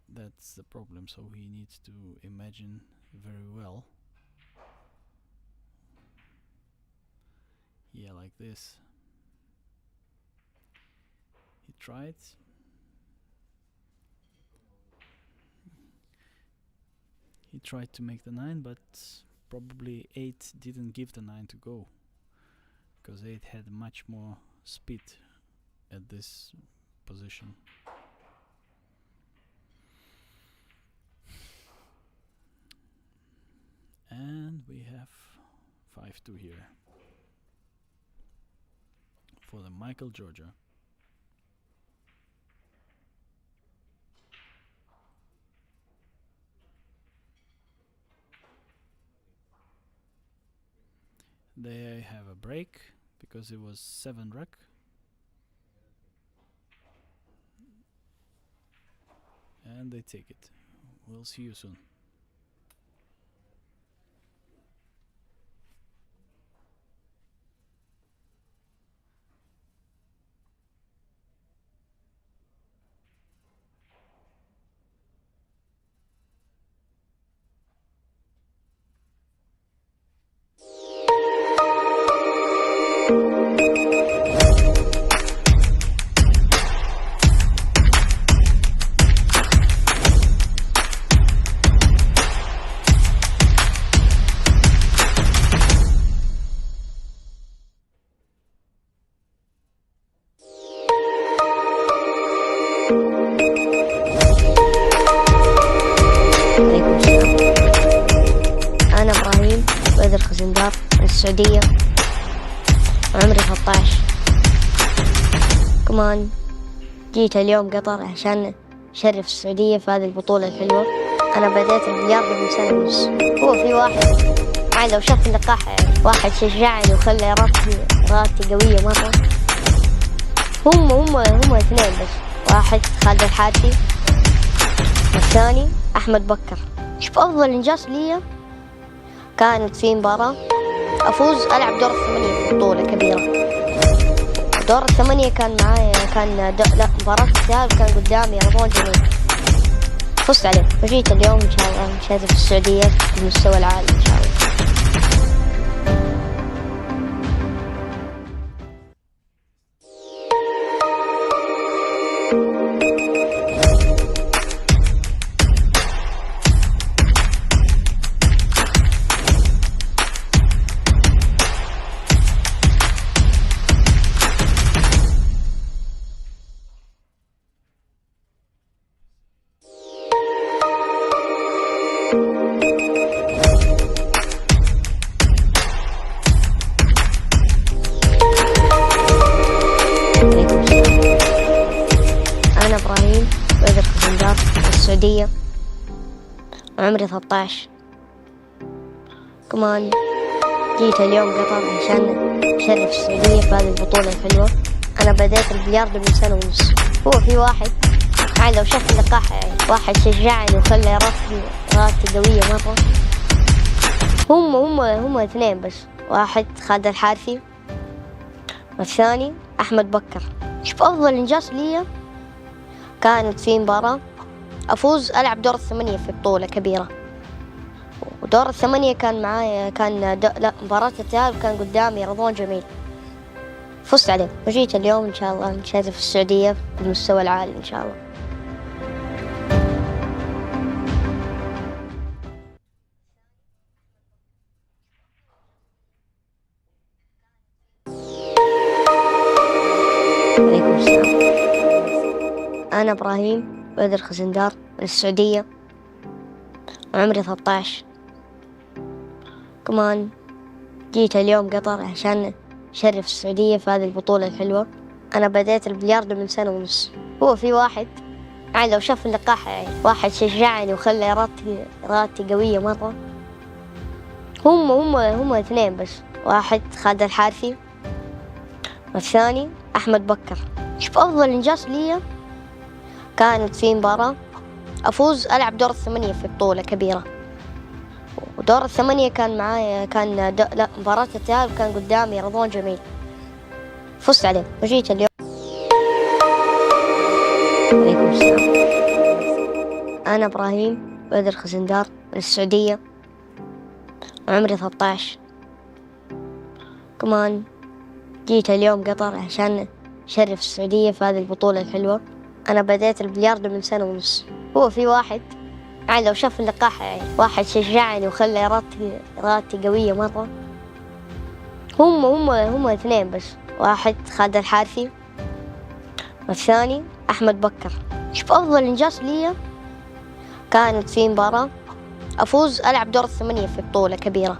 That's the problem, so he needs to imagine very well. Yeah, like this. He tried. He tried to make the 9, but probably 8 didn't give the 9 to go, because 8 had much more speed at this position. And we have 5-2 here for the Michael Giorgio. They have a break because it was 7 rec. And they take it. We'll see you soon. من السعودية وعمري 13. كمان جيت اليوم قطر عشان أشرف السعودية في هذه البطولة الحلوة. أنا بديت البلياردو من سنة ونص. هو في واحد لو شاف اللقاح واحد شجعني وخلى إرادتي قوية مرة. هم اثنين بس، واحد خالد الحارثي والثاني أحمد بكر. شوف أفضل إنجاز لي كانت في مباراة أفوز ألعب دور 8 في بطولة كبيرة. دور 8 كان معايا مباراة الذهاب كان قدامي رمضان جميل، فزت عليه وجيت اليوم إن شاء الله نشارك السعودية في المستوى العالي إن شاء الله. السعودية وعمري 13. كمان جيت اليوم قطر عشان أشرف السعودية في هذه البطولة الحلوة. أنا بديت البلياردو من سنة ونص. هو في واحد يعني لو شاف اللقاح يعني واحد شجعني وخلى إرادتي قوية مرة. هم اثنين بس، واحد خالد الحارثي والثاني أحمد بكر. شوف أفضل إنجاز لي كانت في مباراة أفوز ألعب دور 8 في بطولة كبيرة، ودور 8 كان معايا لا مباراة التأهل كان قدامي رضوان جميل، فزت عليه وجيت اليوم إن شاء الله نشارك في السعودية بالمستوى العالي إن شاء الله. عليكم السلام. أنا إبراهيم بدر خزندار من السعودية وعمري 13. كمان جيت اليوم قطر عشان أشرف السعودية في هذه البطولة الحلوة. أنا بديت البلياردو من سنة ونص. هو في واحد يعني لو شاف اللقاح يعني واحد شجعني وخلى إرادتي قوية مرة. هم اثنين بس، واحد خالد الحارثي والثاني أحمد بكر. شوف أفضل إنجاز لي كانت في مباراة أفوز ألعب دور 8 في بطولة كبيرة، ودور 8 كان معايا لا مباراة التأهل كان قدامي رضوان جميل، فزت عليه وجيت اليوم. عليكم السلام. أنا إبراهيم بدر خزندار من السعودية وعمري 13. كمان جيت اليوم قطر عشان أشرف السعودية في هذه البطولة الحلوة. أنا بديت البلياردو من سنة ونص. هو في واحد يعني لو شاف اللقاح يعني واحد شجعني وخلى إرادتي قوية مرة. هم اثنين بس، واحد خالد الحارثي والثاني أحمد بكر. شوف أفضل إنجاز لي كانت في مباراة أفوز ألعب دور 8 في بطولة كبيرة،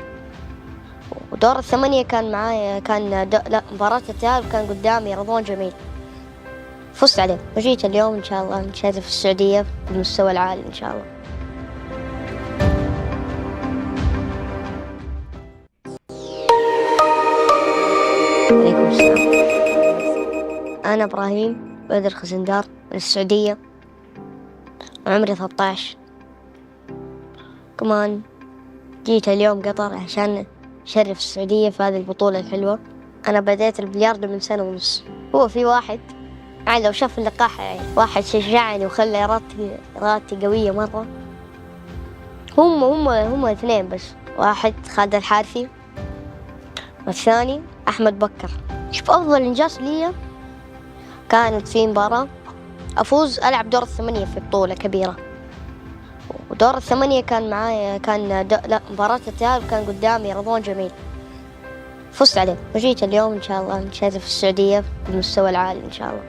ودور 8 كان معايا لا مباراة التأهل كان قدامي رضوان جميل، فزت عليه وجيت اليوم إن شاء الله نشارك في السعودية بالمستوى العالي إن شاء الله. عليكم السلام. أنا إبراهيم بدر خزندار من السعودية وعمري 13. كمان جيت اليوم قطر عشان أشرف السعودية في هذه البطولة الحلوة. أنا بديت البلياردو من سنة ونص. هو في واحد يعني لو شاف اللقاح يعني واحد شجعني وخلى إرادتي قوية مرة. هم اثنين بس، واحد خالد الحارثي والثاني أحمد بكر. شوف أفضل إنجاز لي كانت في مباراة أفوز ألعب دور 8 في بطولة كبيرة، ودور 8 كان معايا لا مباراة التأهل كان قدامي رضوان جميل، فزت عليه وجيت اليوم إن شاء الله نشارك في السعودية بالمستوى العالي إن شاء الله.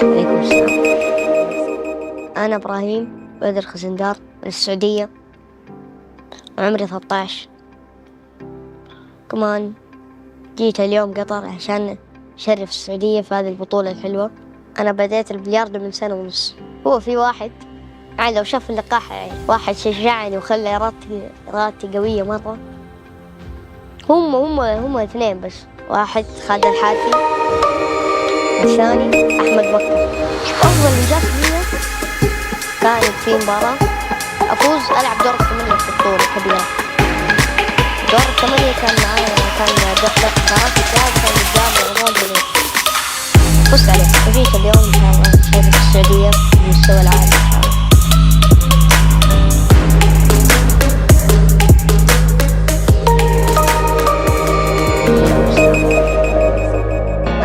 عليكم السلام. أنا إبراهيم بدر خزندار من السعودية وعمري 13. كمان جيت اليوم قطر عشان أشرف السعودية في هذه البطولة الحلوة. أنا بديت البلياردو من سنة ونص. هو في واحد يعني لو شاف اللقاح يعني واحد شجعني وخلى إرادتي قوية مرة. هم اثنين بس، واحد خالد الحارثي والثاني أحمد بكر. شوف أفضل إنجاز لي كانت في مباراة أفوز ألعب دور 8 في بطولة كبيرة، دور 8 كان معايا مباراة التأهل كان قدامي رضوان جميل، فزت عليه وجيت اليوم إن شاء الله نشارك في السعودية بالمستوى العالي إن شاء الله.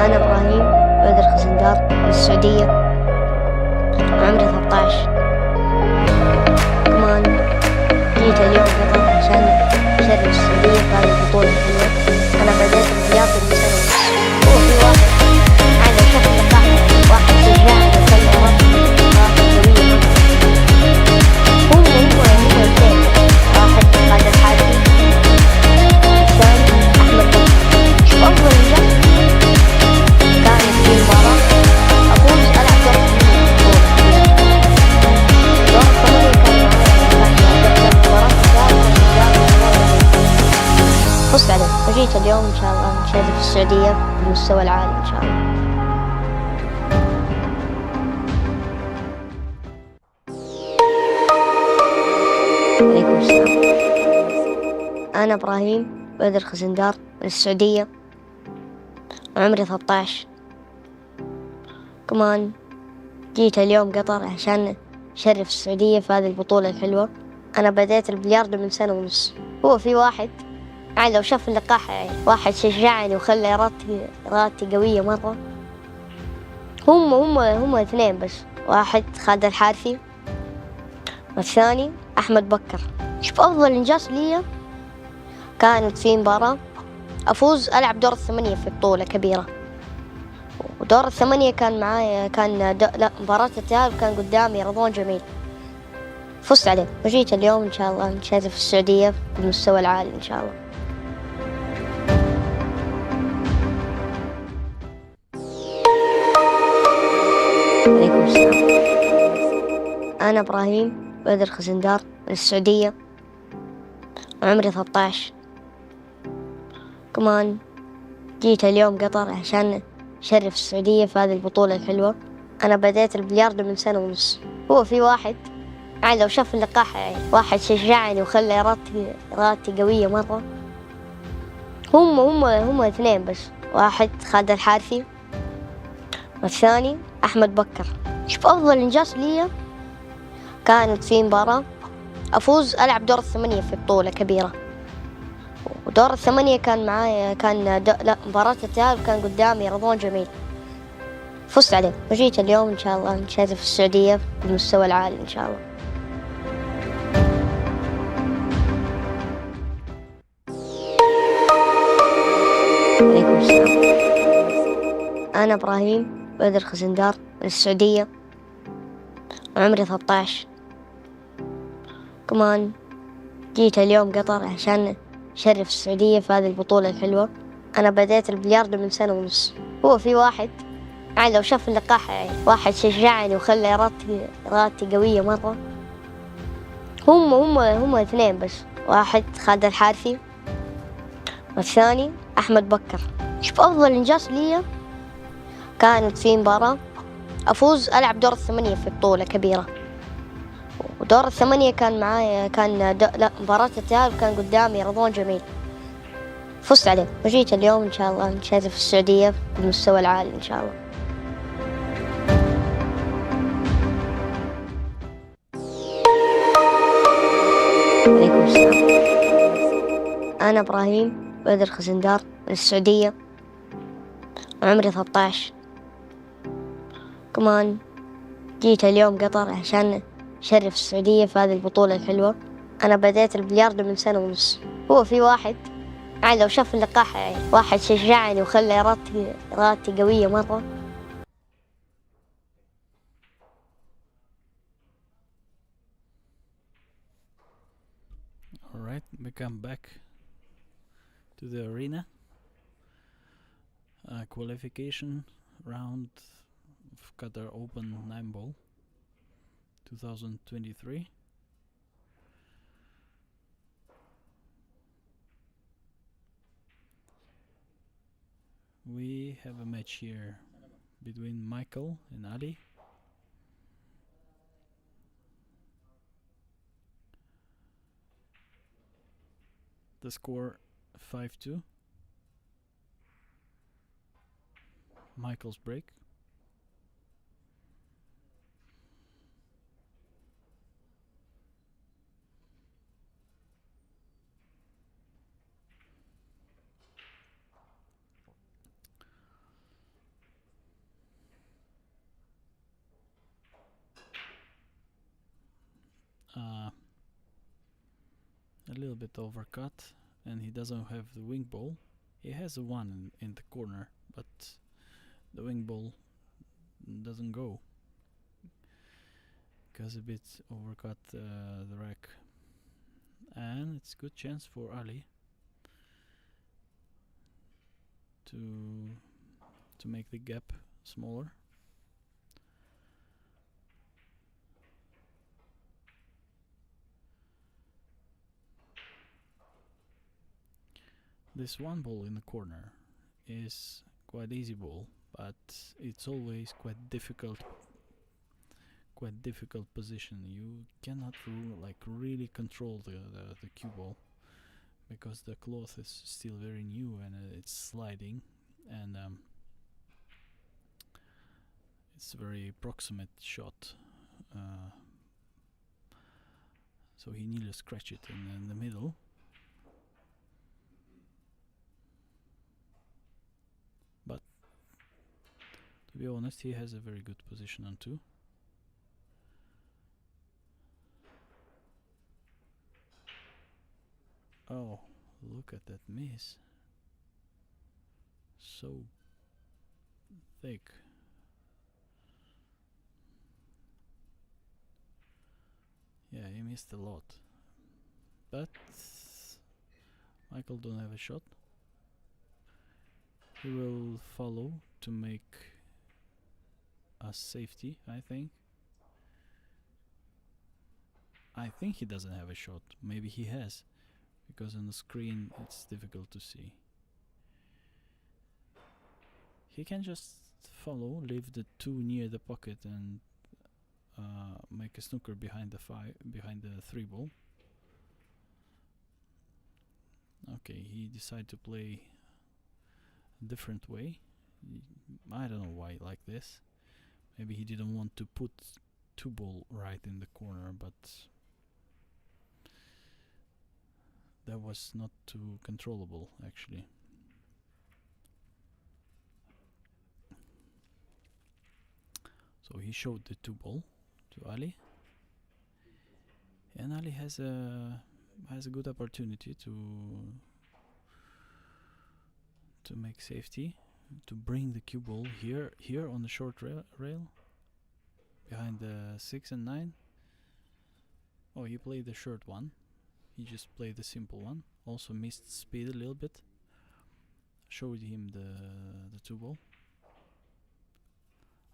أنا إبراهيم بدر خزندار من السعودية وعمري 13. كمان جيت اليوم قطر عشان أشرف السعودية في هذه البطولة الحلوة. أنا بديت البلياردو من سنة ونص. هو في واحد يعني شوف اللقاح واحد شجعني وخلى إرادتي قوية مرة. وجيت اليوم إن شاء الله نشارك في السعودية بالمستوى العالي إن شاء الله. عليكم السلام. أنا إبراهيم بدر خزندار من السعودية وعمري 13. كمان جيت اليوم قطر عشان أشرف السعودية في هذه البطولة الحلوة. أنا بديت البلياردو من 1.5 سنة. هو في واحد يعني لو شاف اللقاح يعني واحد شجعني وخلى إرادتي قوية مرة. هم اثنين بس، واحد خالد الحارثي والثاني أحمد بكر. شوف أفضل إنجاز لي كانت في مباراة أفوز ألعب دور 8 في بطولة كبيرة، ودور 8 كان معايا مباراة التأهل كان قدامي رضوان جميل، فزت عليه وجيت اليوم إن شاء الله نشارك في السعودية بالمستوى العالي إن شاء الله. عليكم السلام. أنا إبراهيم بدر خزندار من السعودية وعمري 13. كمان جيت اليوم قطر عشان أشرف السعودية في هذه البطولة الحلوة. أنا بديت البلياردو من 1.5 سنة. هو في واحد يعني لو شاف اللقاح يعني واحد شجعني وخلى إرادتي قوية مرة. هم اثنين بس، واحد خالد الحارثي والثاني أحمد بكر. شوف أفضل إنجاز لي كانت في مباراة أفوز ألعب دور 8 في بطولة كبيرة، ودور 8 كان معايا مباراة التأهل كان قدامي رضوان جميل، فزت عليه وجيت اليوم إن شاء الله نشارك في السعودية بالمستوى العالي إن شاء الله. عليكم السلام. أنا إبراهيم بدر خزندار من السعودية وعمري 13. كمان جيت اليوم قطر عشان أشرف السعودية في هذه البطولة الحلوة. أنا بديت البلياردو من 1.5 سنة. هو في واحد يعني لو شاف اللقاح يعني واحد شجعني وخلى إرادتي قوية مرة. هم اثنين بس، واحد خالد الحارثي والثاني أحمد بكر. شوف أفضل إنجاز لي كانت في مباراة أفوز ألعب دور 8 في بطولة كبيرة، ودور 8 كان معايا مباراة التأهل كان قدامي رضوان جميل، فزت عليه وجيت اليوم إن شاء الله نشارك في السعودية بالمستوى العالي إن شاء الله. عليكم السلام. أنا إبراهيم بدر خزندار من السعودية وعمري 13. كمان جيت اليوم قطر عشان أشرف السعودية في هذه البطولة الحلوة. أنا بديت البلياردو من 1.5 سنة. هو في واحد يعني لو شاف اللقاح يعني واحد شجعني وخلى إرادتي قوية مرة. Alright, we come back to the arena. Qualification round of Qatar Open 9 ball 2023. We have a match here between Michael and Ali. The score 5-2. Michael's break. A little bit overcut, and he doesn't have the wing ball. He has a one in the corner, but the wing ball doesn't go because a bit overcut the rack, and it's a good chance for Ali to make the gap smaller. This one ball in the corner is quite easy ball, but it's always quite difficult position. You cannot really control the cue ball, because the cloth is still very new and it's sliding, and it's a very proximate shot, so he nearly scratched it in the middle. But to be honest, he has a very good position on 2. Oh, look at that miss. So thick. Yeah, he missed a lot. But Michael don't have a shot. He will follow to make a safety, I think. I think he doesn't have a shot. Maybe he has, because on the screen it's difficult to see. He can just follow, leave the 2 near the pocket, and make a snooker behind the 3 ball. Okay, he decided to play a different way. I don't know why like this. Maybe he didn't want to put 2 ball right in the corner, but that was not too controllable actually. So he showed the 2 ball to Ali, and Ali has a good opportunity to make safety, to bring the cue ball here on the short rail behind the 6 and 9. Oh, he played the short one. He just played the simple one. Also missed speed a little bit. Showed him the 2 ball.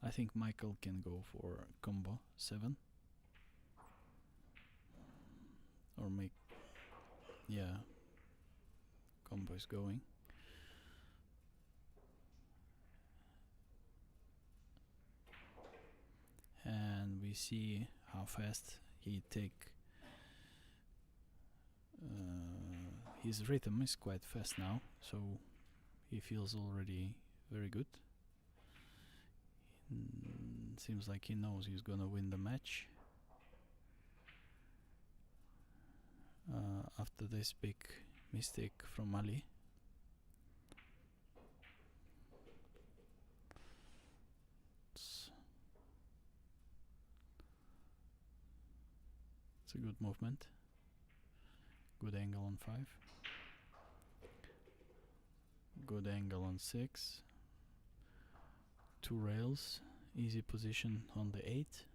I think Michael can go for combo 7. Or make... yeah, combo is going. And we see how fast he take. His rhythm is quite fast now, so he feels already very good. Seems like he knows he's gonna win the match. After this big mistake from Ali. It's a good movement. Good angle on 5. Good angle on 6. 2 rails. Easy position on the 8.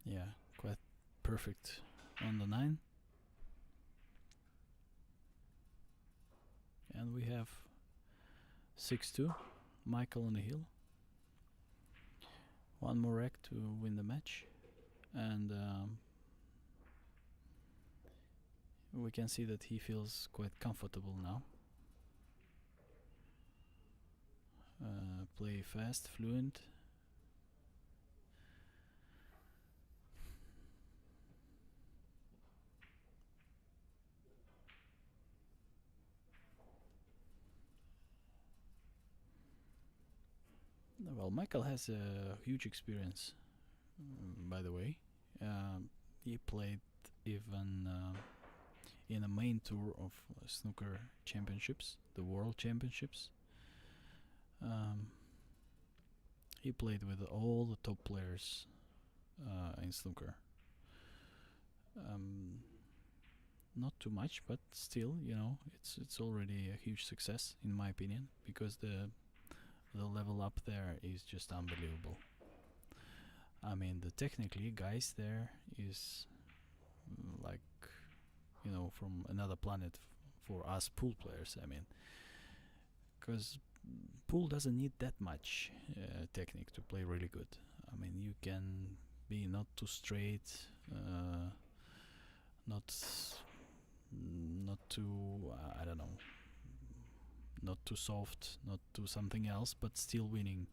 Yeah, quite perfect on the 9. And we have 6-2, Michael on the hill. One more rack to win the match, and we can see that he feels quite comfortable now. Play fast, fluent. Well, Michael has a huge experience, by the way. He played even in a main tour of snooker championships, the world championships. He played with all the top players in snooker. Not too much, but still, you know, it's already a huge success in my opinion, because the level up there is just unbelievable. I mean, the technically guys there is like from another planet for us pool players. I mean, because pool doesn't need that much technique to play really good. I mean, you can be not too straight, not too I don't know, not too soft, not too something else, but still winning.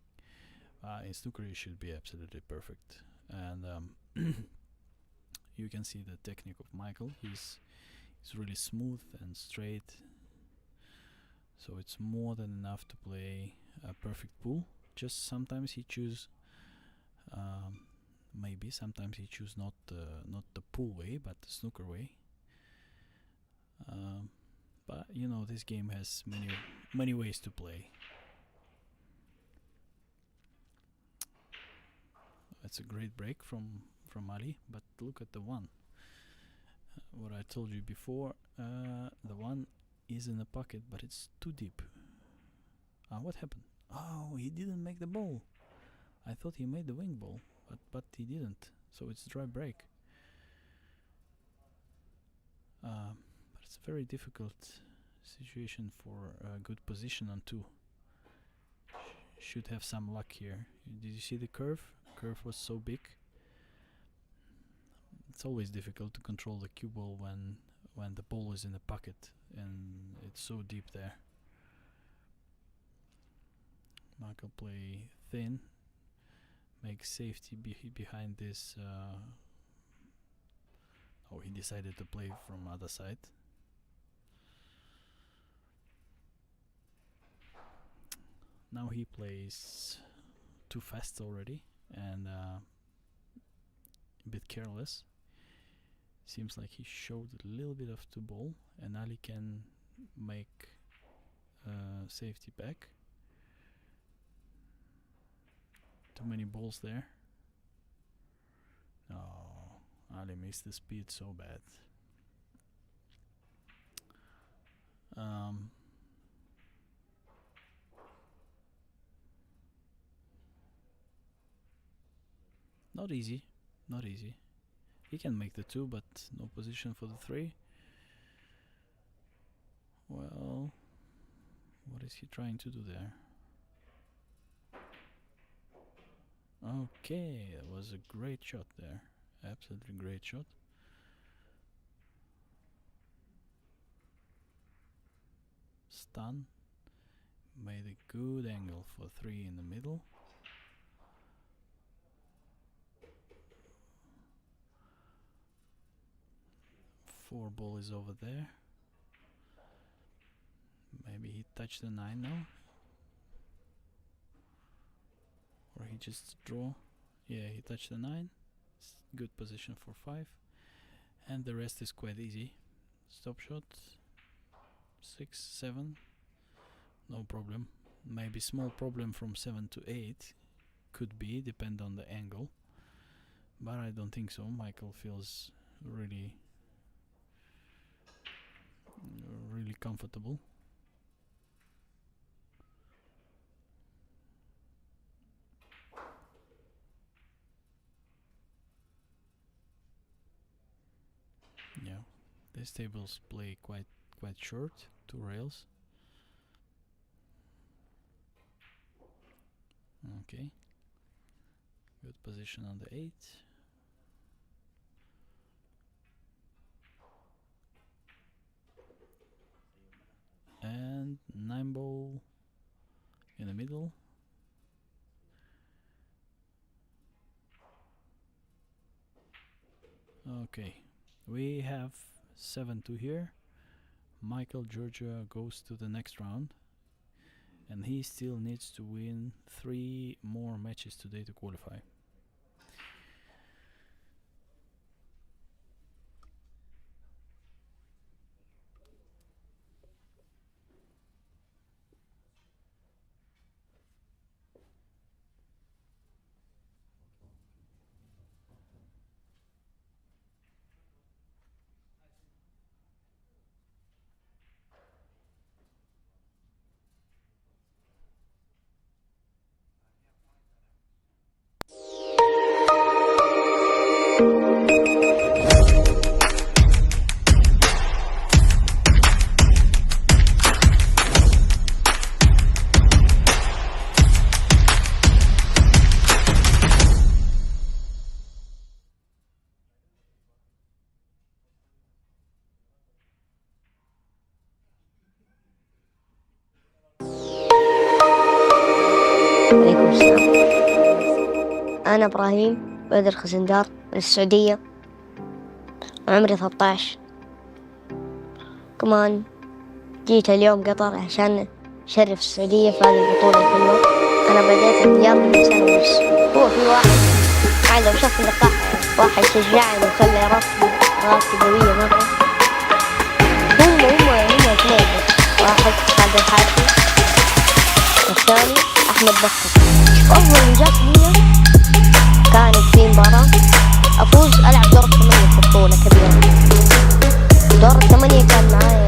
In snooker, you should be absolutely perfect, and you can see the technique of Michael. He's really smooth and straight, so it's more than enough to play a perfect pool. Just sometimes he choose, maybe sometimes he choose not the pool way, but the snooker way. But this game has many ways to play. It's a great break from Ali, but look at the one. What I told you before, the one is in the pocket, but it's too deep. What happened? Oh, he didn't make the ball. I thought he made the wing ball, but he didn't. So it's dry break. But it's a very difficult situation for a good position on two. Should have some luck here. Did you see the curve? Curve was so big. It's always difficult to control the cue ball when the ball is in the pocket and it's so deep there. Michael play thin, make safety behind this. He decided to play from other side. Now he plays too fast already and a bit careless. Seems like he showed a little bit of the ball, and Ali can make safety back. Too many balls there. Oh, Ali missed the speed so bad. Not easy, not easy. He can make the two, but no position for the three. Well, what is he trying to do there? Okay, that was a great shot there. Absolutely great shot. Stun. Made a good angle for three in the middle. Four ball is over there. Maybe he touched the 9 now. Or he just draw. Yeah, he touched the 9. It's good position for 5. And the rest is quite easy. Stop shot. 6, 7. No problem. Maybe small problem from 7 to 8. Could be, depend on the angle. But I don't think so. Michael feels really comfortable. Yeah, these tables play quite short, 2 rails. Okay, good position on the 8. And 9 ball in the middle. Okay, we have 7-2 here. Michael Giorgio goes to the next round, and he still needs to win 3 more matches today to qualify. السلام. أنا إبراهيم بدر خزندار من السعودية، وعمري 13. كمان جيت اليوم قطر عشان أشرف السعودية في هذه البطولة الحلوة. أنا بديت البلياردو من سنة ونص. هو في واحد لو شاف اللقاح واحد شجعني وخلى راسي قوية مرة. هم اثنين بس، واحد خالد الحارثي والثاني أحمد بكر. أفضل إنجاز لي كانت في مباراة أفوز ألعب دور 8 في بطولة كبيرة. دور 8 كان معايا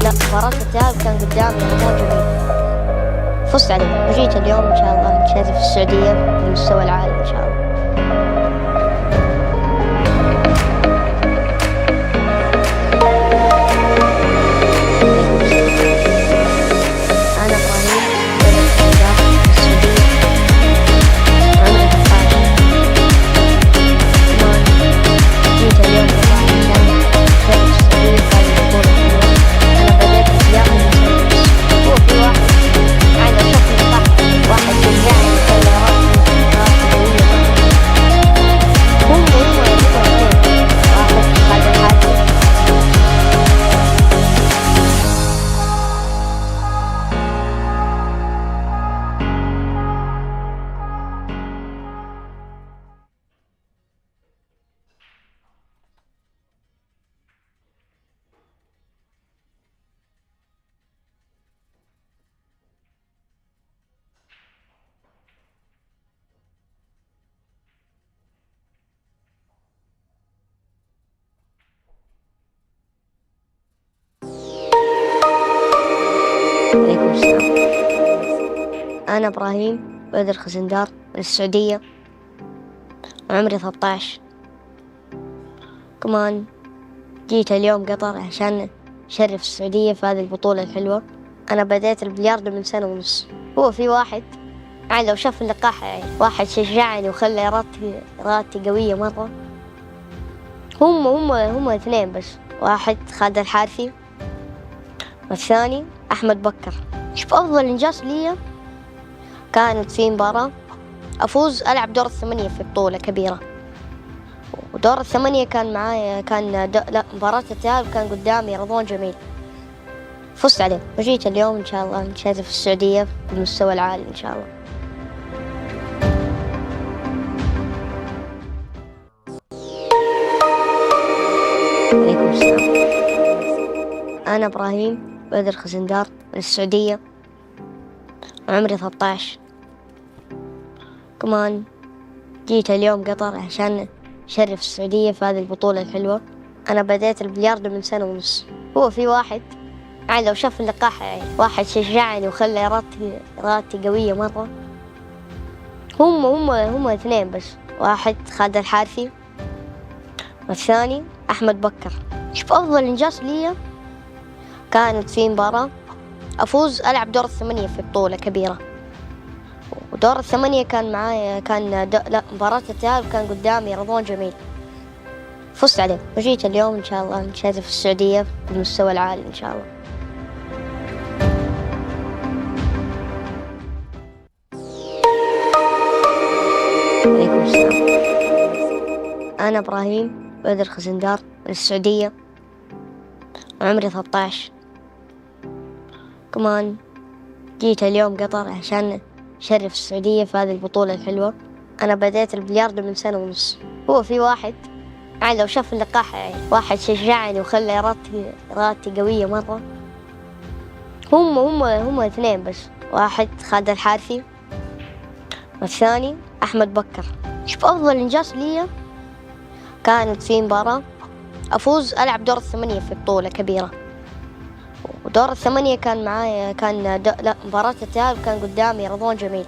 لا مباراة الذهاب كان قدامي رمضان جميل، فزت عليه وجيت اليوم إن شاء الله نشارك في السعودية بالمستوى العالي إن شاء الله. أنا إبراهيم بدر خزندار من السعودية، عمري 13. جيت اليوم قطر عشان أشارك في السعودية في هذه البطولة الحلوة. أنا بديت البلياردو من سنة ونص. هو في واحد لو شاف اللقاح واحد شجعني وخلى راسي قوية مرة. هم اثنين، واحد خالد الحارثي عليكم السلام. أنا إبراهيم بدر خزندار من السعودية، وعمري 13. كمان جيت اليوم قطر عشان أشرف السعودية في هذه البطولة الحلوة. أنا بديت البلياردو من سنة ونص. هو في واحد لو شاف اللقاح واحد شجعني وخلى راسي قوية مرة. هم اثنين بس، واحد خالد الحارثي والثاني أحمد بكر. شوف أفضل إنجاز لي كانت في مباراة أفوز ألعب دور 8 في بطولة كبيرة. ودور 8 كان معايا لا مباراة الذهاب كان قدامي رمضان جميل، فزت عليه وجيت اليوم إن شاء الله نشارك في السعودية بالمستوى العالي إن شاء الله. عليكم السلام. أنا إبراهيم بدر خزندار من السعودية، وعمري 13. كمان جيت اليوم قطر عشان أشرف السعودية في هذه البطولة الحلوة. أنا بديت البلياردو من سنة ونص. هو في واحد لو شاف اللقاح واحد شجعني وخلى راسي قوية مرة. هم اثنين بس، واحد خالد الحارثي والثاني أحمد بكر. شوف أفضل إنجاز لي كانت في مباراة أفوز ألعب دور 8 في بطولة كبيرة. ودور 8 كان معايا لا مباراة الذهاب كان قدامي رمضان جميل، فزت عليه وجيت اليوم إن شاء الله نشارك في السعودية بالمستوى العالي إن شاء الله. عليكم السلام. أنا إبراهيم بدر خزندار من السعودية، وعمري 13. كمان جيت اليوم قطر عشان أشرف السعودية في هذه البطولة الحلوة. أنا بديت البلياردو من سنة ونص. هو في واحد لو شاف اللقاح واحد شجعني وخلى راسي قوية مرة. هم اثنين بس، واحد خالد الحارثي والثاني أحمد بكر. شوف أفضل إنجاز لي كانت في مباراة أفوز ألعب دور 8 في بطولة كبيرة. ودور 8 كان معايا لا مباراة الذهاب كان قدامي رمضان جميل،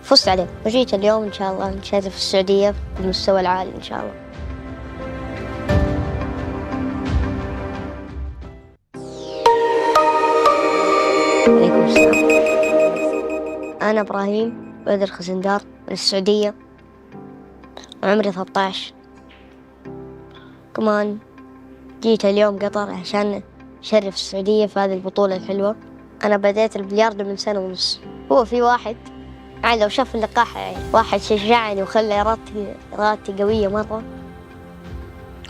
فزت عليه وجيت اليوم إن شاء الله نشارك في السعودية بالمستوى العالي إن شاء الله. عليكم السلام. أنا إبراهيم بدر خزندار من السعودية، وعمري 13. كمان جيت اليوم قطر عشان أشرف السعودية في هذه البطولة الحلوة. أنا بديت البلياردو من سنة ونص. هو في واحد يعني لو شاف اللقاح يعني واحد شجعني وخلى إرادتي قوية مرة.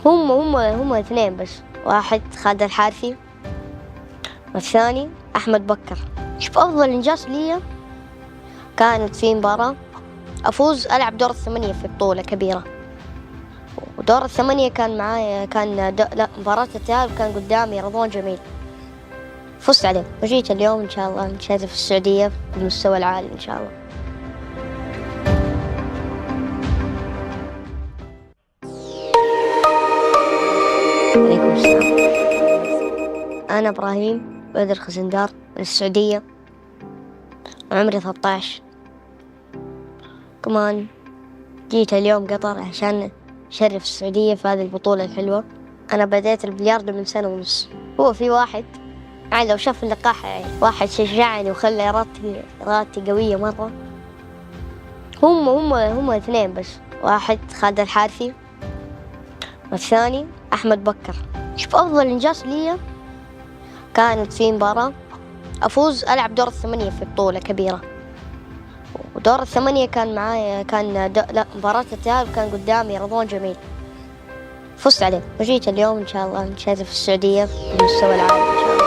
هم اثنين بس، واحد خالد الحارثي والثاني أحمد بكر. شوف أفضل إنجاز لي كانت في مباراة أفوز ألعب دور الثمانية في بطولة كبيرة، ودور الثمانية كان معايا مباراة التأهل كان قدامي رضوان جميل، فزت عليه وجيت اليوم إن شاء الله نشارك في السعودية بالمستوى العالي إن شاء الله. عليكم السلام. أنا إبراهيم بدر خزندار من السعودية وعمري 13. كمان جيت اليوم قطر عشان أشرف السعودية في هذه البطولة الحلوة. أنا بديت البلياردو من 1.5 سنة. هو في واحد يعني لو شاف اللقاح يعني واحد شجعني وخلى إرادتي قوية مرة. هم اثنين بس، واحد خالد الحارثي والثاني أحمد بكر. شوف أفضل إنجاز لي كانت في مباراة أفوز ألعب دور الثمانية في بطولة كبيرة، ودور الثمانية كان معايا مباراة التأهل كان قدامي رضوان جميل، فزت عليه وجيت اليوم إن شاء الله نشارك في السعودية بالمستوى العالي إن شاء الله.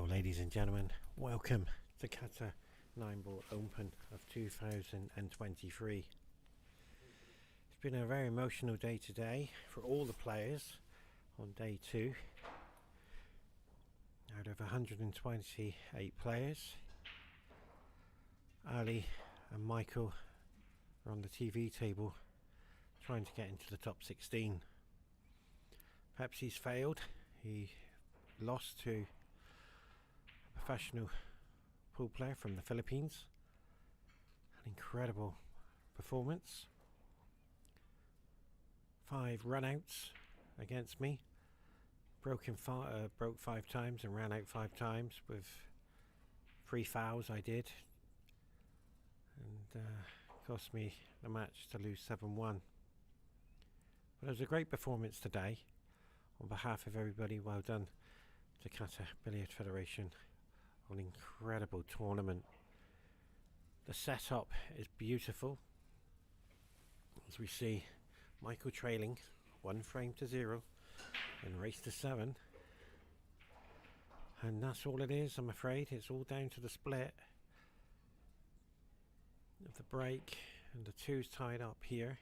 ladies and gentlemen, welcome to Qatar 9-Ball Open of 2023. It's been a very emotional day today for all the players on day 2. Out of 128 players, Ali and Michael are on the TV table trying to get into the top 16. Perhaps he's failed. He lost to a professional pool player from the Philippines. An incredible performance. 5 runouts against me. Broke 5 times and ran out 5 times with 3 fouls I did. And cost me the match to lose 7-1. But it was a great performance today. On behalf of everybody, well done to Qatar Billiard Federation on an incredible tournament. The setup is beautiful. As we see Michael trailing 1 frame to 0 and race to 7. And that's all it is, I'm afraid. It's all down to the split of the break, and the 2's tied up here.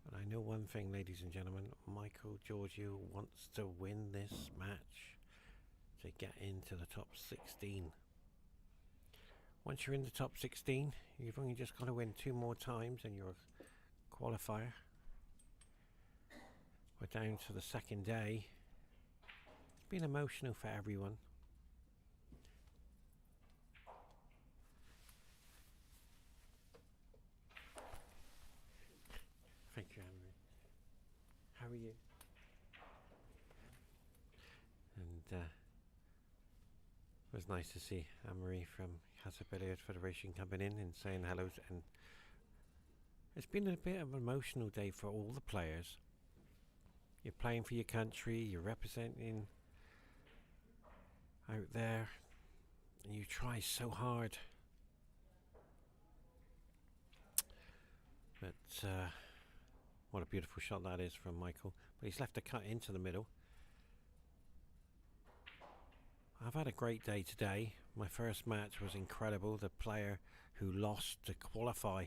But I know one thing, ladies and gentlemen, Michael Giorgio wants to win this match to get into the top 16. Once you're in the top 16, you've only just got to win 2 more times and you're a qualifier. We're down to the second day. It's been emotional for everyone. Thank you, Anne-Marie. How are you? And it was nice to see Anne-Marie from Qatar Billiard Federation coming in and saying hello. And it's been a bit of an emotional day for all the players. You're playing for your country, you're representing out there, and you try so hard. But what a beautiful shot that is from Michael. But he's left a cut into the middle. I've had a great day today. My first match was incredible. The player who lost to qualify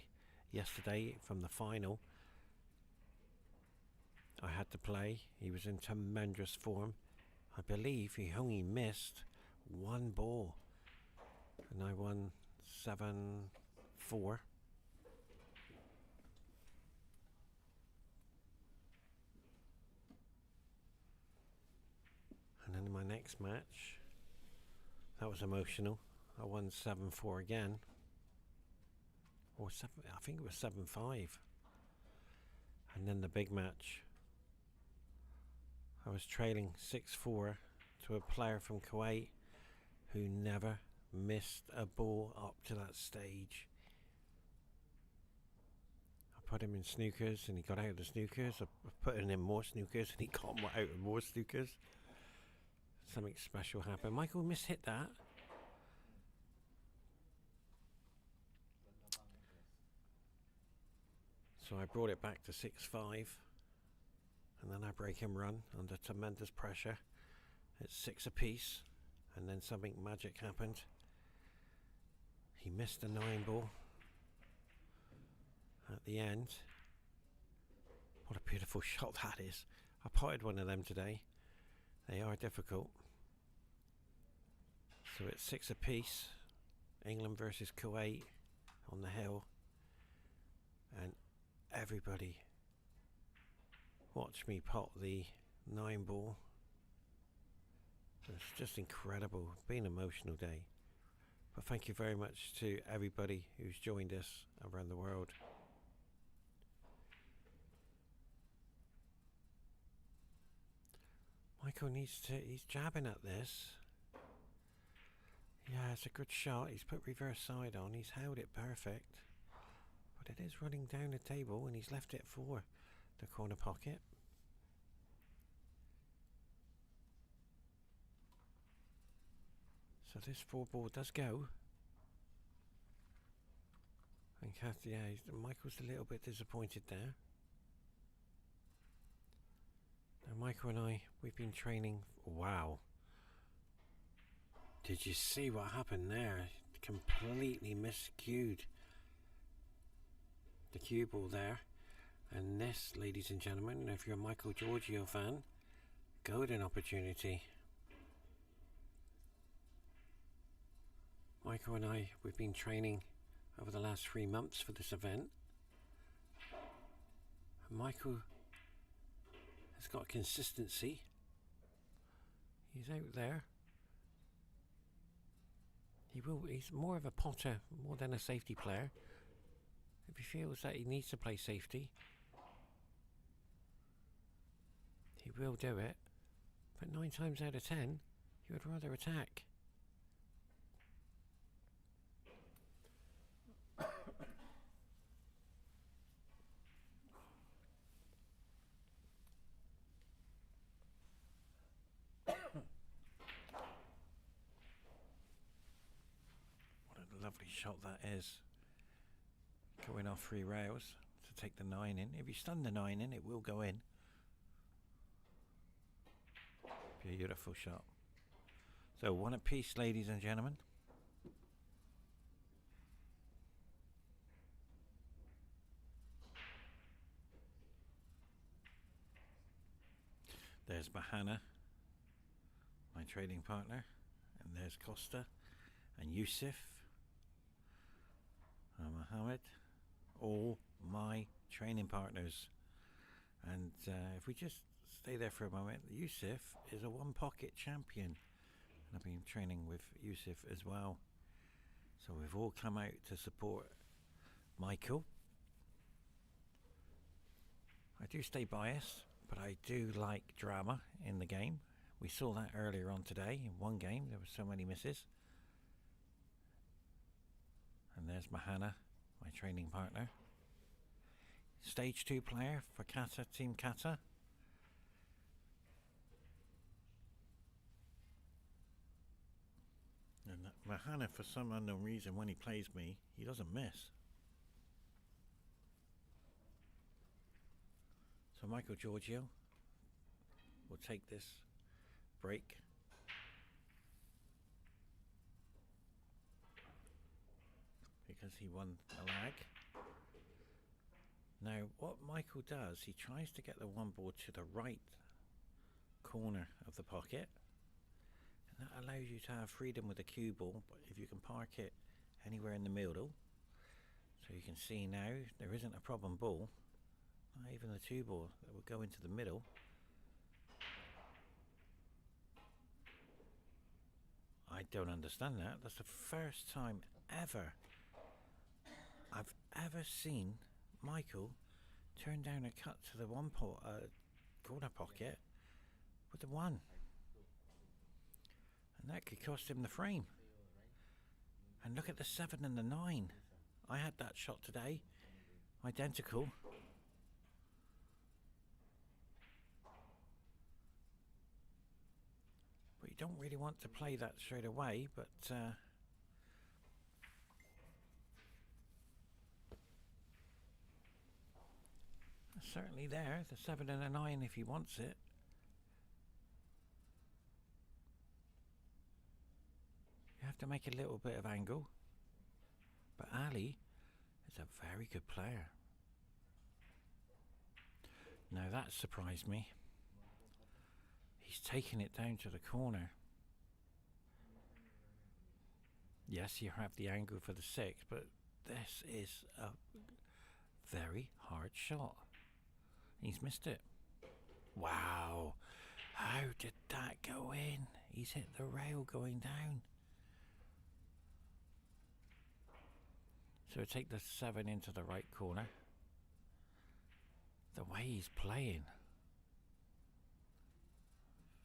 yesterday from the final, I had to play. He was in tremendous form. I believe he only missed 1 ball. And I won 7-4. And then in my next match, that was emotional. I won 7-4 again. Or 7, I think it was 7-5. And then the big match, I was trailing 6-4 to a player from Kuwait who never missed a ball up to that stage. I put him in snookers and he got out of the snookers. I put him in more snookers and he got out of more snookers. Something special happened. Michael mishit that. So I brought it back to 6-5. And then I break him run under tremendous pressure. It's 6 apiece. And then something magic happened. He missed a 9 ball at the end. What a beautiful shot that is. I potted one of them today. They are difficult. So it's 6 apiece. England versus Kuwait on the hill. And everybody watch me pot the 9 ball. It's just incredible. Been an emotional day. But thank you very much to everybody who's joined us around the world. Michael needs to, he's jabbing at this. Yeah, it's a good shot. He's put reverse side on. He's held it perfect. But it is running down the table and he's left it for the corner pocket. So this 4 ball does go. And Kathy, yeah, Michael's a little bit disappointed there. Now Michael and I, we've been training, wow, Did you see what happened there? Completely miscued the cue ball there. And this, ladies and gentlemen, if you're a Michael Giorgio fan, golden opportunity. Michael and I, we've been training over the last 3 months for this event. And Michael has got consistency. He's out there. He's more of a potter more than a safety player. If he feels that he needs to play safety, he will do it. But 9 times out of 10, he would rather attack. Lovely shot that is. Going off 3 rails to take the 9 in. If you stun the 9 in, it will go in. Beautiful shot. So 1 apiece, ladies and gentlemen. There's Mahana, my trading partner, and there's Costa and Yusuf. Mohammed, all my training partners. And if we just stay there for a moment, Yusuf is a 1-pocket champion, and I've been training with Yusuf as well. So we've all come out to support Michael. I do stay biased, but I do like drama in the game. We saw that earlier on today. In one game there were so many misses. And there's Mahana, my training partner. Stage 2 player for Qatar, Team Qatar. And Mahana, for some unknown reason, when he plays me, he doesn't miss. So Michael Giorgio will take this break. Because he won a lag. Now what Michael does, he tries to get the 1 ball to the right corner of the pocket, and that allows you to have freedom with the cue ball. But if you can park it anywhere in the middle, so you can see now there isn't a problem ball, not even the 2 ball that will go into the middle. I don't understand that. That's the first time ever I've ever seen Michael turn down a cut to the corner pocket with the 1, and that could cost him the frame. And look at the 7 and the 9. I had that shot today, identical. But you don't really want to play that straight away, but certainly there, the 7 and a 9 if he wants it. You have to make a little bit of angle. But Ali is a very good player. Now that surprised me. He's taking it down to the corner. Yes, you have the angle for the 6, but this is a very hard shot. He's missed it. Wow. How did that go in? He's hit the rail going down. So take the 7 into the right corner. The way he's playing.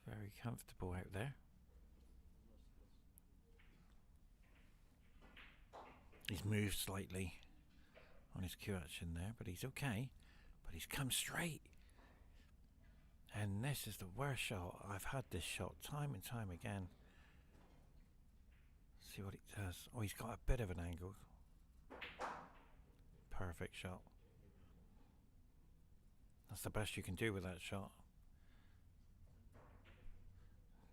Very comfortable out there. He's moved slightly on his cue action there, but he's okay. But he's come straight. And this is the worst shot. I've had this shot time and time again. See what it does. Oh, he's got a bit of an angle. Perfect shot. That's the best you can do with that shot.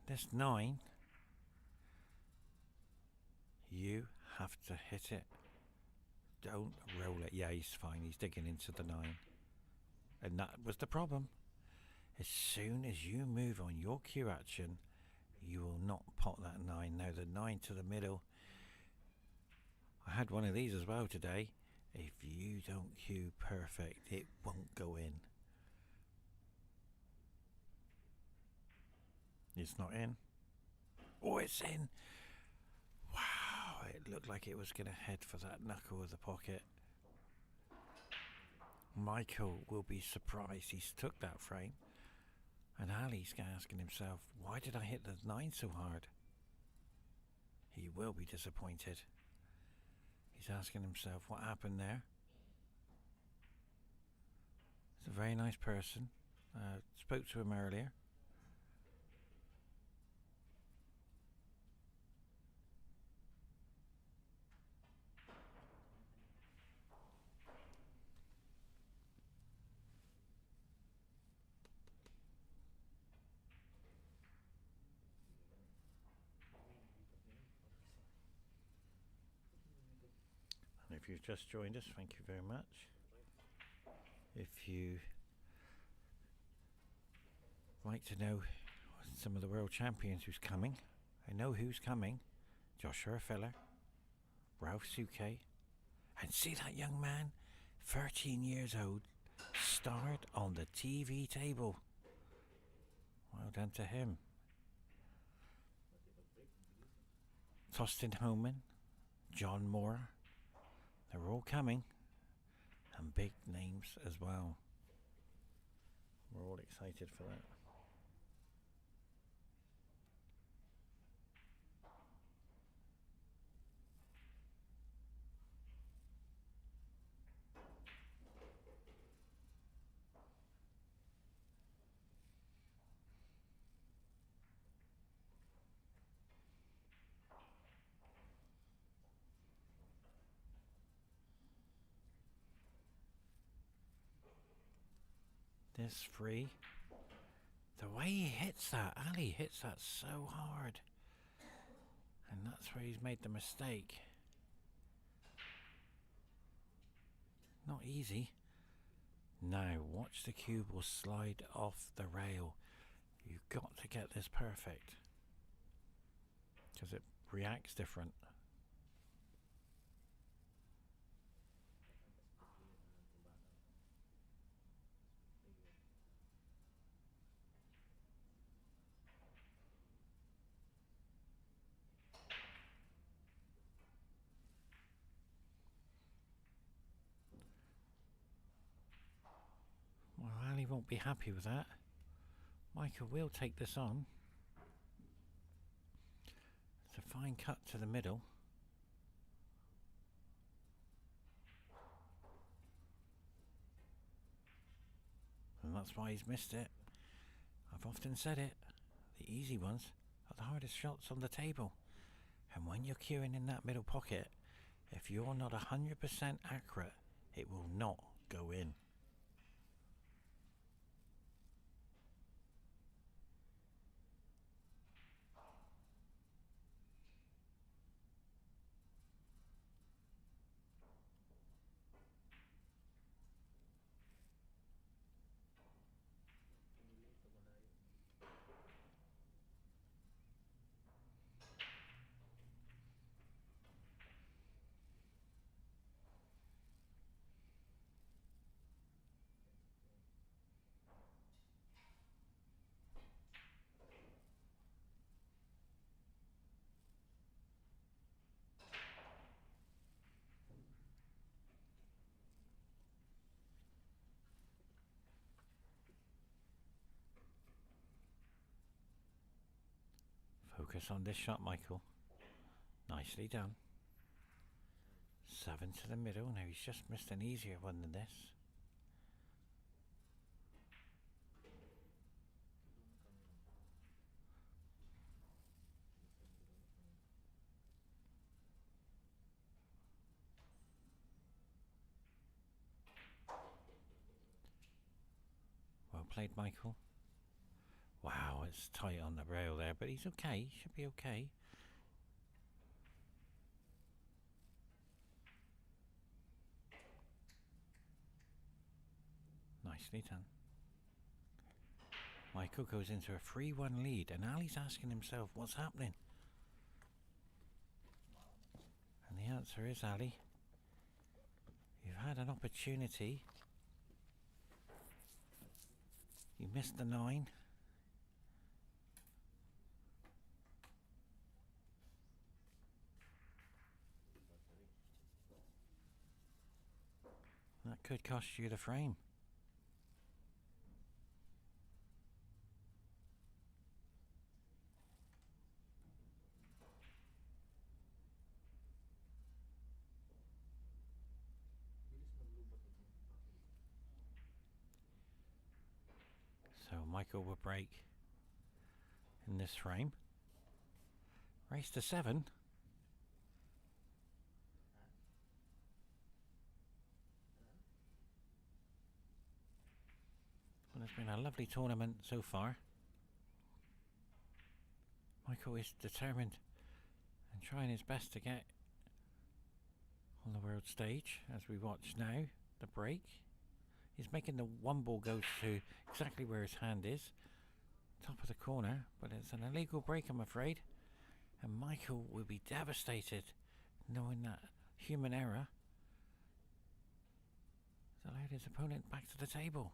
This 9 You have to hit it. Don't roll it. Yeah, he's fine. He's digging into the 9. And that was the problem. As soon as you move on your cue action, you will not pot that 9. Now the 9 to the middle. I had one of these as well today. If you don't cue perfect, it won't go in. It's not in. Oh, it's in. Wow, it looked like it was going to head for that knuckle of the pocket. Michael will be surprised he's took that frame. And Ali's asking himself, why did I hit the 9 so hard? He will be disappointed. He's asking himself what happened there. He's a very nice person. Spoke to him earlier. And if you've just joined us, thank you very much. If you like to know some of the world champions who's coming, I know who's coming. Joshua Filler, Ralph Suke, and see that young man, 13 years old, starred on the TV table. Well done to him. Tostin Homan, John Moore, they're all coming, and big names as well. We're all excited for that. This free, the way he hits that, Ali hits that so hard, and that's where he's made the mistake. Not easy. Now watch the cue ball slide off the rail. You've got to get this perfect because it reacts different. Well, Ali won't be happy with that. Michael will take this on. It's a fine cut to the middle. And that's why he's missed it. I've often said it. The easy ones are the hardest shots on the table. And when you're cueing in that middle pocket, if you're not 100% accurate, it will not go in. Focus on this shot, Michael. Nicely done. 7 to the middle. Now he's just missed an easier one than this. Well played, Michael. Wow, it's tight on the rail there, but he's okay. He should be okay. Nicely done. Michael goes into a 3-1 lead, and Ali's asking himself what's happening. And the answer is, Ali, you've had an opportunity. You missed the 9. That could cost you the frame. So Michael will break in this frame. Race to 7. Well, it's been a lovely tournament so far. Michael is determined and trying his best to get on the world stage. As we watch now the break, he's making the 1 ball go to exactly where his hand is, top of the corner, but it's an illegal break, I'm afraid, and Michael will be devastated knowing that human error has allowed his opponent back to the table.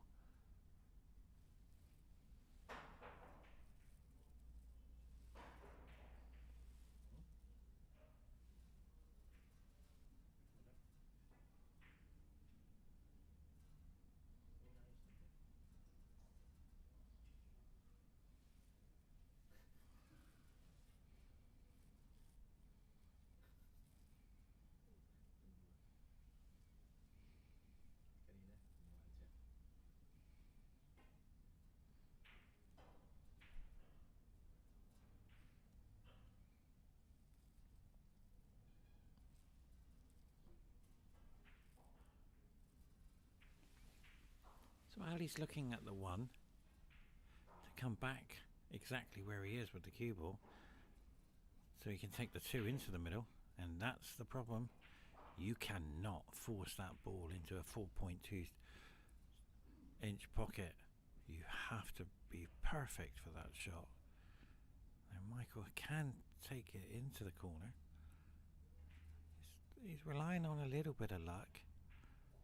So Ali's looking at the 1 to come back exactly where he is with the cue ball, so he can take the 2 into the middle, and that's the problem. You cannot force that ball into a 4.2 inch pocket. You have to be perfect for that shot. And Michael can take it into the corner. He's relying on a little bit of luck,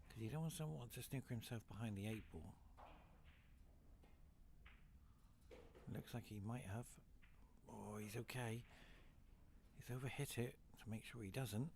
because he doesn't want to snooker himself behind the 8 ball. Looks like he might have. Oh, he's okay. He's overhit it to make sure he doesn't.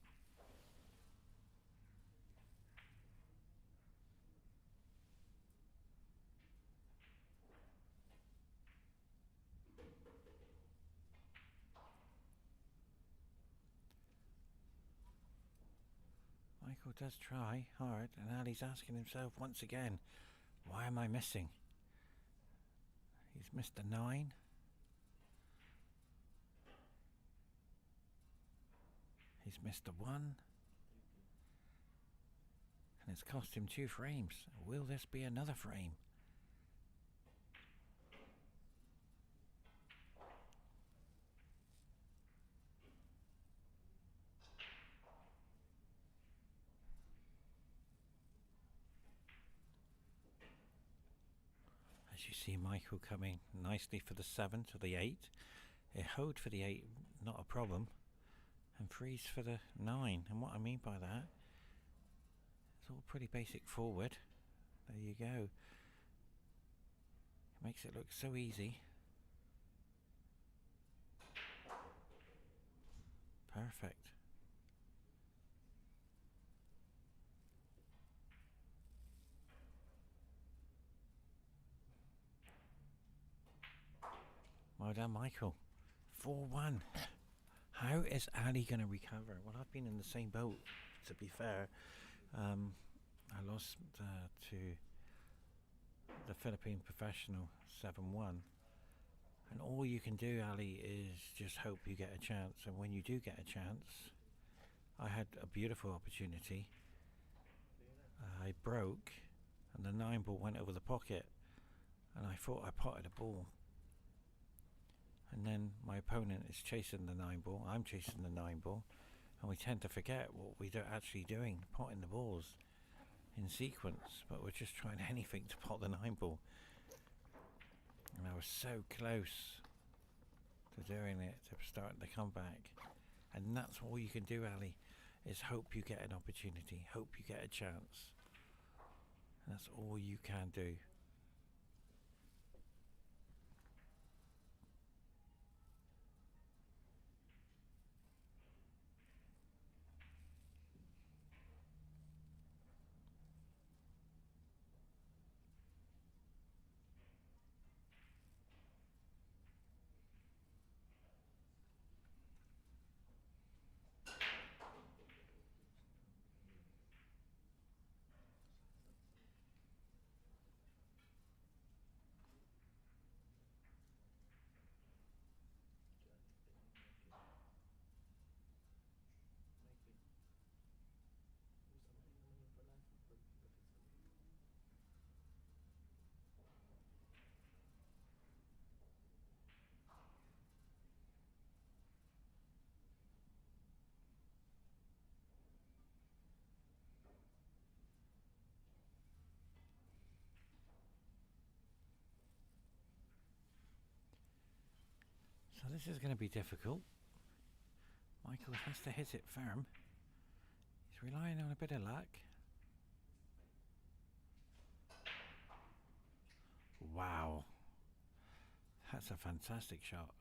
Michael does try hard, and Ali's asking himself once again, why am I missing? He's missed a 9. He's missed a 1. And it's cost him 2 frames. Will this be another frame? As you see Michael coming nicely for the 7 to the 8. A hold for the 8, not a problem. And freeze for the 9. And what I mean by that, it's all pretty basic forward. There you go. It makes it look so easy. Perfect. Well done, Michael. 4-1. How is Ali going to recover? Well, I've been in the same boat, to be fair. I lost to the Philippine professional 7-1. And all you can do, Ali, is just hope you get a chance. And when you do get a chance, I had a beautiful opportunity. I broke, and the 9 ball went over the pocket. And I thought I potted a ball. And then my opponent is chasing the 9 ball, I'm chasing the 9 ball, and we tend to forget what we're actually doing, potting the balls. in sequence, but we're just trying anything to pot the 9 ball. And I was so close to doing it, to starting the comeback. And that's all you can do, Ali, is hope you get an opportunity, hope you get a chance. And that's all you can do. So this is going to be difficult. Michael has to hit it firm. He's relying on a bit of luck. Wow. That's a fantastic shot.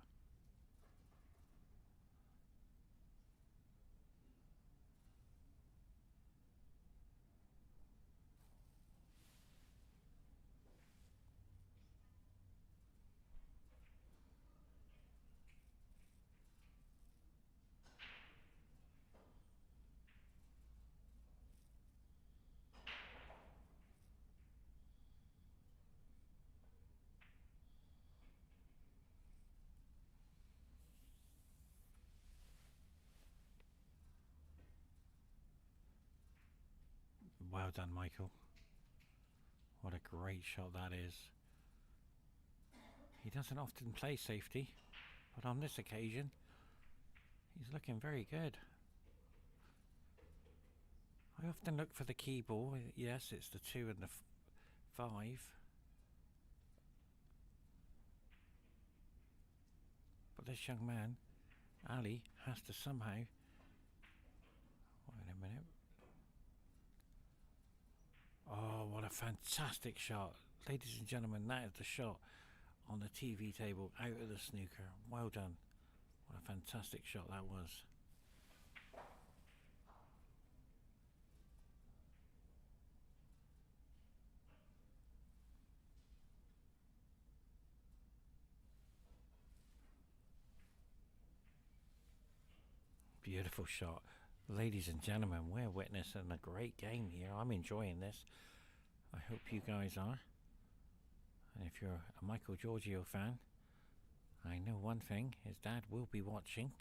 Well done, Michael. What a great shot that is. He doesn't often play safety, but on this occasion, he's looking very good. I often look for the key ball. Yes, it's the 2 and the 5. But this young man, Ali, has to somehow... Wait a minute. Oh, what a fantastic shot. Ladies and gentlemen, that is the shot on the TV table out of the snooker. Well done. What a fantastic shot that was. Beautiful shot. Ladies and gentlemen, we're witnessing a great game here. I'm enjoying this. I hope you guys are. And if you're a Michael Giorgio fan, I know one thing, his dad will be watching.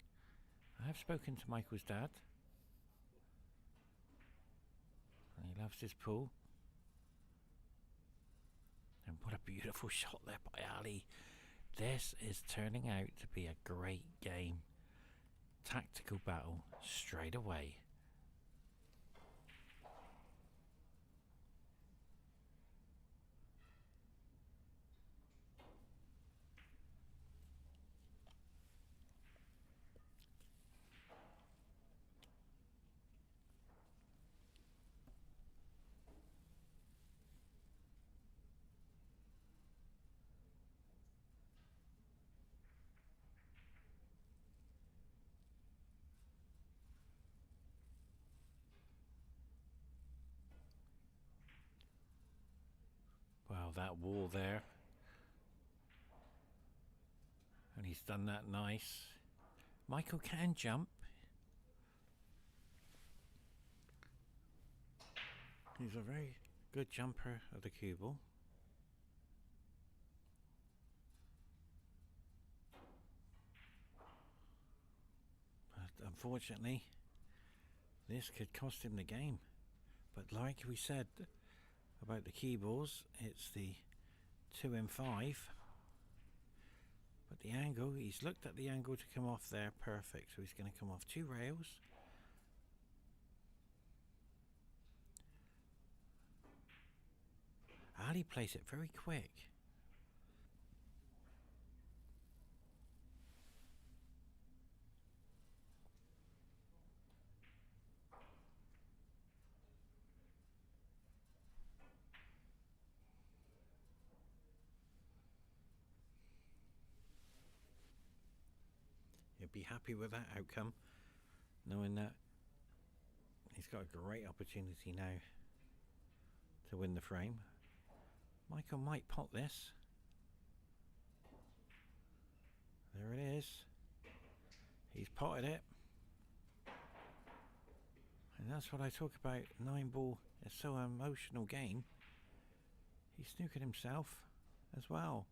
I have spoken to Michael's dad. And he loves his pool. And what a beautiful shot there by Ali. This is turning out to be a great game. Tactical battle straight away. Wow, that wall there. And he's done that nice. Michael can jump. He's a very good jumper of the cue ball. But unfortunately, this could cost him the game. But like we said about the key balls, it's the 2 and 5. But the angle, he's looked at the angle to come off there, perfect. So he's going to come off 2 rails. Ali plays it very quick. He'll be happy with that outcome, knowing that he's got a great opportunity now to win the frame. Michael might pot this. There it is. He's potted it. And that's what I talk about. 9-ball is so an emotional game. He's snookered himself as well.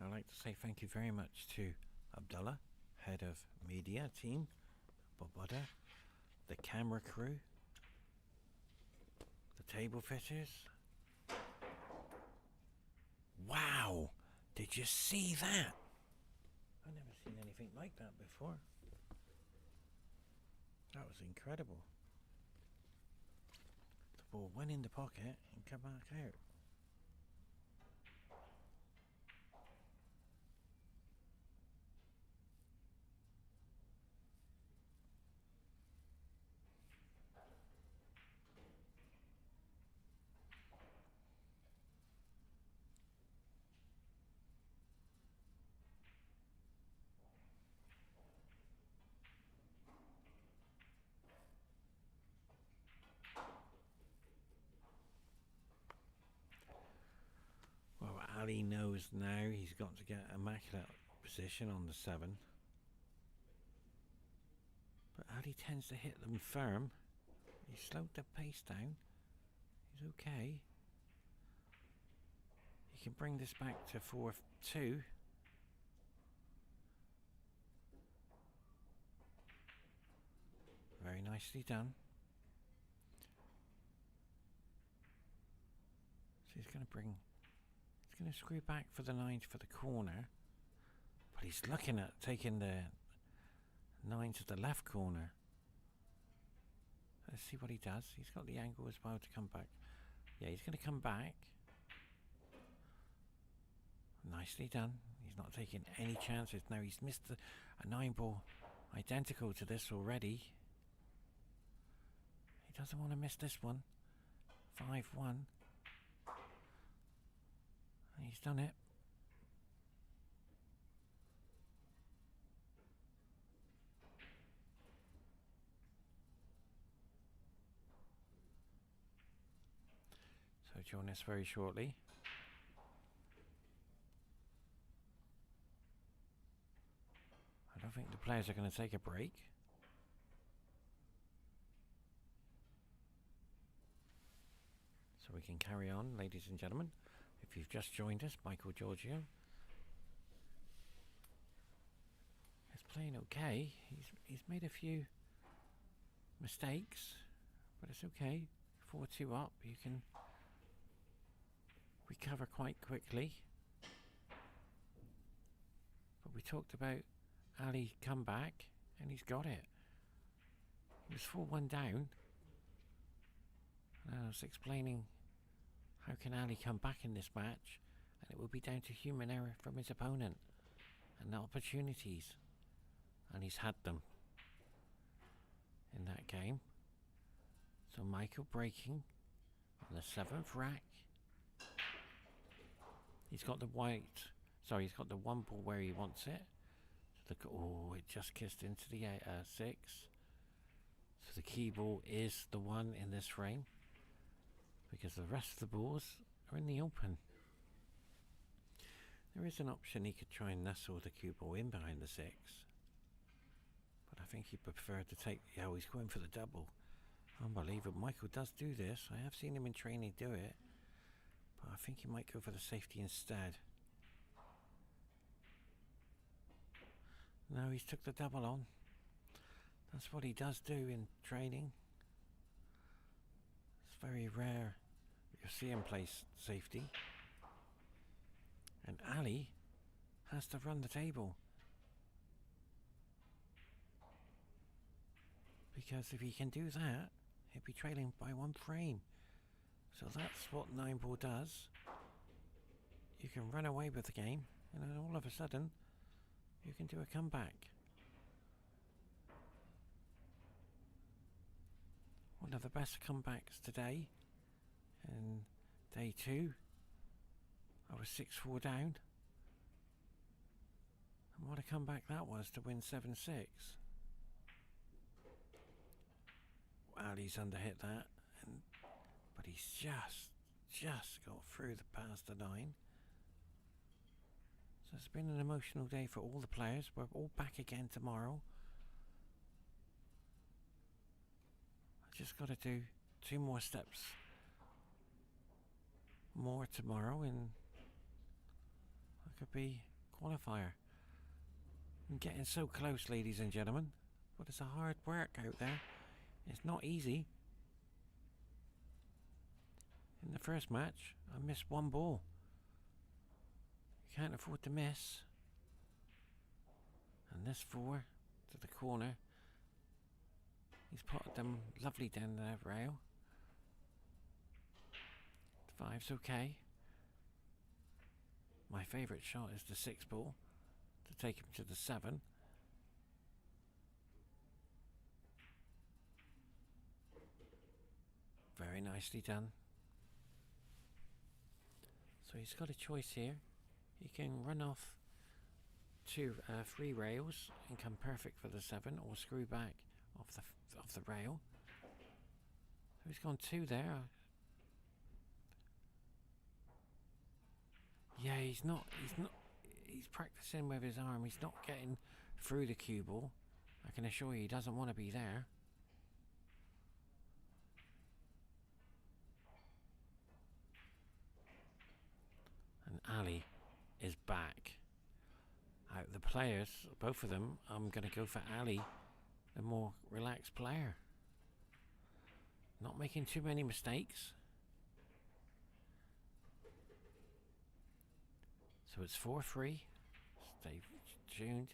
I'd like to say thank you very much to Abdullah, head of media team, Bobada, the camera crew, the table fitters. Wow! Did you see that? I've never seen anything like that before. That was incredible. The ball went in the pocket and came back out. Ali knows now he's got to get immaculate position on the 7. But Ali tends to hit them firm. He slowed the pace down. He's okay. He can bring this back to 4-2. Very nicely done. So he's going to bring... He's going to screw back for the 9 for the corner, but he's looking at taking the 9 to the left corner. Let's see what he does. He's got the angle as well to come back. Yeah, he's going to come back. Nicely done. He's not taking any chances. Now he's missed a 9-ball identical to this already. He doesn't want to miss this one. 5-1. He's done it. So join us very shortly. I don't think the players are going to take a break. So we can carry on, ladies and gentlemen. If you've just joined us, Michael Giorgio is playing okay. He's made a few mistakes, but it's okay. 4-2 up, you can recover quite quickly. But we talked about Ali come back, and he's got it. He was 4-1 down. And I was explaining how can Ali come back in this match, and it will be down to human error from his opponent and the opportunities, and he's had them in that game. So Michael breaking on the 7th rack. He's got the he's got the 1 ball where he wants it. So it just kissed into the 6. So the key ball is the 1 in this frame, because the rest of the balls are in the open. There is an option he could try and nestle the cue ball in behind the 6, but I think he preferred to take... Yeah, he's going for the double. Unbelievable. Michael does do this. I have seen him in training do it, but I think he might go for the safety instead. No, he's took the double on. That's what he does do in training. very rare you see him play safety. And Ali has to run the table. Because if he can do that, he'll be trailing by 1 frame. So that's what 9-ball does. You can run away with the game, and then all of a sudden, you can do a comeback. One of the best comebacks today. And day 2, I was 6-4 down. And what a comeback that was to win 7-6. Ali's underhit that, but he's just got through the past the 9. So it's been an emotional day for all the players. We're all back again tomorrow. I just got to do 2 more steps more tomorrow, and I could be qualifier. I'm getting so close, ladies and gentlemen, but it's a hard work out there. It's not easy. In the first match, I missed 1 ball. You can't afford to miss. And this 4 to the corner. He's put them lovely down the rail. 5's okay. My favourite shot is the 6 ball to take him to the 7. Very nicely done. So he's got a choice here. He can run off to 3 rails and come perfect for the 7, or screw back off the rail. So he's gone 2 there. Yeah, he's practicing with his arm. He's not getting through the cue ball. I can assure you he doesn't want to be there. And Ali is back. Out the players, both of them, I'm going to go for Ali, the more relaxed player. Not making too many mistakes. So it's 4-3. Stay tuned.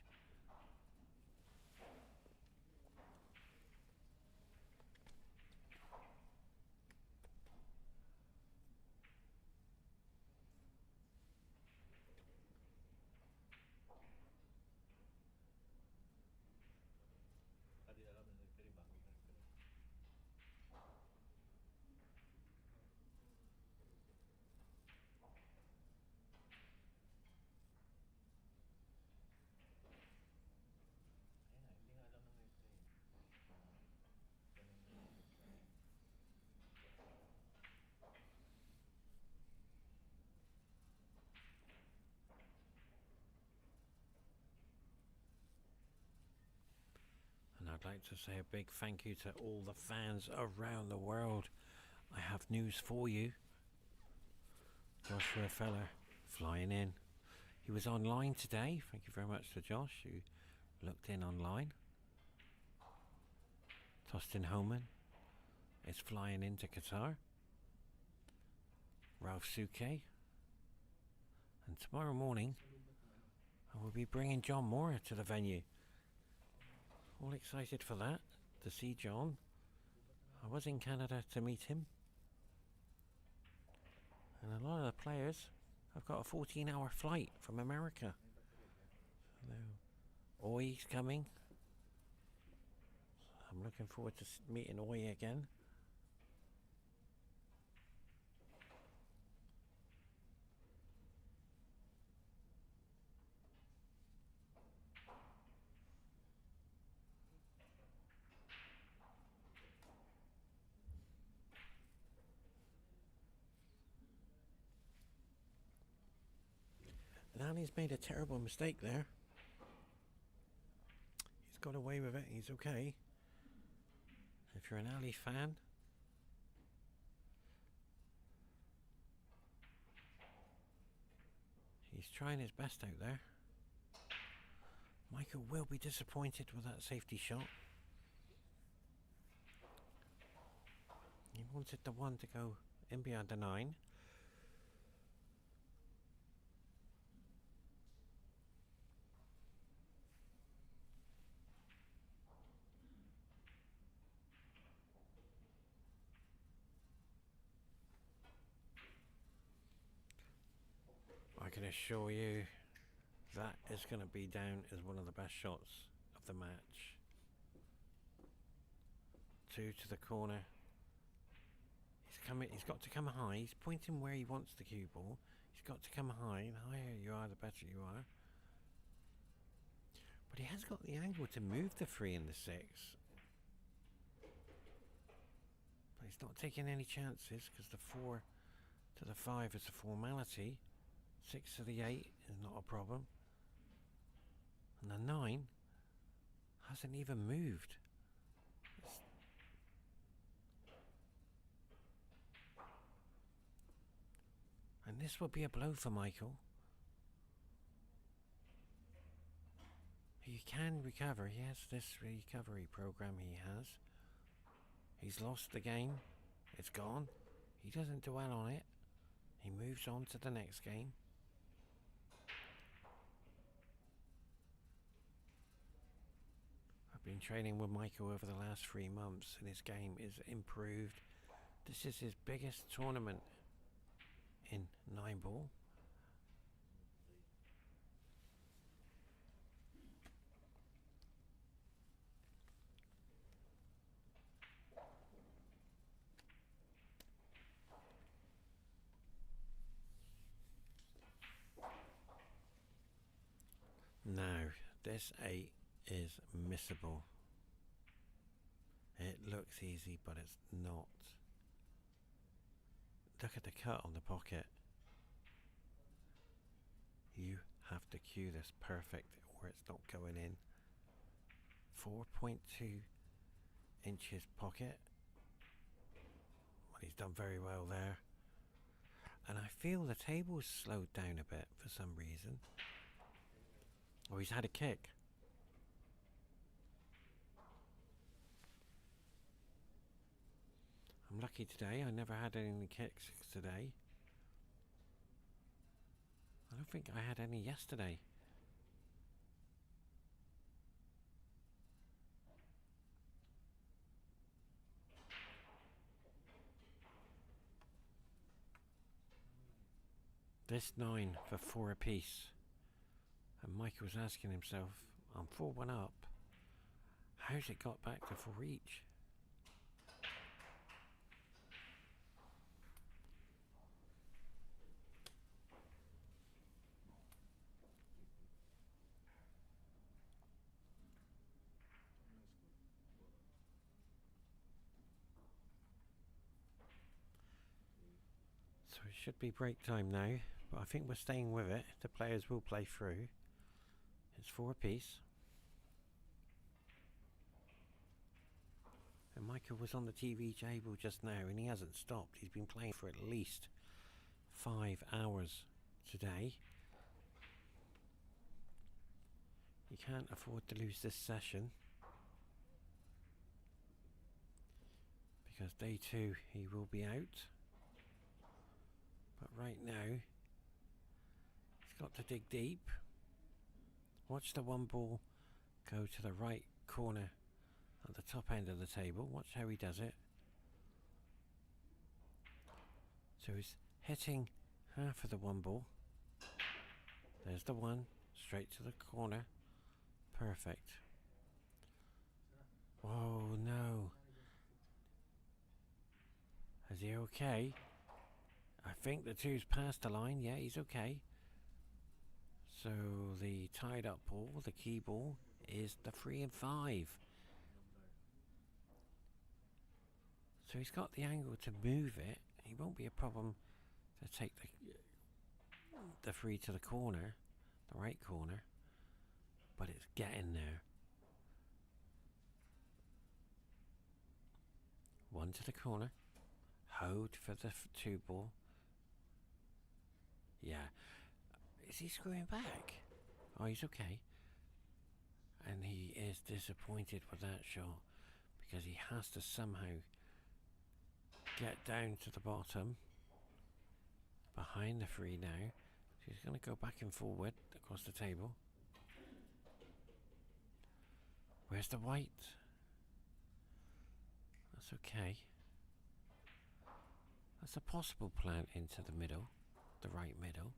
I'd like to say a big thank you to all the fans around the world. I have news for you. Joshua Feller flying in. He was online today. Thank you very much to Josh who looked in online. Tostin Homan is flying into Qatar. Ralph Suke. And tomorrow morning I will be bringing John Moore to the venue. All excited for that, to see John. I was in Canada to meet him. And a lot of the players have got a 14-hour flight from America. So, Oi's coming. I'm looking forward to meeting Oi again. Ali's made a terrible mistake there. He's got away with it. He's okay. If you're an Ali fan, he's trying his best out there. Michael will be disappointed with that safety shot. He wanted the 1 to go in behind the 9. I can assure you that is going to be down as one of the best shots of the match. 2 to the corner. He's got to come high. He's pointing where he wants the cue ball. He's got to come high. The higher you are, the better you are. But he has got the angle to move the 3 and the 6. But he's not taking any chances because the 4 to the 5 is a formality. 6 to the 8 is not a problem. And the 9 hasn't even moved. And this will be a blow for Michael. He can recover. He has this recovery program he has. He's lost the game. It's gone. He doesn't dwell on it. He moves on to the next game. I've been training with Michael over the last 3 months and his game is improved. This is his biggest tournament in 9-ball. Now, this 8 is missable. It looks easy, but it's not. Look at the cut on the pocket. You have to cue this perfect or it's not going in. 4.2 inches pocket. Well, he's done very well there. And I feel the table's slowed down a bit for some reason. Oh, he's had a kick. I'm lucky today. I never had any kicks today. I don't think I had any yesterday. This 9 for 4 apiece. And Mike was asking himself, I'm 4-1 up. How's it got back to 4 each? So it should be break time now, but I think we're staying with it. The players will play through. It's 4 apiece. And Michael was on the TV table just now and he hasn't stopped. He's been playing for at least 5 hours today. You can't afford to lose this session. Because day 2 he will be out. But right now, he's got to dig deep. Watch the 1 ball go to the right corner at the top end of the table. Watch how he does it. So he's hitting half of the 1 ball. There's the 1, straight to the corner. Perfect. Oh no. Is he okay? I think the 2's past the line. Yeah, he's okay. So the tied up ball, the key ball, is the 3 and 5. So he's got the angle to move it. He won't be a problem to take the 3 to the corner, the right corner. But it's getting there. 1 to the corner. Hold for the 2 ball. Yeah. Is he screwing back? Oh, he's okay. And he is disappointed with that shot because he has to somehow get down to the bottom. Behind the free now. She's going to go back and forward across the table. Where's the white? That's okay. That's a possible plant into the middle, the right middle.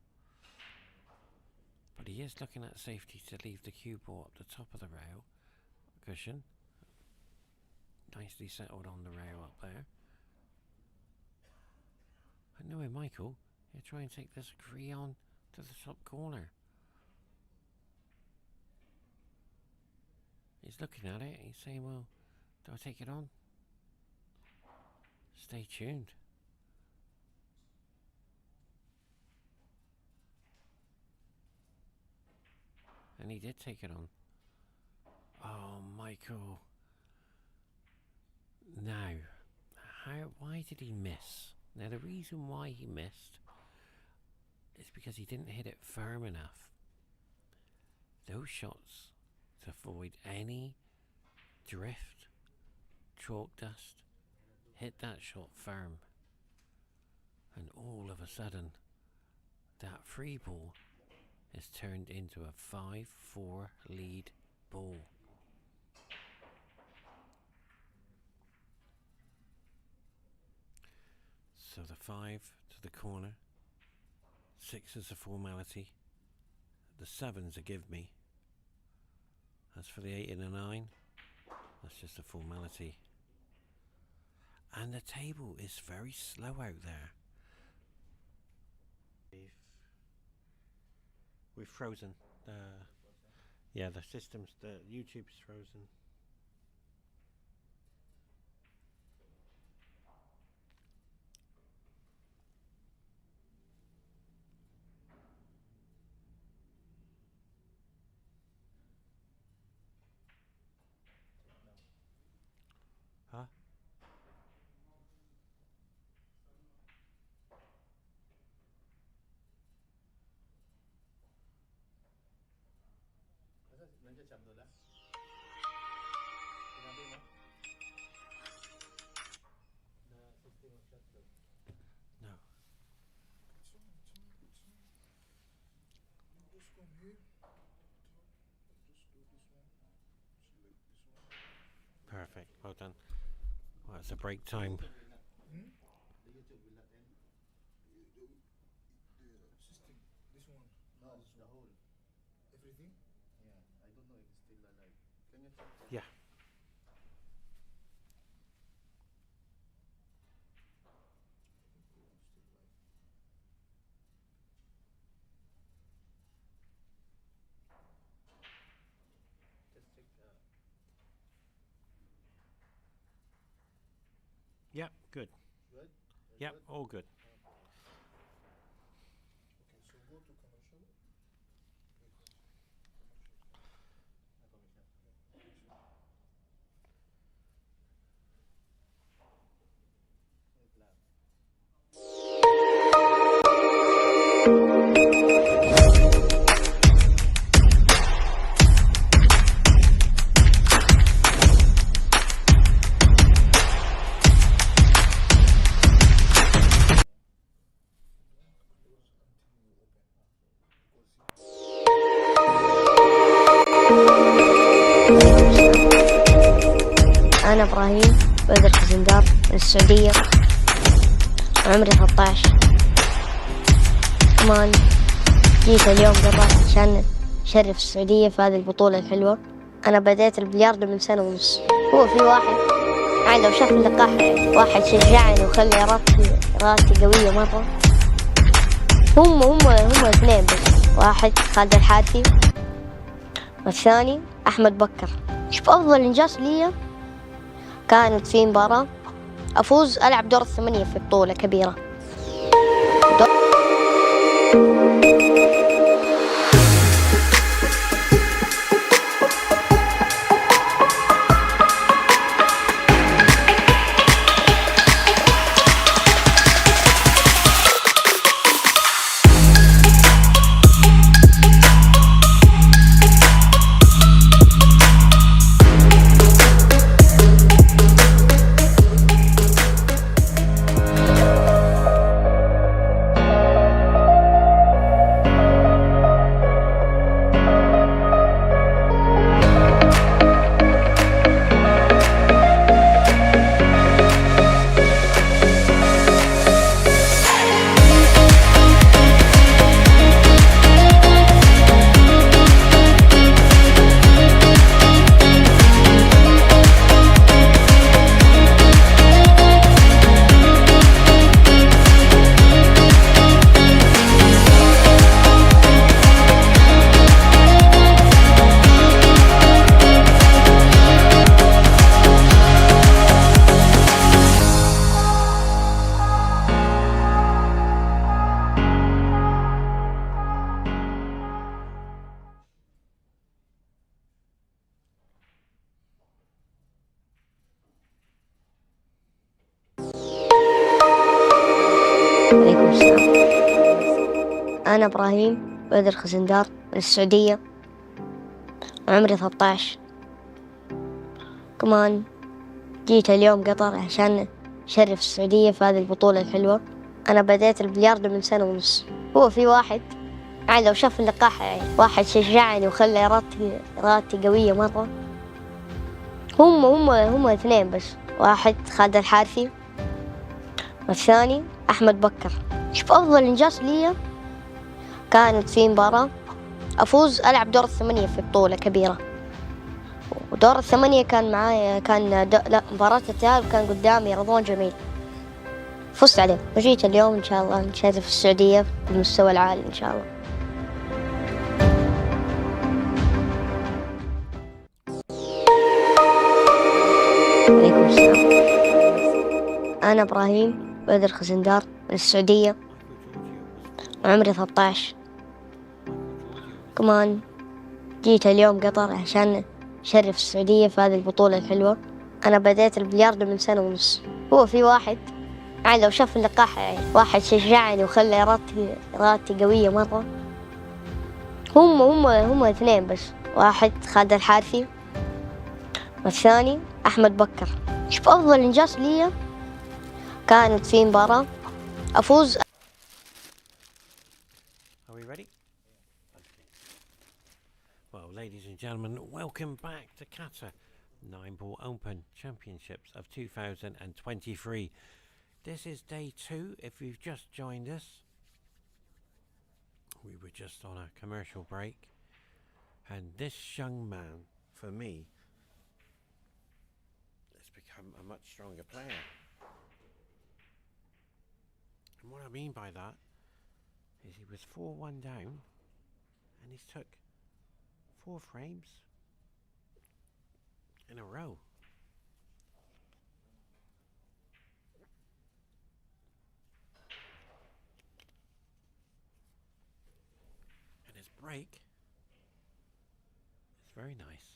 But he is looking at safety to leave the cue ball up the top of the rail cushion. Nicely settled on the rail up there. I know it, Michael. You try and take this green on to the top corner. He's looking at it. He's saying, well, do I take it on? Stay tuned. And he did take it on. Oh, Michael. Now, why did he miss? Now, the reason why he missed is because he didn't hit it firm enough. Those shots, to avoid any drift, chalk dust, hit that shot firm. And all of a sudden, that free ball is turned into a 5-4 lead ball. So the 5 to the corner, 6 is a formality, the 7's a give me. As for the 8 and a 9, that's just a formality. And the table is very slow out there. We've frozen. Yeah, the system's, the YouTube's frozen. Huh? Nandiyan si Abdullah? Sinabi mo? Na 60 mo shot daw. No. Just from here. Just do this one. Select this one. Perfect. Well done. Well, it's a break time. The YouTube will not end. The system. This one. No, the whole. Everything. Yeah, I don't know if it's still alive. Can you check? Yeah. Just check. Yep, good. Good? Yep, Good? all good. Okay, so go to commercial. Wait lang. أنا إبراهيم بدر حزندار من السعودية، عمري 13. كمان جيت اليوم قطر عشان نشرف السعودية في هذه البطولة الحلوة. أنا بديت البلياردو من 1.5 سنة. هو في واحد يعني لو شاف اللقاح واحد شجعني وخلي إرادتي قوية مرة. هم اثنين بس، واحد خالد الحارثي والثاني أحمد بكر. شوف أفضل إنجاز لي كانت في مباراة أفوز ألعب دور 8 في بطولة كبيرة. عليكم السلام. أنا إبراهيم بدر خزندار من السعودية، عمري 13. كمان جيت اليوم قطر عشان أشرف السعودية في هذه البطولة الحلوة. أنا بديت البلياردو من سنة ونص. هو في واحد يعني لو شاف اللقاح يعني واحد شجعني وخلى إرادتي قوية مرة. هم اثنين بس، واحد خالد الحارثي والثاني أحمد بكر. شوف أفضل إنجاز لي كانت في مباراة أفوز ألعب دور الثمانية في بطولة كبيرة، ودور الثمانية كان معايا لا مباراة التأهل كان قدامي رضوان جميل، فزت عليه وجيت اليوم إن شاء الله نشرف السعودية بالمستوى العالي إن شاء الله. عليكم السلام. أنا إبراهيم بدر خزندار من السعودية، عمري 13. كمان جيت اليوم قطر عشان أشرف السعودية في هذه البطولة الحلوة. أنا بديت البلياردو من سنة ونص. هو في واحد يعني لو شاف اللقاح يعني واحد شجعني وخلى إرادتي قوية مرة. هم اثنين بس، واحد خالد الحارثي والثاني أحمد بكر. شوف أفضل إنجاز لي كانت في مباراة أفوز. Are we ready? Well, ladies and gentlemen, welcome back to Qatar 9-Ball Open Championships of 2023. This is day 2. If you've just joined us, we were just on a commercial break, and this young man, for me, has become a much stronger player. And what I mean by that is he was 4-1 down, and he's took 4 frames in a row. And his break is very nice.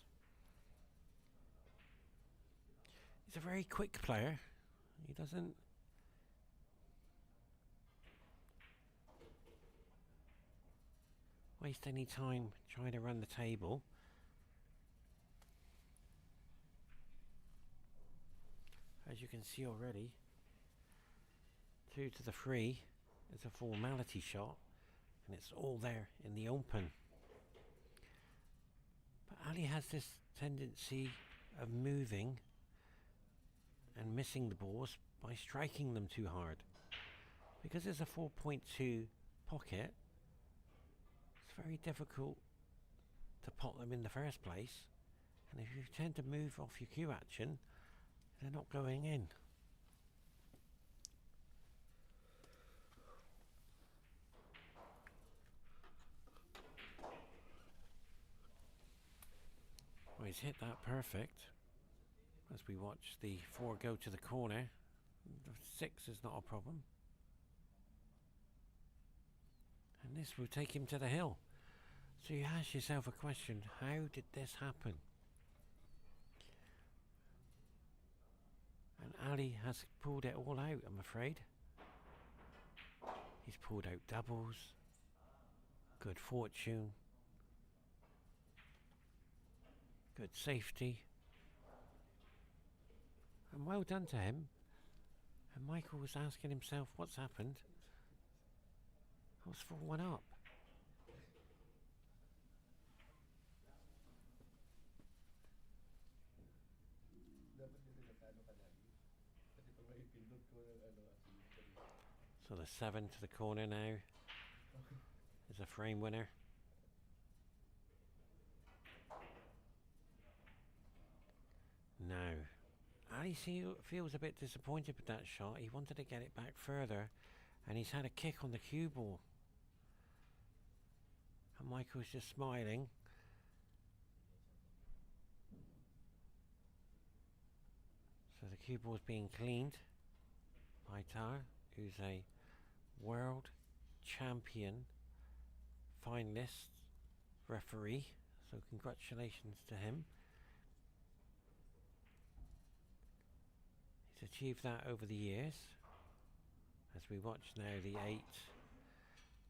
He's a very quick player. He doesn't waste any time trying to run the table. As you can see already, 2 to the 3 is a formality shot, and it's all there in the open. But Ali has this tendency of moving and missing the balls by striking them too hard. Because there's a 4.2 pocket, it's very difficult to pot them in the first place, and if you tend to move off your cue action, they're not going in. Well, he's hit that perfect. As we watch the 4 go to the corner, the 6 is not a problem. And this will take him to the hill. So you ask yourself a question, how did this happen? And Ali has pulled it all out, I'm afraid. He's pulled out doubles, good fortune, good safety. And well done to him. And Michael was asking himself, what's happened? I was 4-1 up. So the 7 to the corner now is a frame winner. Now, Ali feels a bit disappointed with that shot. He wanted to get it back further, and he's had a kick on the cue ball. And Michael's just smiling. So the cue ball is being cleaned by Tar, who's a world champion finalist referee. So congratulations to him. He's achieved that over the years, As we watch now the 8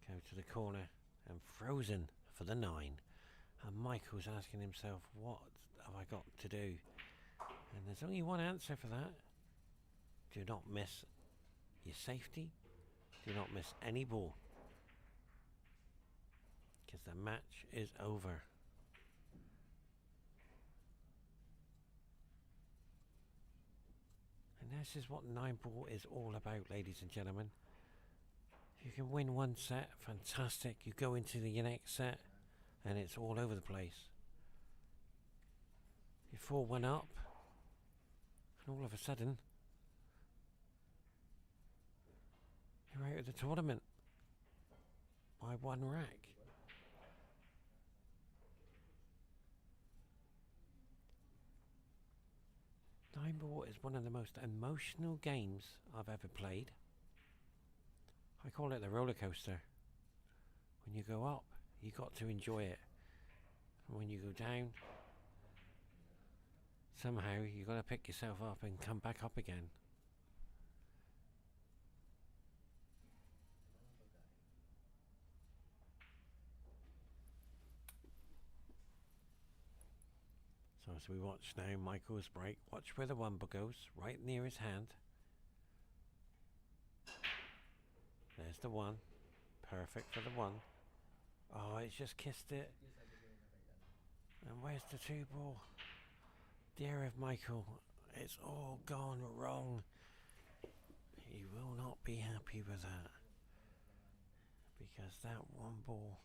go to the corner and frozen for the 9. And Michael's asking himself, what have I got to do? And there's only one answer for that. Do not miss your safety. Do not miss any ball. Because the match is over. And this is what 9-ball is all about, ladies and gentlemen. If you can win one set, fantastic. You go into the next set and it's all over the place. You 4-1 up and all of a sudden you're out of the tournament by 1 rack. Nine-ball is one of the most emotional games I've ever played. I call it the roller coaster. When you go up, you got to enjoy it. And when you go down, somehow you got to pick yourself up and come back up again. So as we watch now Michael's break, watch where the 1 ball goes, right near his hand. There's the 1. Perfect for the 1. Oh, it's just kissed it. And where's the 2 ball? Dear of Michael, it's all gone wrong. He will not be happy with that. Because that 1 ball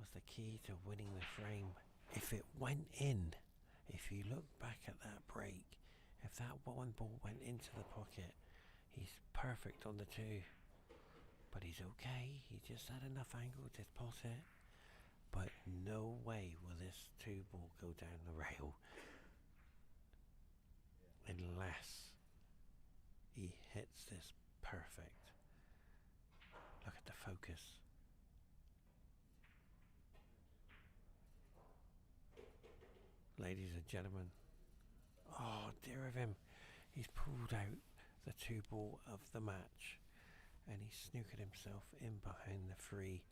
was the key to winning the frame. If it went in, if you look back at that break, if that 1 ball went into the pocket, he's perfect on the 2. But he's okay, he just had enough angle to pot it. But no way will this 2 ball go down the rail unless he hits this perfect. Look at the focus. Ladies and gentlemen, oh dear of him, he's pulled out the 2 ball of the match and he snookered himself in behind the 3,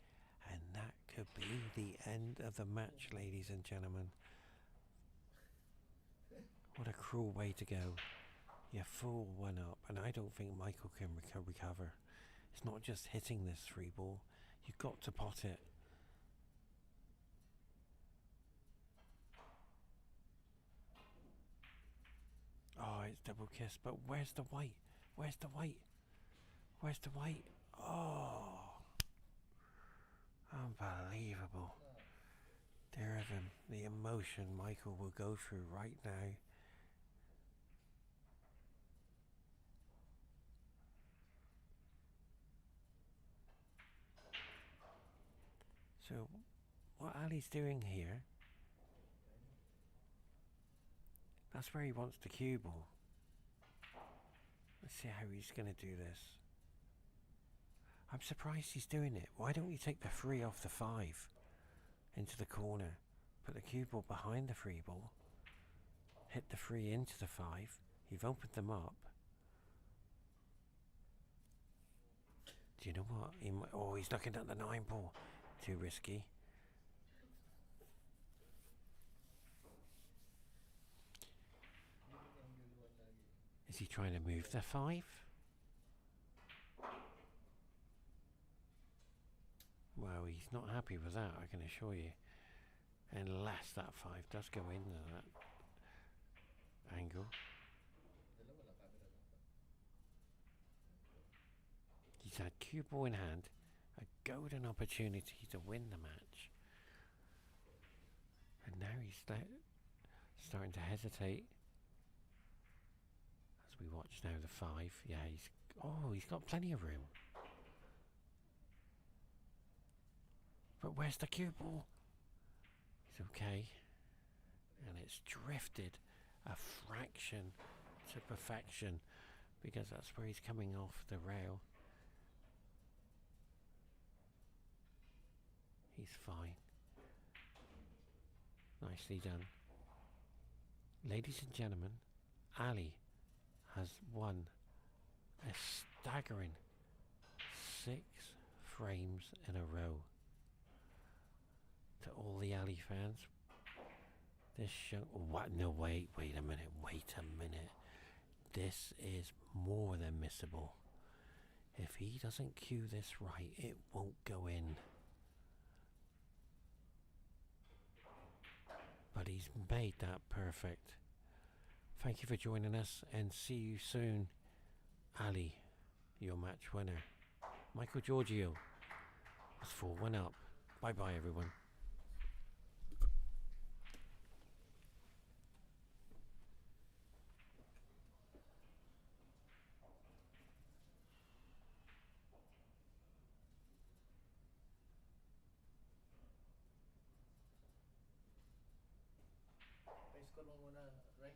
and that could be the end of the match, ladies and gentlemen. What a cruel way to go. You're 4-1 up, and I don't think Michael can recover. It's not just hitting this 3 ball, you've got to pot it. Oh, it's double kiss, but where's the white? Where's the white? Where's the white? Oh, unbelievable. Dear of him, the emotion Michael will go through right now. So, what Ali's doing here, that's where he wants the cue ball. Let's see how he's going to do this. I'm surprised he's doing it. Why don't you take the 3 off the 5 into the corner, put the cue ball behind the 3 ball, hit the 3 into the 5. You've opened them up. Do you know what? Oh, he's looking at the 9 ball. Too risky. Is he trying to move the 5? Well, he's not happy with that, I can assure you. Unless that 5 does go into that angle. He's had cue ball in hand, a golden opportunity to win the match. And now he's starting to hesitate. As we watch now the 5, yeah, he's got plenty of room. But where's the cue ball? He's okay. And it's drifted a fraction to perfection because that's where he's coming off the rail. He's fine. Nicely done. Ladies and gentlemen, Ali has won a staggering 6 frames in a row. To all the Ali fans, this show. What? No, wait a minute. This is more than missable. If he doesn't cue this right, it won't go in. But he's made that perfect. Thank you for joining us and see you soon. Ali, your match winner. Michael Giorgio was 4-1 up. Bye bye everyone. Pa-score mo muna, Ryan.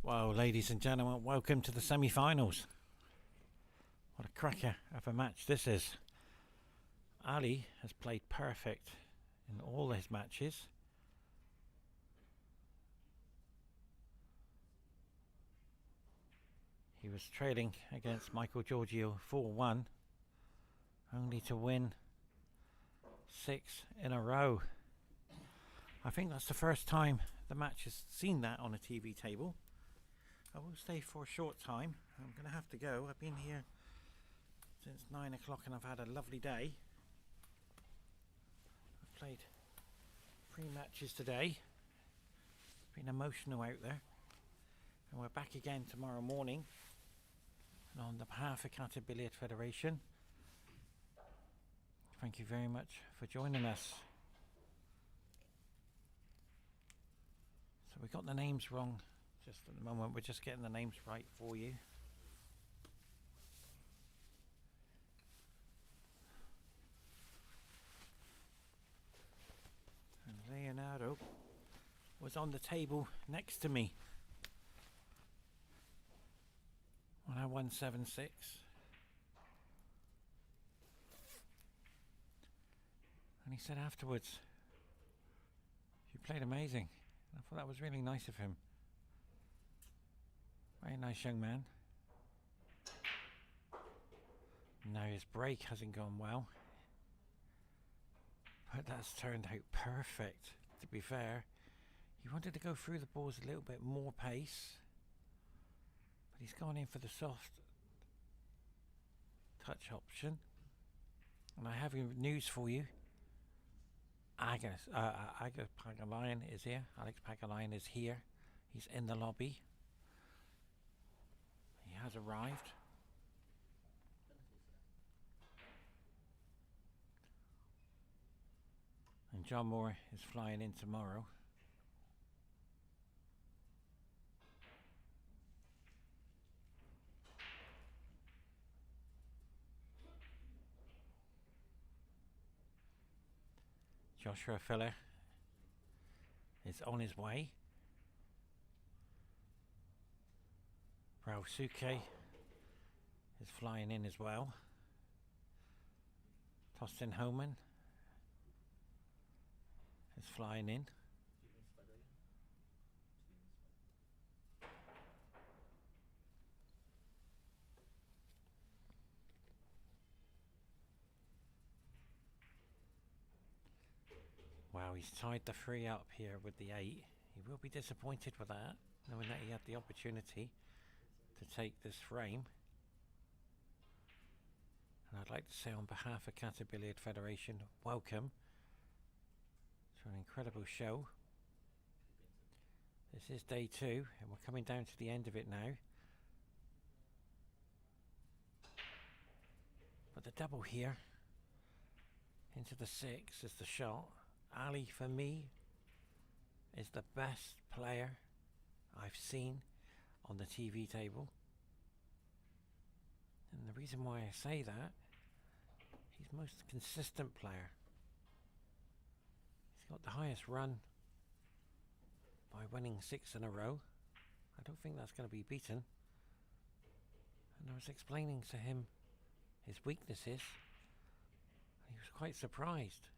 Well, ladies and gentlemen, welcome to the semi-finals. What a cracker of a match this is. Ali has played perfect in all his matches. He was trailing against Michael Giorgio 4-1, only to win 6 in a row. I think that's the first time the match has seen that on a TV table. I will stay for a short time. I'm going to have to go. I've been here since 9 o'clock and I've had a lovely day. I've played 3 matches today. It's been emotional out there. And we're back again tomorrow morning. And on behalf of Qatar Billiard Federation, thank you very much for joining us. So we got the names wrong just at the moment. We're just getting the names right for you. And Leonardo was on the table next to me when I won 7-6. And he said afterwards, "You played amazing." And I thought that was really nice of him. Very nice young man. Now his break hasn't gone well, but that's turned out perfect. To be fair, he wanted to go through the balls a little bit more pace, but he's gone in for the soft touch option. And I have news for you. Aga Pagalayan is here. Alex Pagalayan is here. He's in the lobby. He has arrived. And John Moore is flying in tomorrow. Joshua Filler is on his way. Rausuke is flying in as well. Tostin Homan is flying in. Wow, he's tied the 3 up here with the 8. He will be disappointed with that, knowing that he had the opportunity to take this frame. And I'd like to say on behalf of Qatar Billiard Federation, welcome to an incredible show. This is day 2 and we're coming down to the end of it now. But the double here into the 6 is the shot. Ali, for me, is the best player I've seen on the TV table. And the reason why I say that, he's the most consistent player. He's got the highest run by winning 6 in a row. I don't think that's going to be beaten. And I was explaining to him his weaknesses. He was quite surprised.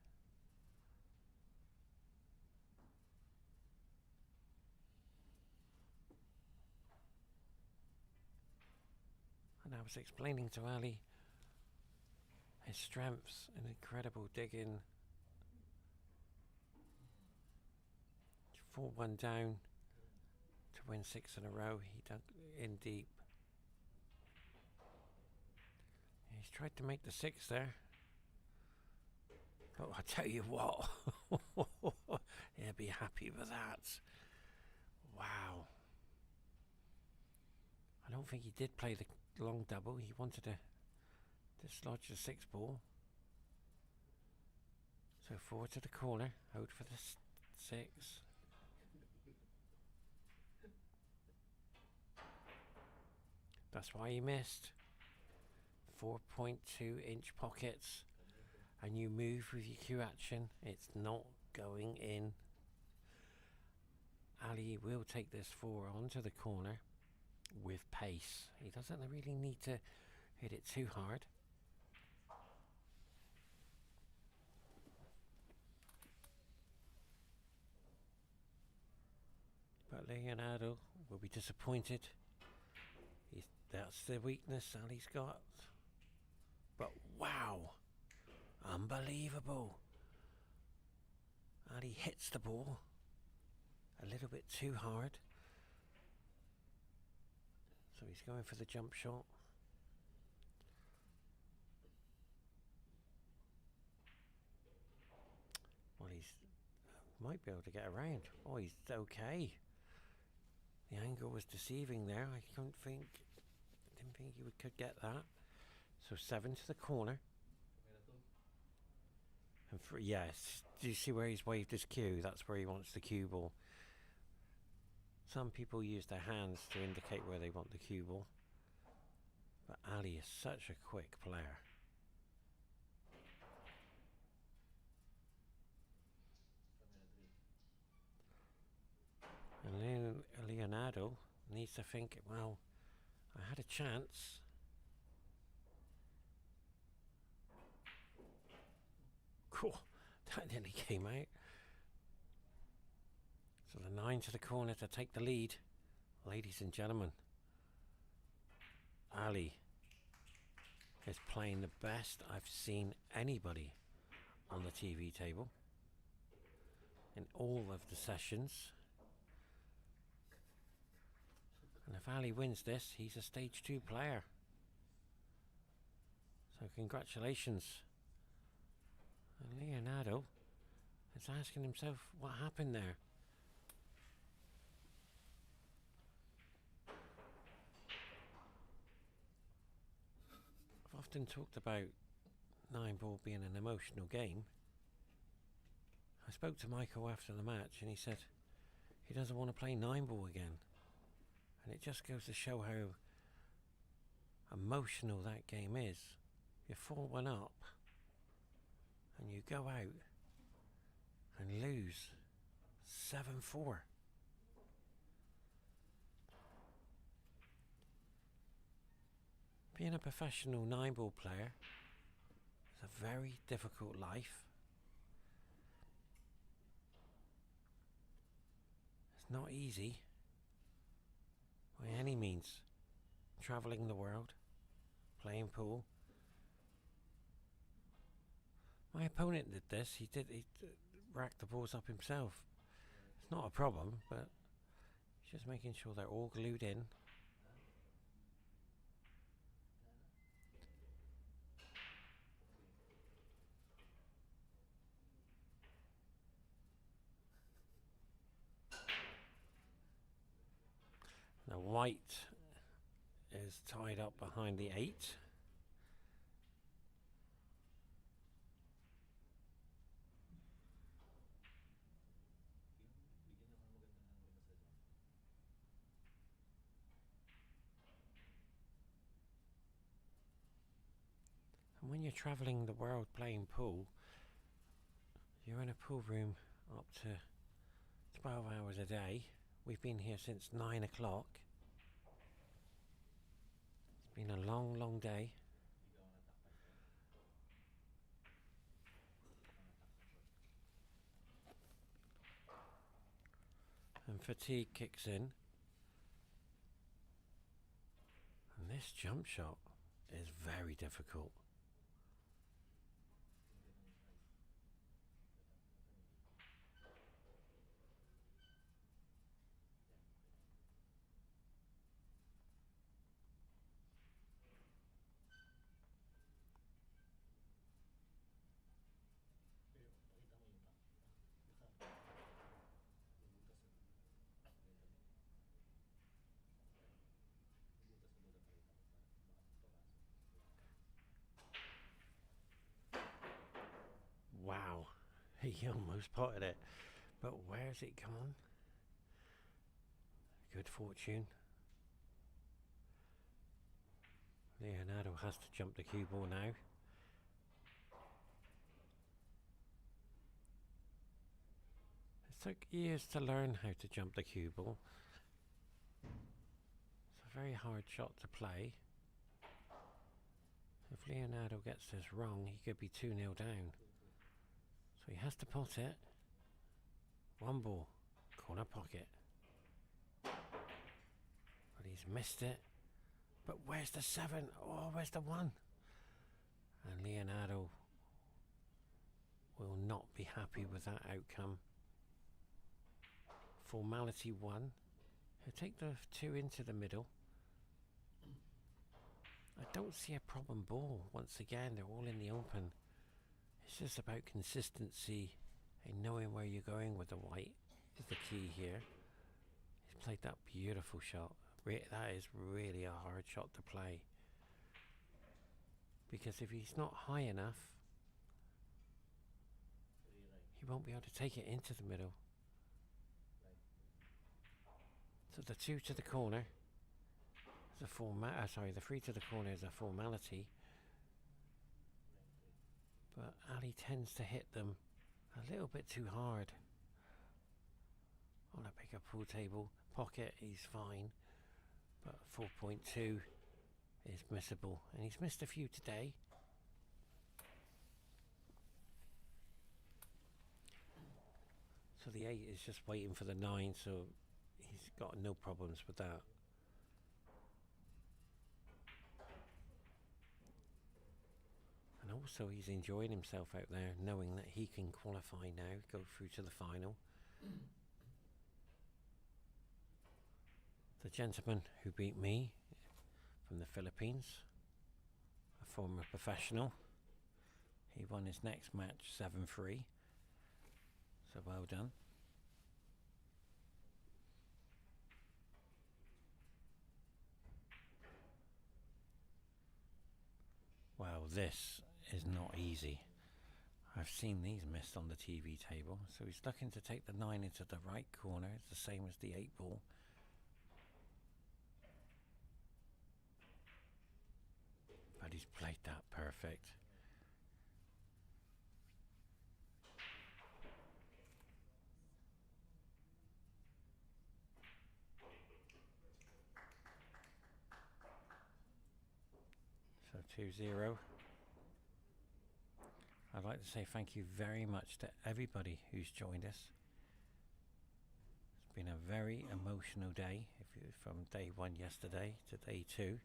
And I was explaining to Ali his strengths, an incredible dig-in, 4-1 down to win 6 in a row. He dug in deep. He's tried to make the 6 there. Oh, I tell you what, he'll be happy with that. Wow. I don't think he did play the long double. He wanted to dislodge the 6 ball. So forward to the corner, out for the 6. That's why he missed. 4.2 inch pockets, and you move with your cue action. It's not going in. Ali will take this 4 onto the corner with pace. He doesn't really need to hit it too hard. But Leonardo will be disappointed. That's the weakness Ali's got. But wow, unbelievable. Ali hits the ball a little bit too hard. So he's going for the jump shot. Well, he's might be able to get around. Oh, he's okay. The angle was deceiving there. I didn't think he could get that. So 7 to the corner. And yes, do you see where he's waved his cue? That's where he wants the cue ball. Some people use their hands to indicate where they want the cue ball. But Ali is such a quick player. And Leonardo needs to think, well, I had a chance. Cool, that nearly came out. So the 9 to the corner to take the lead. Ladies and gentlemen, Ali is playing the best I've seen anybody on the TV table in all of the sessions. And if Ali wins this, he's a stage 2 player. So congratulations. And Leonardo is asking himself what happened there. I've often talked about 9-ball being an emotional game. I spoke to Michael after the match and he said he doesn't want to play 9-ball again. And it just goes to show how emotional that game is. You're 4-1 up and you go out and lose 7-4. Being a professional 9-ball player is a very difficult life. It's not easy by any means. Travelling the world, playing pool. My opponent did this. He racked the balls up himself. It's not a problem, but he's just making sure they're all glued in. Now white is tied up behind the 8. And when you're travelling the world playing pool, you're in a pool room up to 12 hours a day. We've been here since 9 o'clock. It's been a long, long day. And fatigue kicks in. And this jump shot is very difficult. Wow, he almost potted it, but where's it gone? Good fortune. Leonardo has to jump the cue ball now. It's took years to learn how to jump the cue ball. It's a very hard shot to play. If Leonardo gets this wrong, he could be 2-0 down. So he has to pot it. One ball, corner pocket. But he's missed it. But where's the 7? Oh, where's the 1? And Leonardo will not be happy with that outcome. Formality 1. He'll take the 2 into the middle. I don't see a problem ball. Once again, they're all in the open. It's just about consistency and knowing where you're going with the white is the key here. He's played that beautiful shot. That is really a hard shot to play. Because if he's not high enough, he won't be able to take it into the middle. So the 2 to the corner is a the 3 to the corner is a formality. But Ali tends to hit them a little bit too hard. On a bigger pool table, pocket, he's fine. But 4.2 is missable. And he's missed a few today. So the 8 is just waiting for the 9, so he's got no problems with that. And also he's enjoying himself out there, knowing that he can qualify now, go through to the final. The gentleman who beat me from the Philippines, a former professional, he won his next match 7-3. So well done. Well, this is not easy. I've seen these missed on the TV table. So he's looking to take the 9 into the right corner. It's the same as the 8 ball. But he's played that perfect. So 2-0. I'd like to say thank you very much to everybody who's joined us. It's been a very emotional day, from day 1 yesterday to day 2.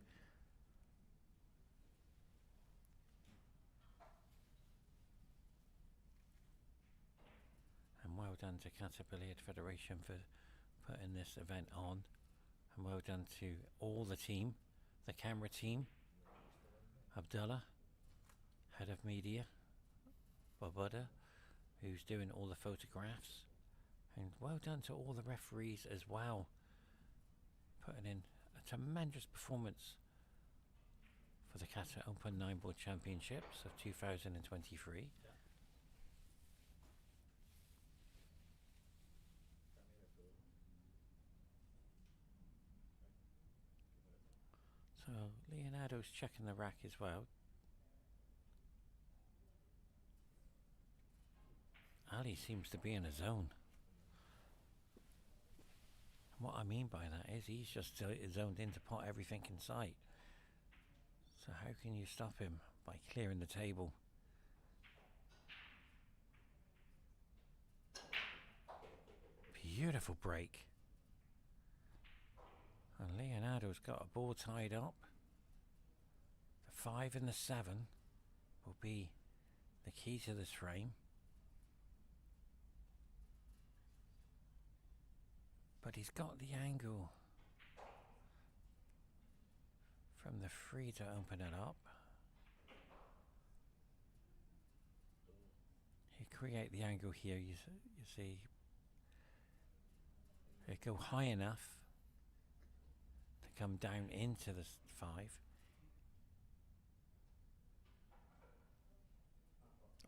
And well done to Qatar Billiard Federation for putting this event on. And well done to all the team, the camera team, Abdullah, head of media, Babuda, who's doing all the photographs, and well done to all the referees as well, putting in a tremendous performance for the Qatar Open 9-ball Championships of 2023. So Leonardo's checking the rack as well. Ali seems to be in a zone. And what I mean by that is he's just zoned in to pot everything in sight. So how can you stop him? By clearing the table. Beautiful break. And Leonardo's got a ball tied up. The 5 and the 7 will be the key to this frame. But he's got the angle from the 3 to open it up. You create the angle here, you see. It go high enough to come down into the 5.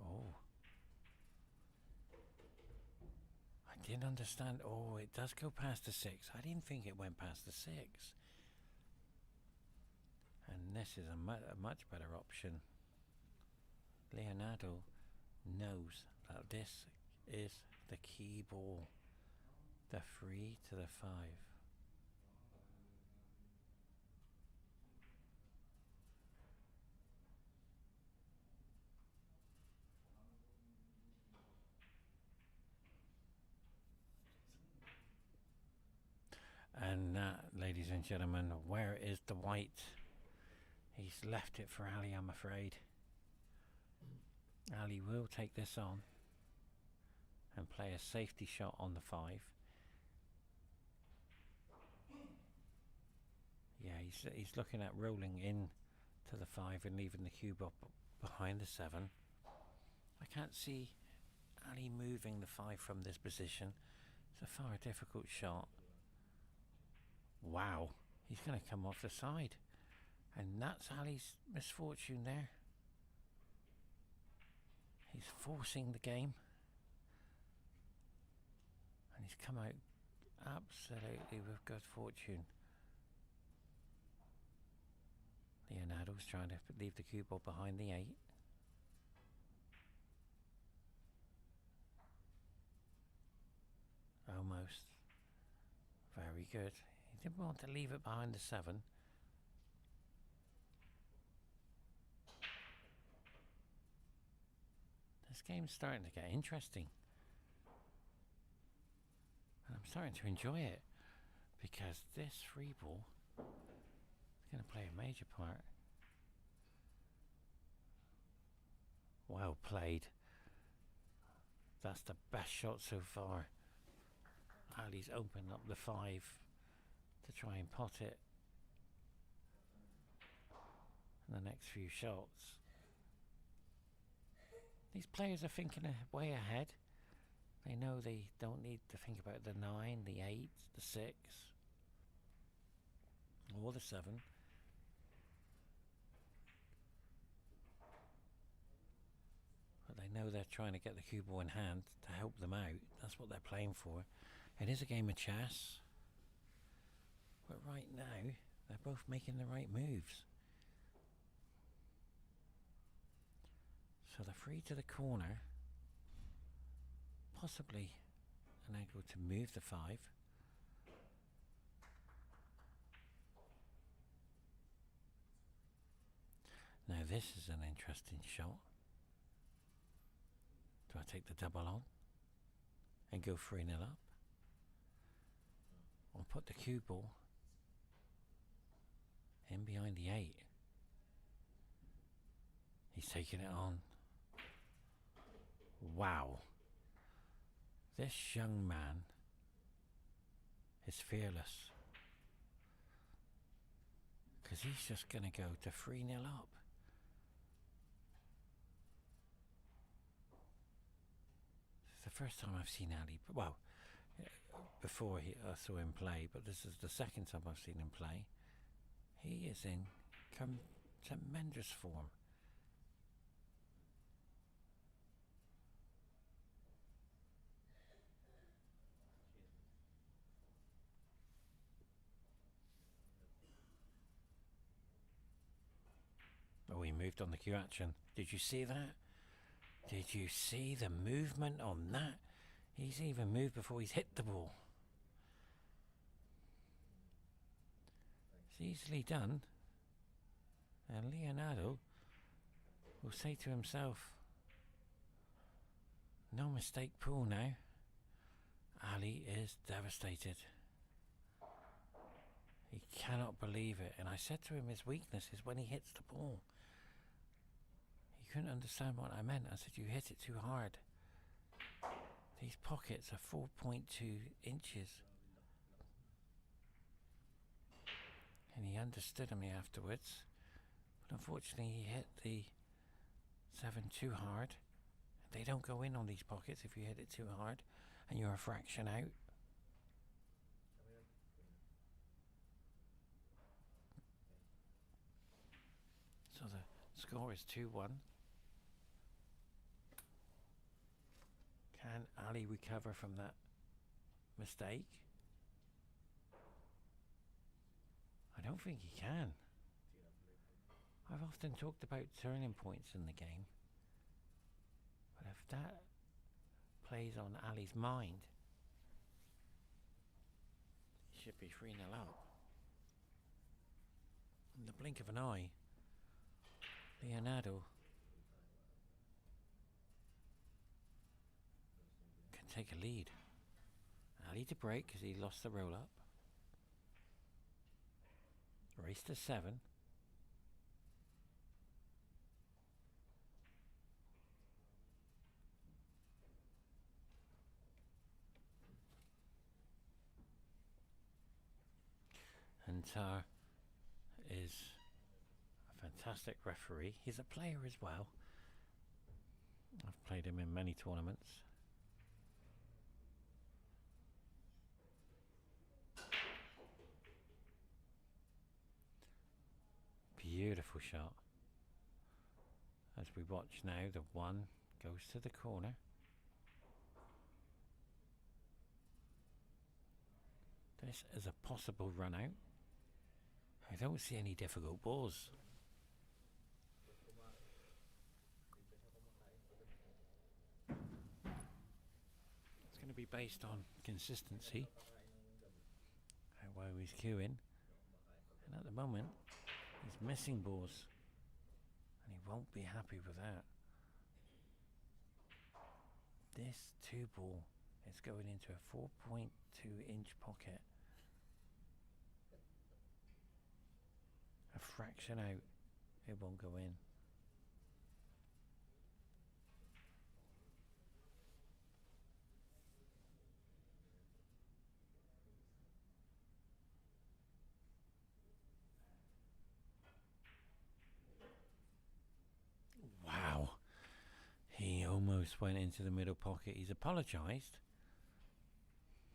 Oh. I didn't understand. Oh, it does go past the 6. I didn't think it went past the 6. And this is a much better option. Leonardo knows that this is the key ball. The 3 to the 5. And ladies and gentlemen, where is the white? He's left it for Ali, I'm afraid. Ali will take this on and play a safety shot on the 5. Yeah, he's looking at rolling in to the 5 and leaving the cube up behind the 7. I can't see Ali moving the 5 from this position. It's a far difficult shot. Wow, he's going to come off the side. And that's Ali's misfortune there. He's forcing the game. And he's come out absolutely with good fortune. Leonardo's trying to leave the cue ball behind the 8. Almost. Very good. He didn't want to leave it behind the 7. This game's starting to get interesting. And I'm starting to enjoy it. Because this free ball is going to play a major part. Well played. That's the best shot so far. Ali's opened up the 5 to try and pot it in the next few shots. These players are thinking way ahead. They know they don't need to think about the 9, the 8, the 6 or the 7. But they know they're trying to get the cue ball in hand to help them out. That's what they're playing for. It is a game of chess. But right now, they're both making the right moves. So the 3 to the corner. Possibly an angle to move the 5. Now this is an interesting shot. Do I take the double on and go 3-0 up? Or put the cue ball in behind the 8? He's taking it on. Wow. This young man is fearless. Because he's just going to go to 3-0 up. It's the first time I've seen Ali. Well, before I saw him play, but this is the second time I've seen him play. He is in tremendous form. Oh, he moved on the cue action. Did you see that? Did you see the movement on that? He's even moved before he's hit the ball. It's easily done. And Leonardo will say to himself, no mistake pool now. Ali is devastated. He cannot believe it. And I said to him his weakness is when he hits the ball. He couldn't understand what I meant. I said, you hit it too hard. These pockets are 4.2 inches. And he understood me afterwards. But unfortunately he hit the 7 too hard. They don't go in on these pockets if you hit it too hard and you're a fraction out. So the score is 2-1. Can Ali recover from that mistake? I don't think he can. I've often talked about turning points in the game. But if that plays on Ali's mind, should be 3-0 up. In the blink of an eye, Leonardo can take a lead. Ali to break because he lost the roll up. Race to 7. And Tar is a fantastic referee. He's a player as well. I've played him in many tournaments. Beautiful shot. As we watch now, the 1 goes to the corner. This is a possible run out. I don't see any difficult balls. It's going to be based on consistency. How well he's queuing. And at the moment, he's missing balls. And he won't be happy with that. This 2 ball is going into a 4.2 inch pocket. A fraction out, it won't go in. Wow, he almost went into the middle pocket. He's apologised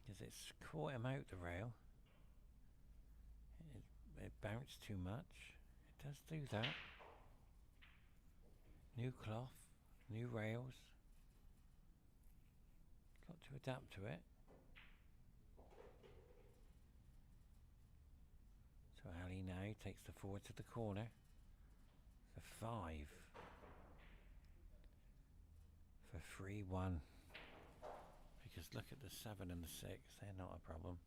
because it's caught him out the rail. It bounced too much. It does do that. New cloth, new rails. Got to adapt to it. So Ali now takes the 4 to the corner. The 5 for 3-1. Because look at the 7 and the 6, they're not a problem.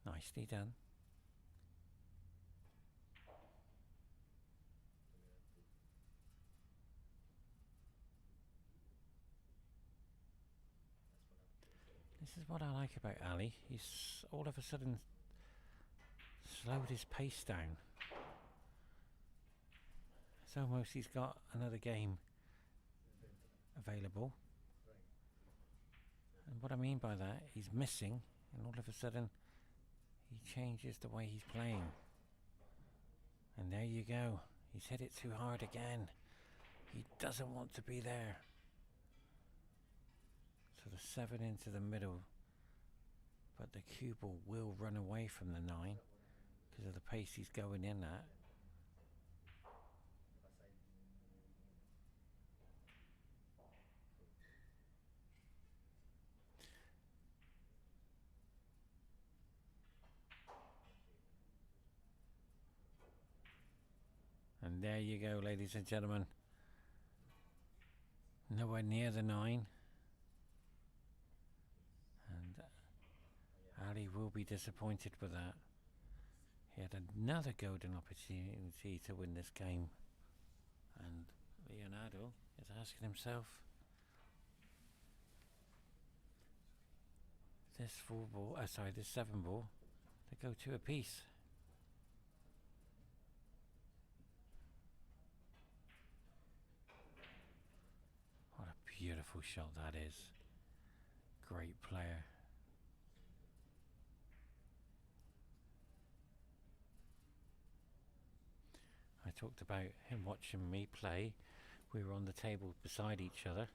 Nicely done. This is what I like about Ali. He's all of a sudden slowed his pace down. It's almost he's got another game available. And what I mean by that, he's missing, and all of a sudden he changes the way he's playing. And there you go. He's hit it too hard again. He doesn't want to be there. So the 7 into the middle. But the cue ball will run away from the 9 because of the pace he's going in at. And there you go, ladies and gentlemen. Nowhere near the 9. And Ali will be disappointed with that. He had another golden opportunity to win this game. And Leonardo is asking himself, this 7 ball, to go to a piece. What a beautiful shot that is. Great player. I talked about him watching me play. We were on the table beside each other.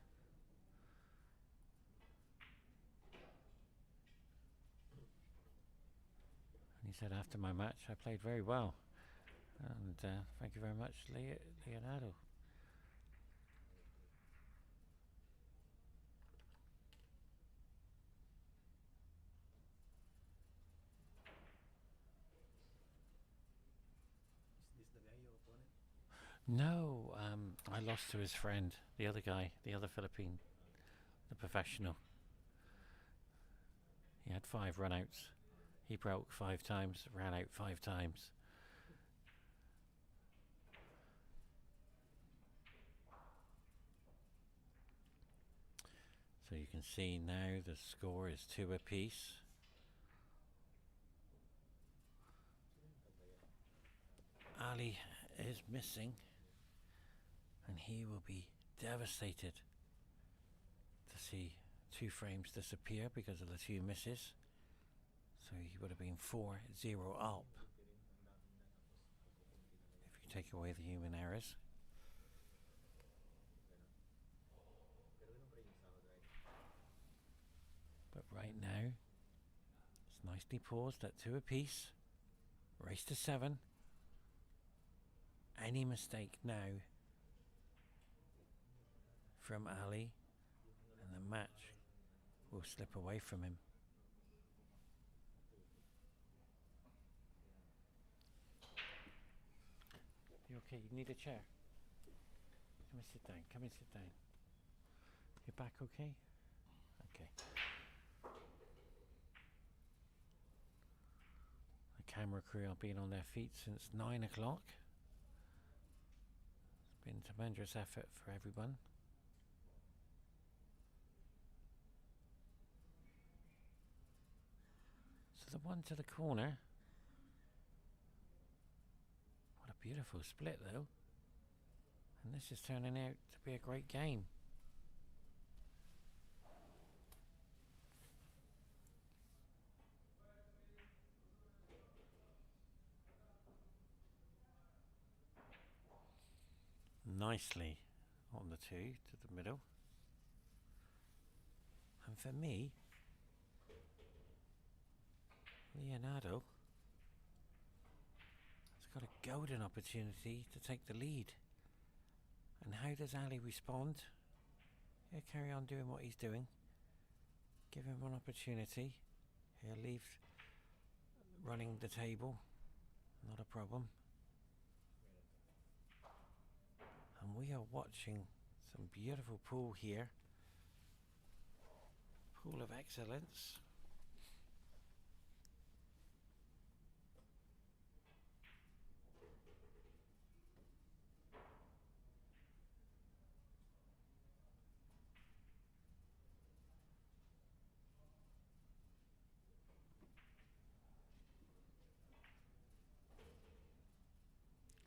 And he said after my match I played very well. And thank you very much, Leonardo. No, I lost to his friend, the other guy, the other Philippine, the professional. He had 5 runouts. He broke 5 times, ran out 5 times. So you can see now the score is 2 apiece. Ali is missing, and he will be devastated to see 2 frames disappear because of the 2 misses. So he would have been 4-0 up if you take away the human errors. But right now, it's nicely paused at 2 apiece. Race to 7. Any mistake now from Ali, and the match will slip away from him. You okay? You need a chair? Come and sit down. Come and sit down. Your back okay? Okay. The camera crew have been on their feet since 9 o'clock. It's been a tremendous effort for everyone. So the one to the corner. What a beautiful split though. And this is turning out to be a great game. Nicely on the 2 to the middle. And for me, Leonardo has got a golden opportunity to take the lead. And how does Ali respond? He'll carry on doing what he's doing. Give him one opportunity. He'll leave running the table. Not a problem. And we are watching some beautiful pool here. Pool of excellence.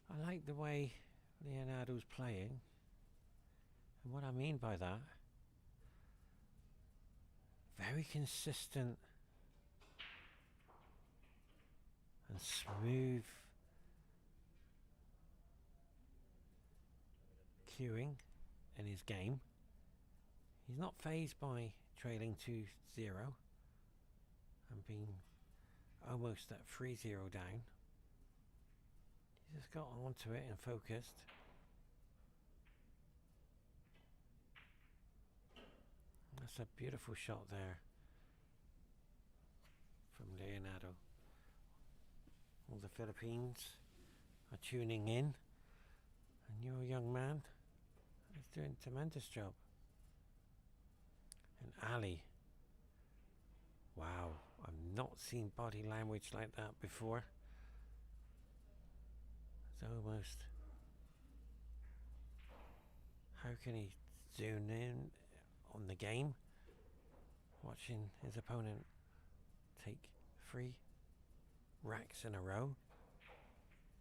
I like the way Leonardo's playing, and what I mean by that, very consistent and smooth cueing in his game. He's not fazed by trailing 2-0 and being almost at 3-0 down. He's just got onto it and focused. That's a beautiful shot there from Leonardo. All the Philippines are tuning in, and your young man is doing a tremendous job. And Ali, wow, I've not seen body language like that before. It's almost, how can he zoom in on the game, watching his opponent take 3 racks in a row?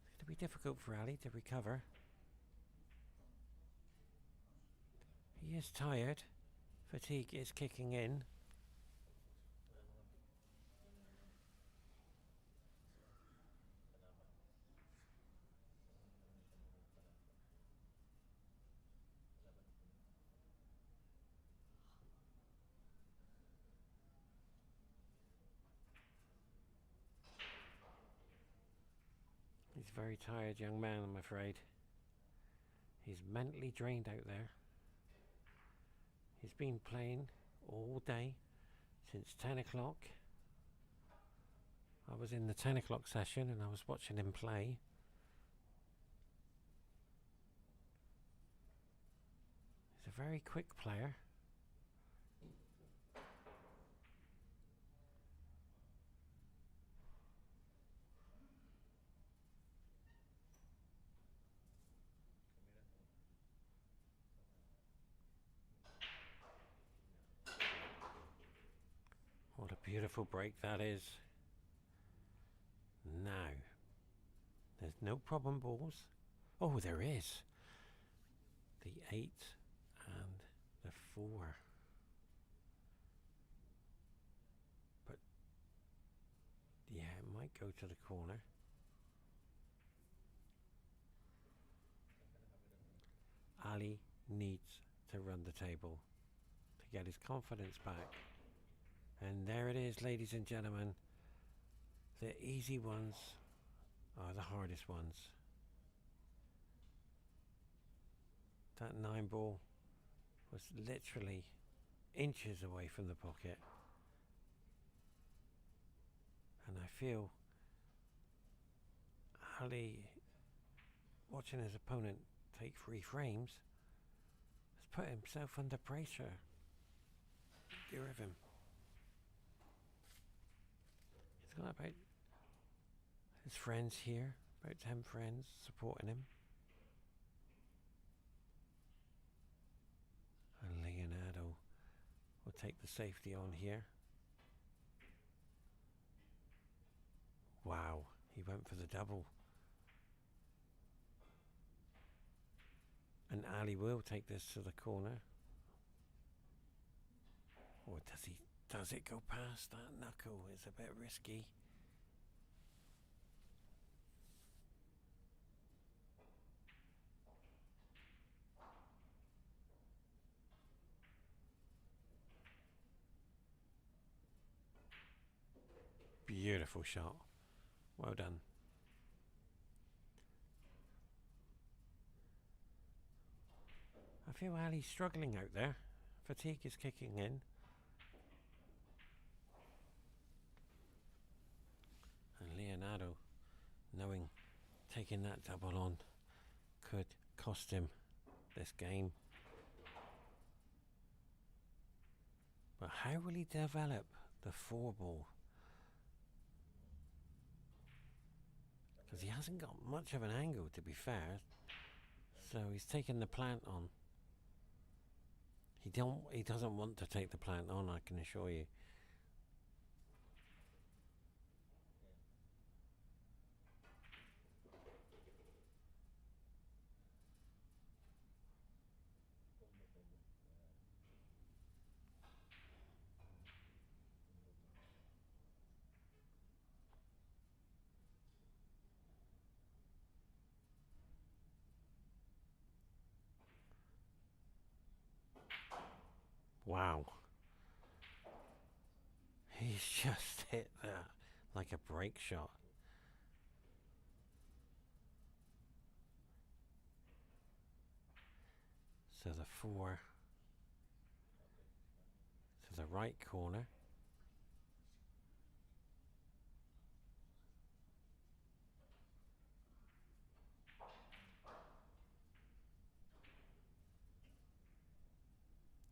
It's going to be difficult for Ali to recover. He is tired. Fatigue is kicking in. He's a very tired young man, I'm afraid. He's mentally drained out there. He's been playing all day since 10 o'clock. I was in the 10 o'clock session and I was watching him play. a very quick player. What a beautiful break that is. Now, there's no problem balls. Oh, there is. The 8 and the 4. But, yeah, it might go to the corner. Ali needs to run the table to get his confidence back. And there it is, ladies and gentlemen. The easy ones are the hardest ones. That 9 ball was literally inches away from the pocket. And I feel Ali, watching his opponent take 3 frames, has put himself under pressure. Dear of him. He's got about his friends here, about 10 friends supporting him. And Leonardo will take the safety on here. Wow, he went for the double. And Ali will take this to the corner. Or does he? Does it go past that knuckle? It's a bit risky. Beautiful shot. Well done. I feel Ali's struggling out there. Fatigue is kicking in. And Leonardo, knowing taking that double on could cost him this game. But how will he develop the 4 ball? Because he hasn't got much of an angle, to be fair. So he's taking the plant on. He doesn't want to take the plant on, I can assure you. Wow. He's just hit that like a break shot. So the 4 to the right corner.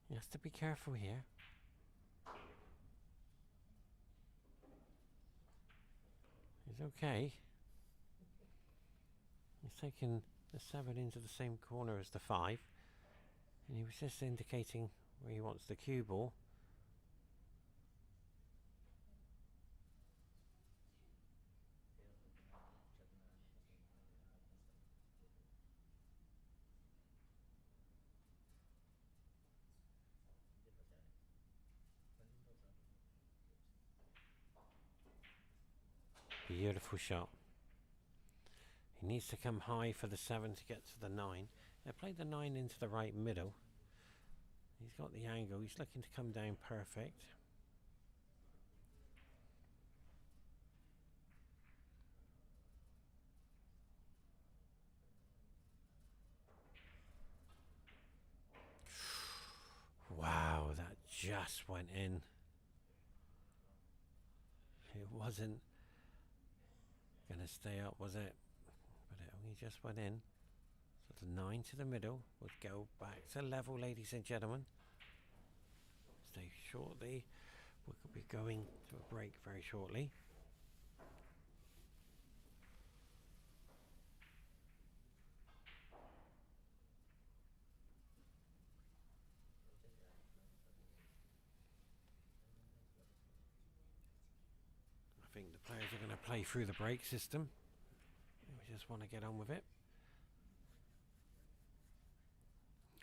He has to be careful here. He's okay. He's taken the 7 into the same corner as the 5. And he was just indicating where he wants the cue ball. Beautiful shot. He needs to come high for the 7 to get to the 9. I played the 9 into the right middle. He's got the angle. He's looking to come down perfect. Wow, that just went in. It wasn't going to stay up, was it? But it only just went in. So the 9 to the middle would go back to level, ladies and gentlemen. Stay shortly. We could be going to a break very shortly. I think the players are going to play through the break system. We just want to get on with it.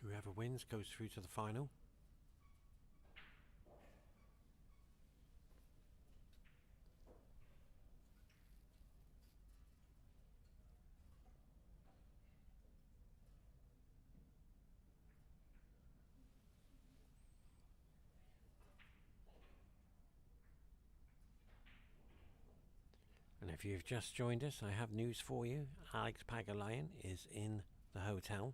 Whoever wins goes through to the final. And if you've just joined us, I have news for you. Alex Pagulayan is in the hotel.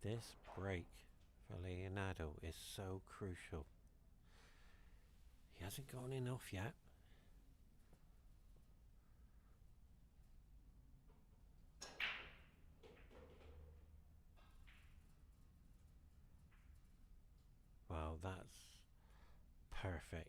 This break for Leonardo is so crucial. He hasn't gone enough yet. Wow, that's perfect.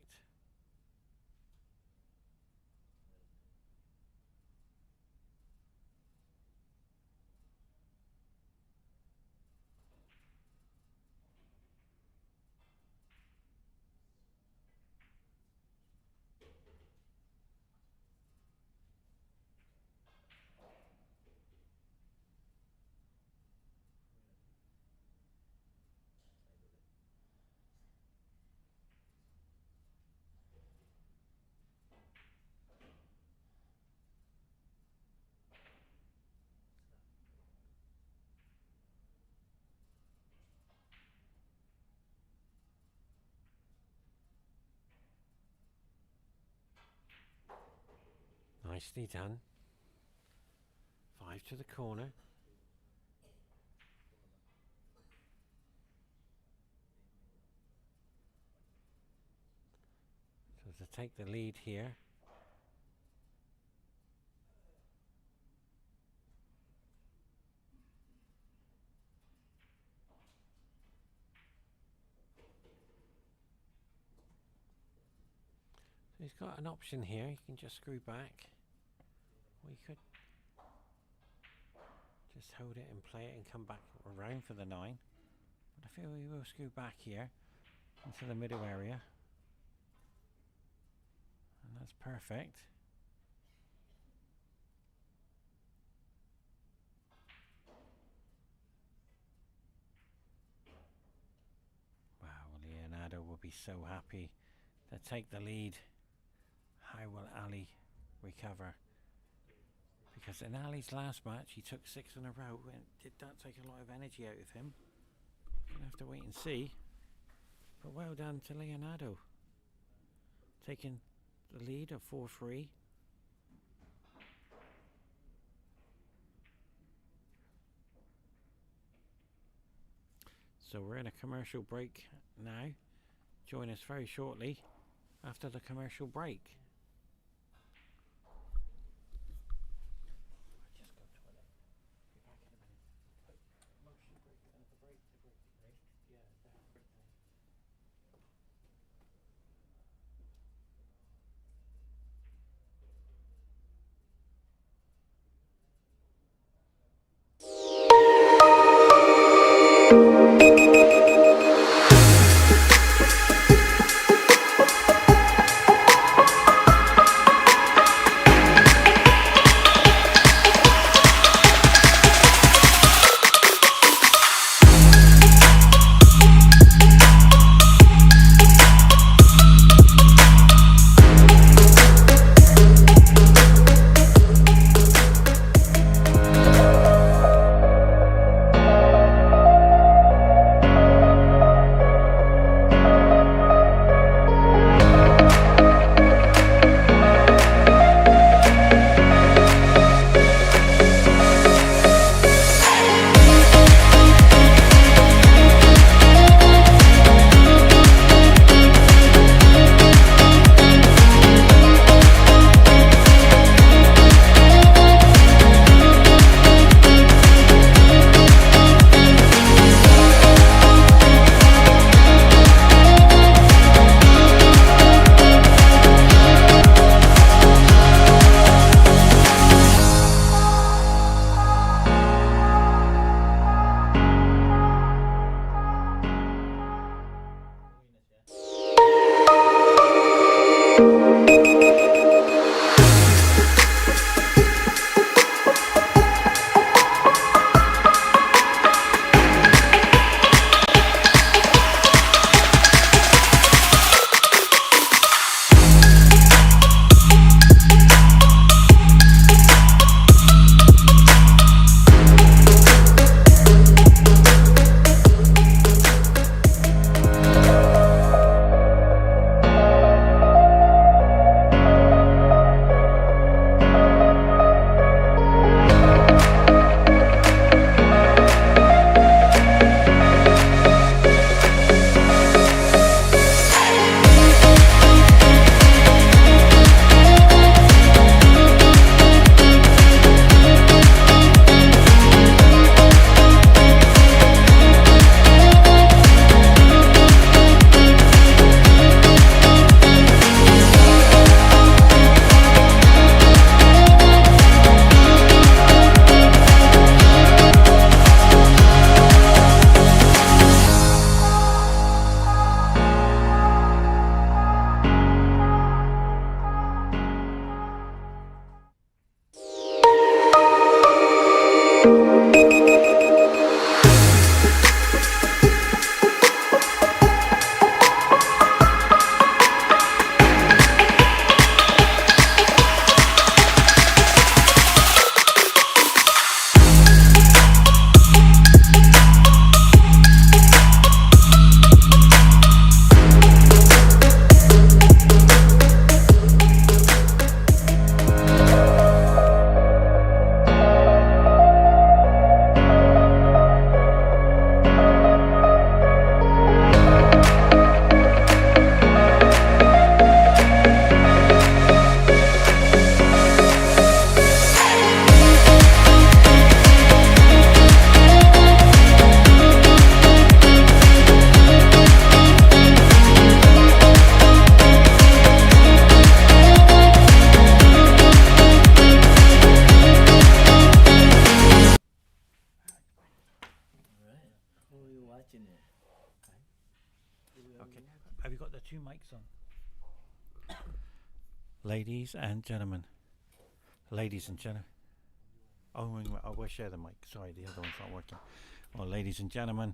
Nicely done. 5 to the corner. So to take the lead here. So he's got an option here. He can just screw back. We could just hold it and play it and come back around for the 9. But I feel we will screw back here into the middle area. And that's perfect. Wow, Leonardo will be so happy to take the lead. How will Ali recover? Because in Ali's last match, he took 6 in a row, and did that take a lot of energy out of him? We'll have to wait and see. But well done to Leonardo, taking the lead of 4-3. So we're in a commercial break now. Join us very shortly after the commercial break. are we watching it? Okay. Have you got the two mics on? Ladies and gentlemen. Ladies and gentlemen. Oh, wait a minute, I will share the mic. Sorry, the other one's not working. Well, ladies and gentlemen,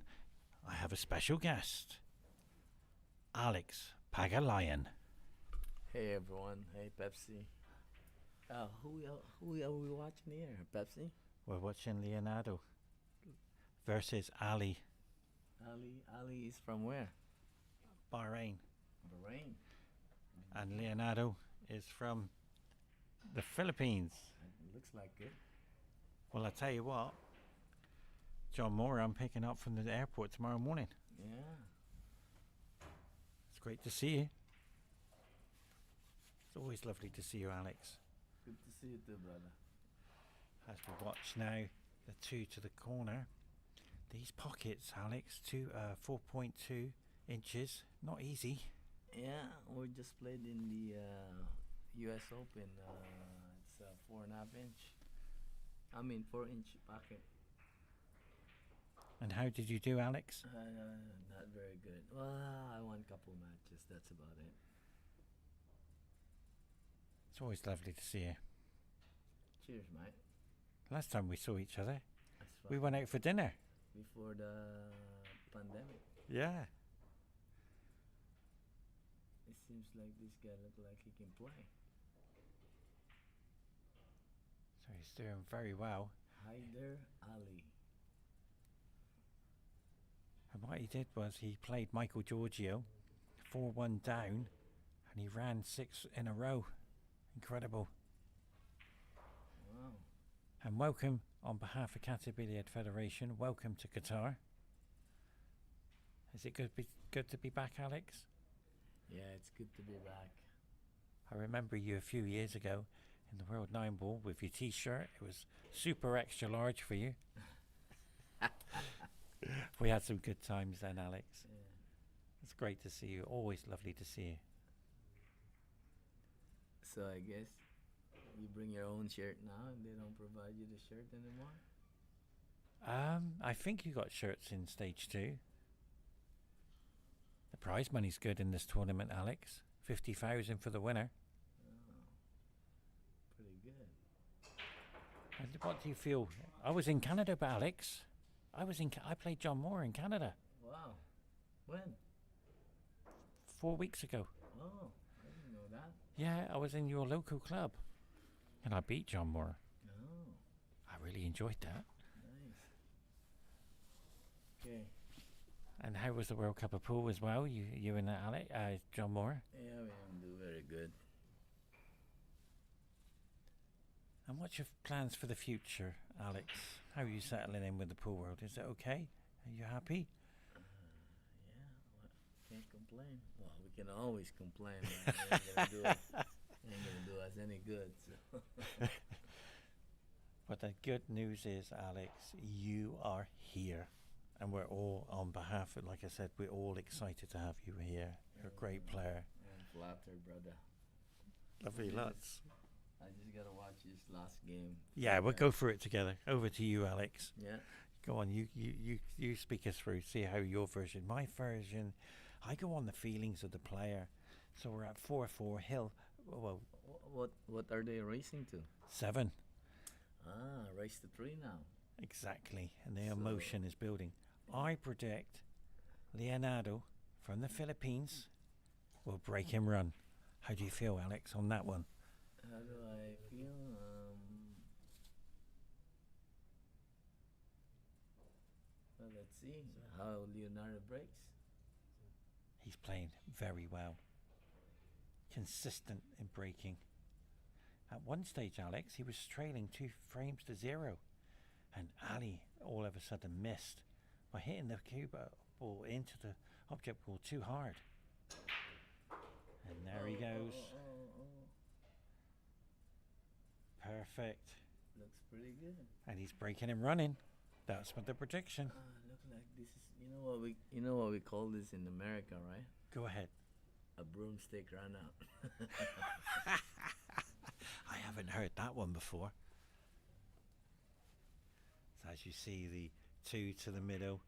I have a special guest. Alex Pagalayan. Hey everyone. Hey Pepsi. Who are we watching here? Pepsi? We're watching Leonardo versus Ali, Ali is from where? Bahrain. Bahrain. And Leonardo is from the Philippines. Looks like it. Well, I tell you what, John Moore, I'm picking up from the airport tomorrow morning. Yeah. It's great to see you. It's always lovely to see you, Alex. Good to see you too, brother. As we watch now, the two to the corner. These pockets, Alex, 4.2 inches, not easy. Yeah, we just played in the U.S. Open. It's a 4.5 inch. 4-inch pocket. And how did you do, Alex? Not very good. Well, I won a couple matches. That's about it. It's always lovely to see you. Cheers, mate. Last time we saw each other, That's we fine. went out for dinner. Before the pandemic. Yeah. It seems like this guy look like he can play. So he's doing very well. Hyder Ali. And what he did was he played Michael Giorgio, 4-1 down, and he ran 6 in a row. Incredible. Wow. And welcome on behalf of Qatar Billiard Federation. Welcome to Qatar. Is it good to be back, Alex? Yeah, it's good to be back. I remember you a few years ago in the World 9 Ball with your t-shirt. It was super extra large for you. We had some good times then, Alex. Yeah. It's great to see you. Always lovely to see you. So I guess you bring your own shirt now and they don't provide you the shirt anymore? I think you got shirts in stage 2. The prize money's good in this tournament, Alex. 50,000 for the winner. Oh, pretty good. And what do you feel? I was in Canada, but Alex, I played John Moore in Canada Wow. When? 4 weeks ago. Oh, I didn't know that. Yeah, I was in your local club, and I beat John Moore. Oh, I really enjoyed that. nice. Okay. And how was the World Cup of Pool as well? You and John Moore. Yeah, we didn't do very good. And what's your plans for the future, Alex? How are you settling in with the pool world? Is it okay? Are you happy? Yeah, well, can't complain. Well, we can always complain. But it ain't gonna do us any good. So. But the good news is, Alex, you are here. And we're all, on behalf of, like I said, we're all excited to have you here. You're a great player. I'm flattered, brother. Lovely Yes. lots. I just gotta watch this last game. Yeah, we'll go through it together. Over to you, Alex. Yeah. Go on, you speak us through. See how your version, my version. I go on the feelings of the player. So we're at 4-4 Hill. Well, What are they racing to? 7 Race to 3 now. exactly, and the So- emotion is building. I predict Leonardo from the Philippines will break him run. How do you feel, Alex, on that one? How do I feel? Well, let's see how Leonardo breaks. He's playing very well. Consistent in breaking. At one stage, Alex, he was trailing 2 frames to 0. And Ali all of a sudden missed by hitting the cue ball into the object ball too hard. And there he goes. Perfect. Looks pretty good. And he's breaking and running. That's what the prediction. Look like this is you know what we call this in America, right? Go ahead. A broomstick run out. I haven't heard that one before. So as you see, the 2 to the middle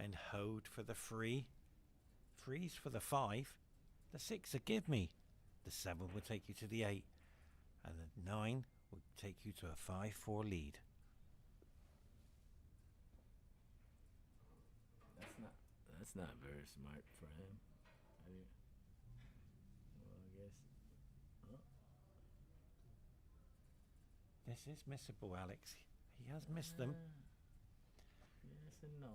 And hold for the 3. Freeze for the 5. The 6 will give me. The 7 will take you to the 8. And the 9 will take you to a 5-4 lead. That's not very smart for him. Well, I guess. Oh. This is missable, Alex. He has missed them. Yes and no.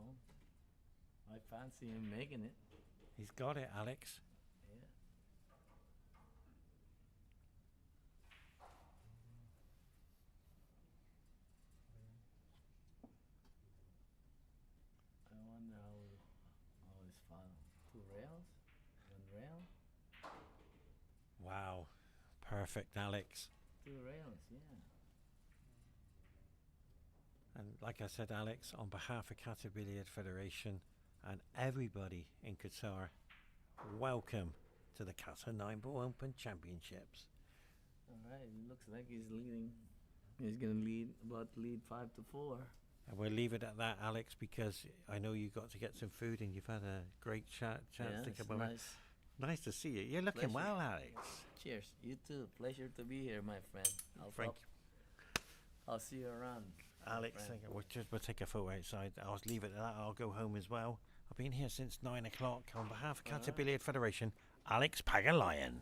I fancy him making it. He's got it, Alex. Yeah. I wonder how his final. 2 rails? 1 rail? Wow. Perfect, Alex. 2 rails, yeah. And like I said, Alex, on behalf of Qatar Billiard Federation and everybody in Qatar, welcome to the Qatar 9-Ball Open Championships. Alright, it looks like he's leading. He's gonna lead, about to lead 5-4. And we'll leave it at that, Alex, because I know you got to get some food and you've had a great chance to it's come over. nice. Nice to see you. You're looking Pleasure. well, Alex. Cheers. You too. Pleasure to be here, my friend. Thank I'll see you around. you. Alex, friend. we'll take a photo outside. I'll leave it at that. I'll go home as well. I've been here since 9 o'clock. On behalf of Qatar Billiard Federation, Alex Pagalayan.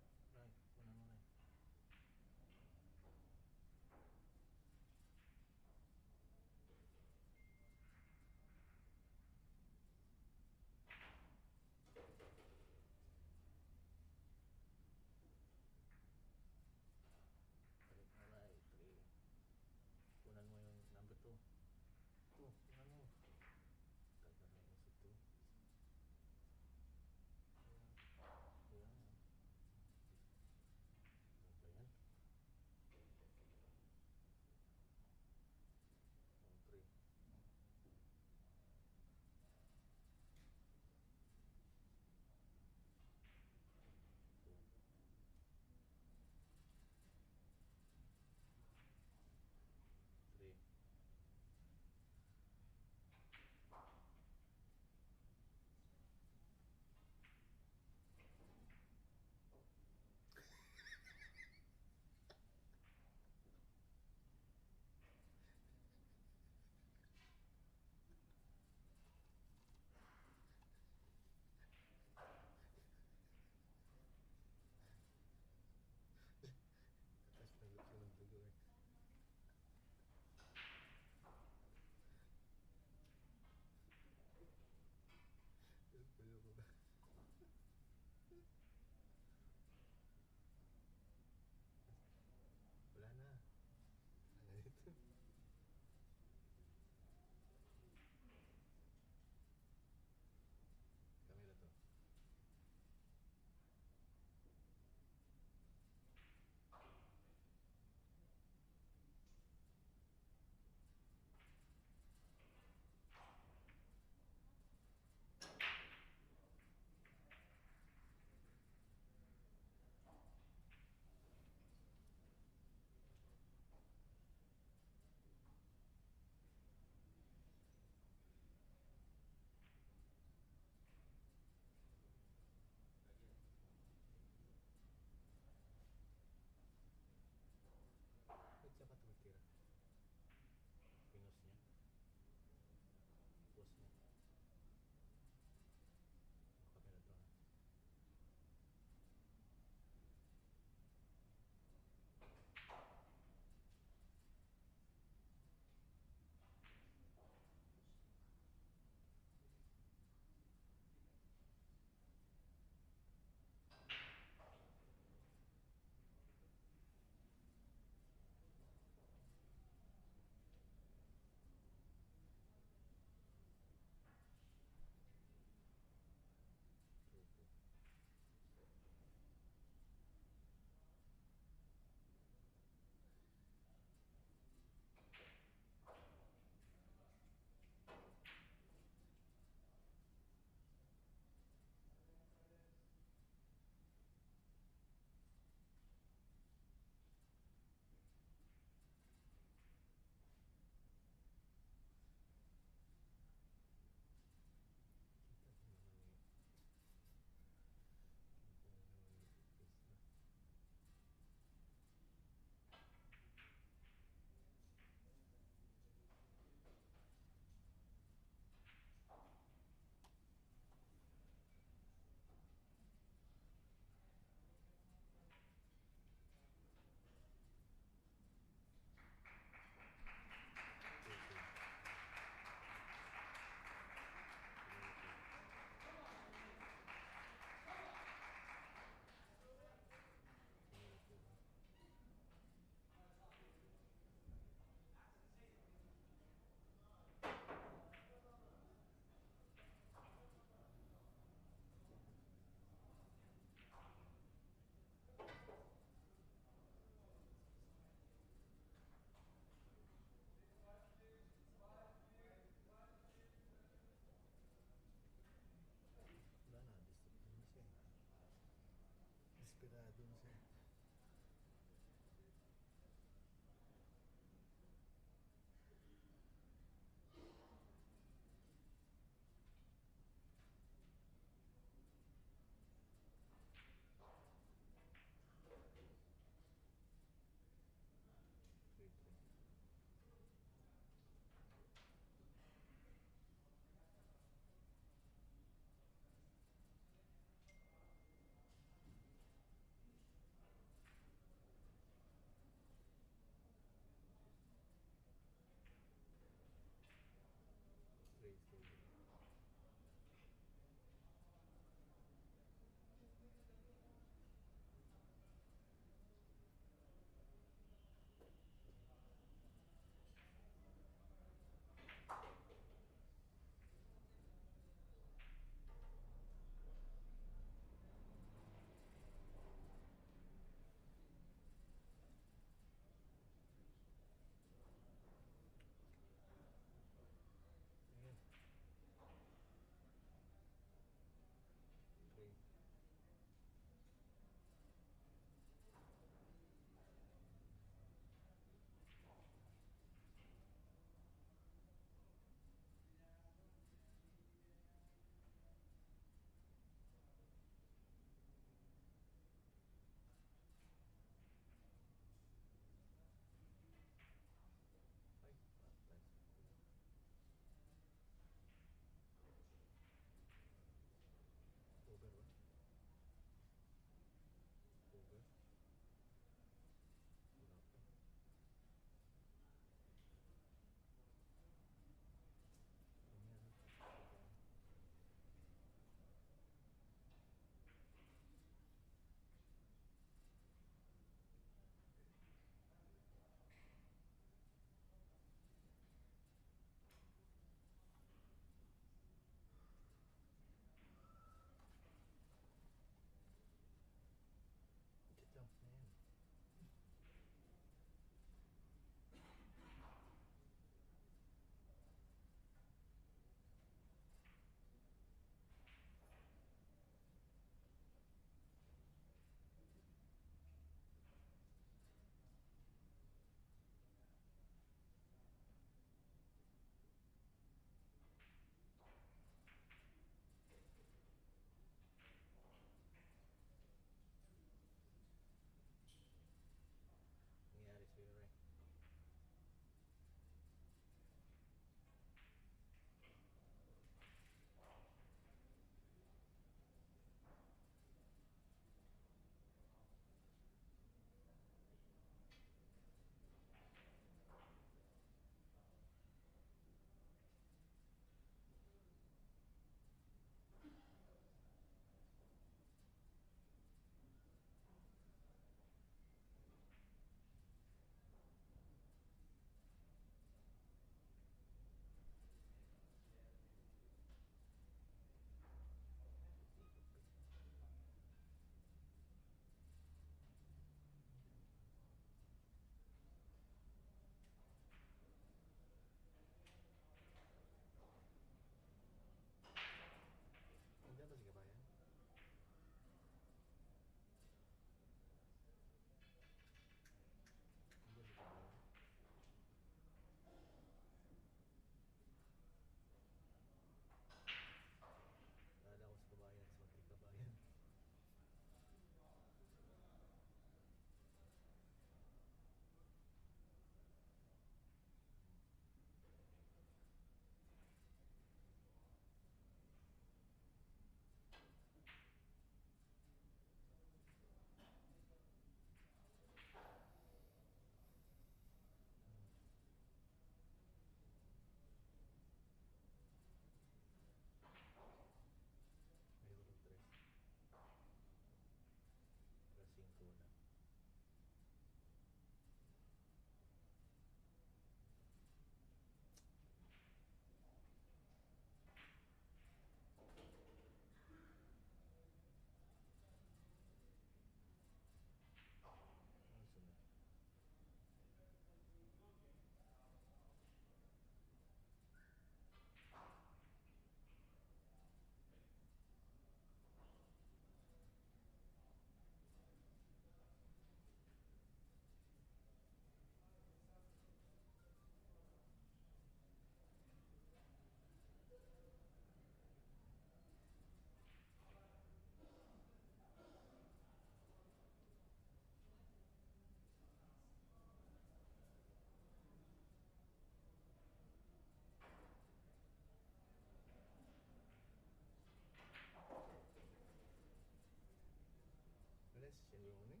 question mo ni.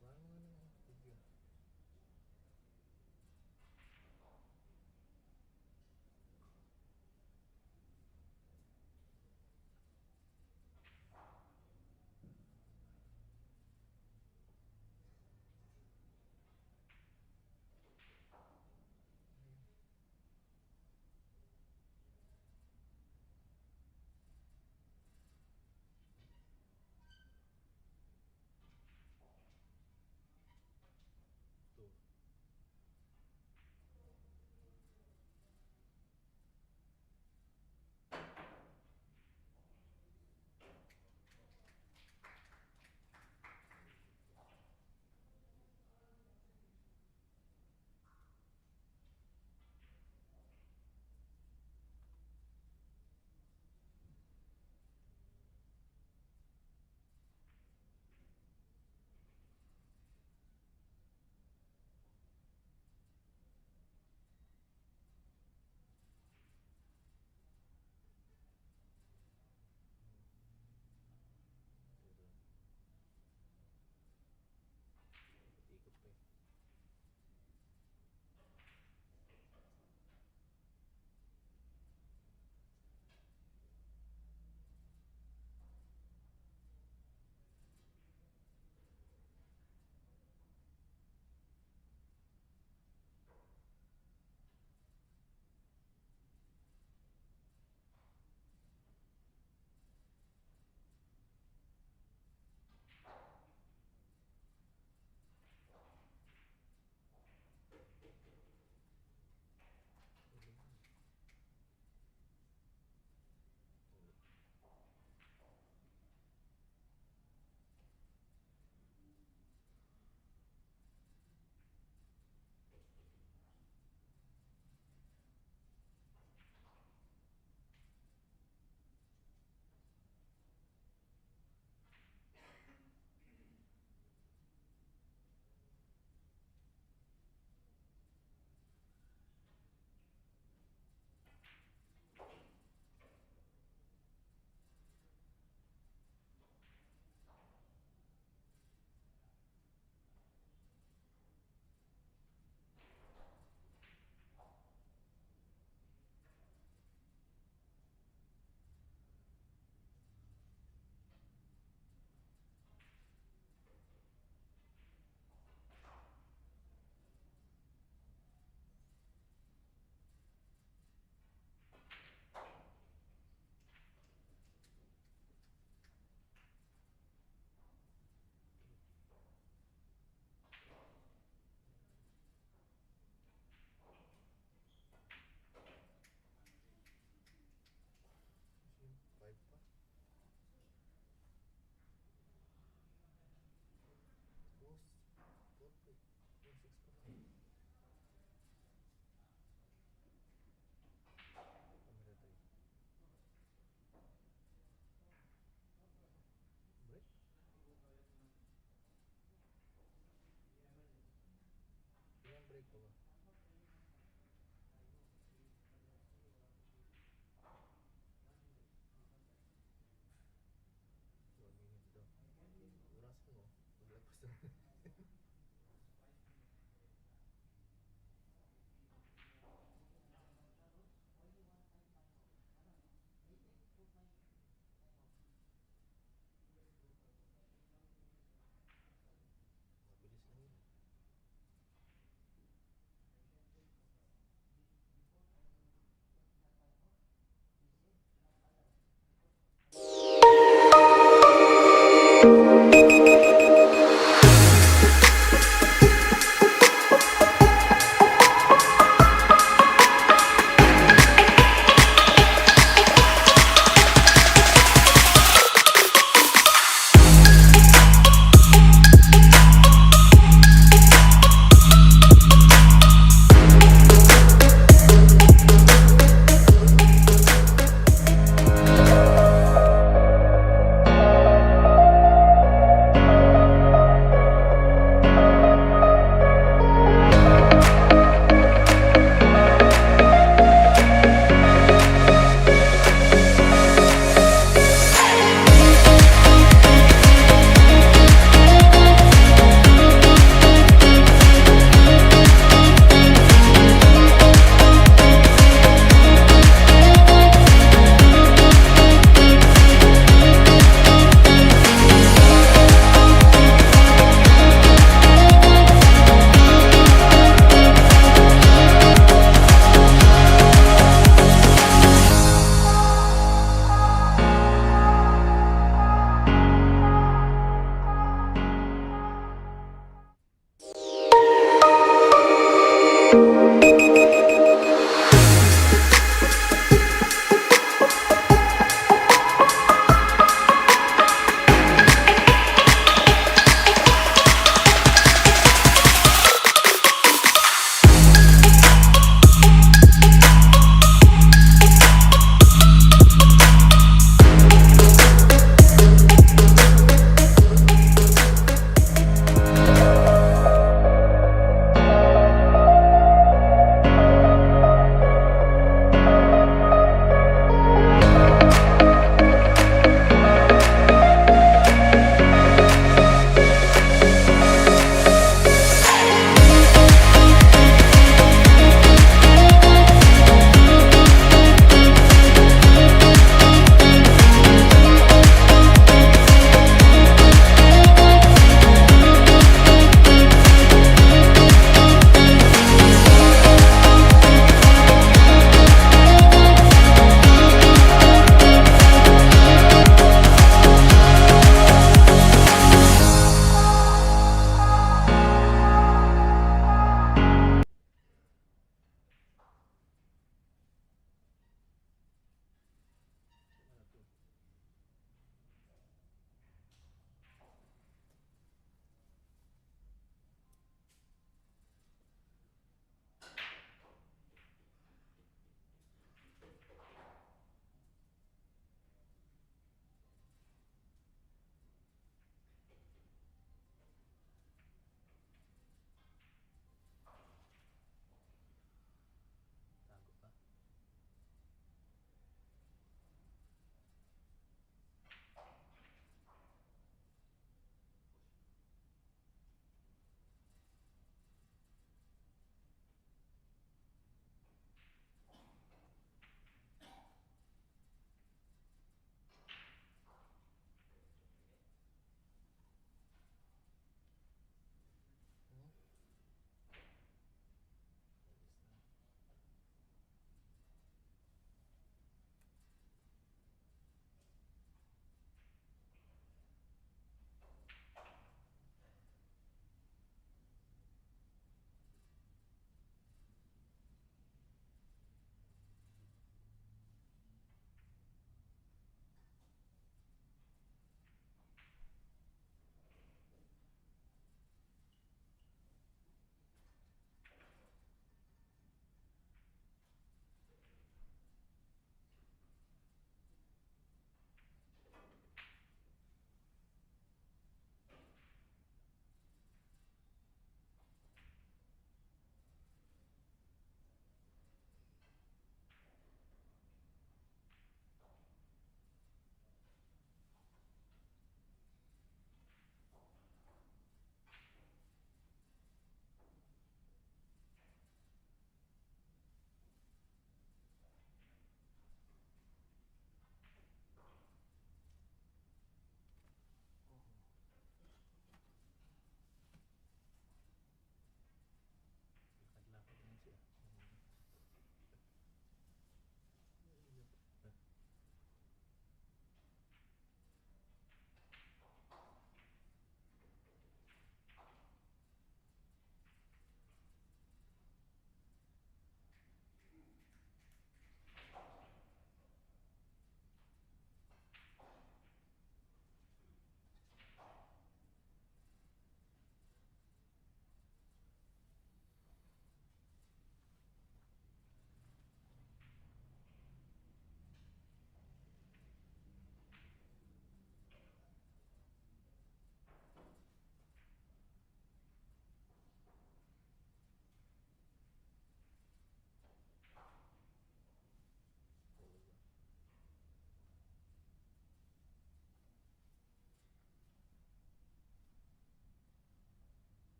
Parang ano ng video.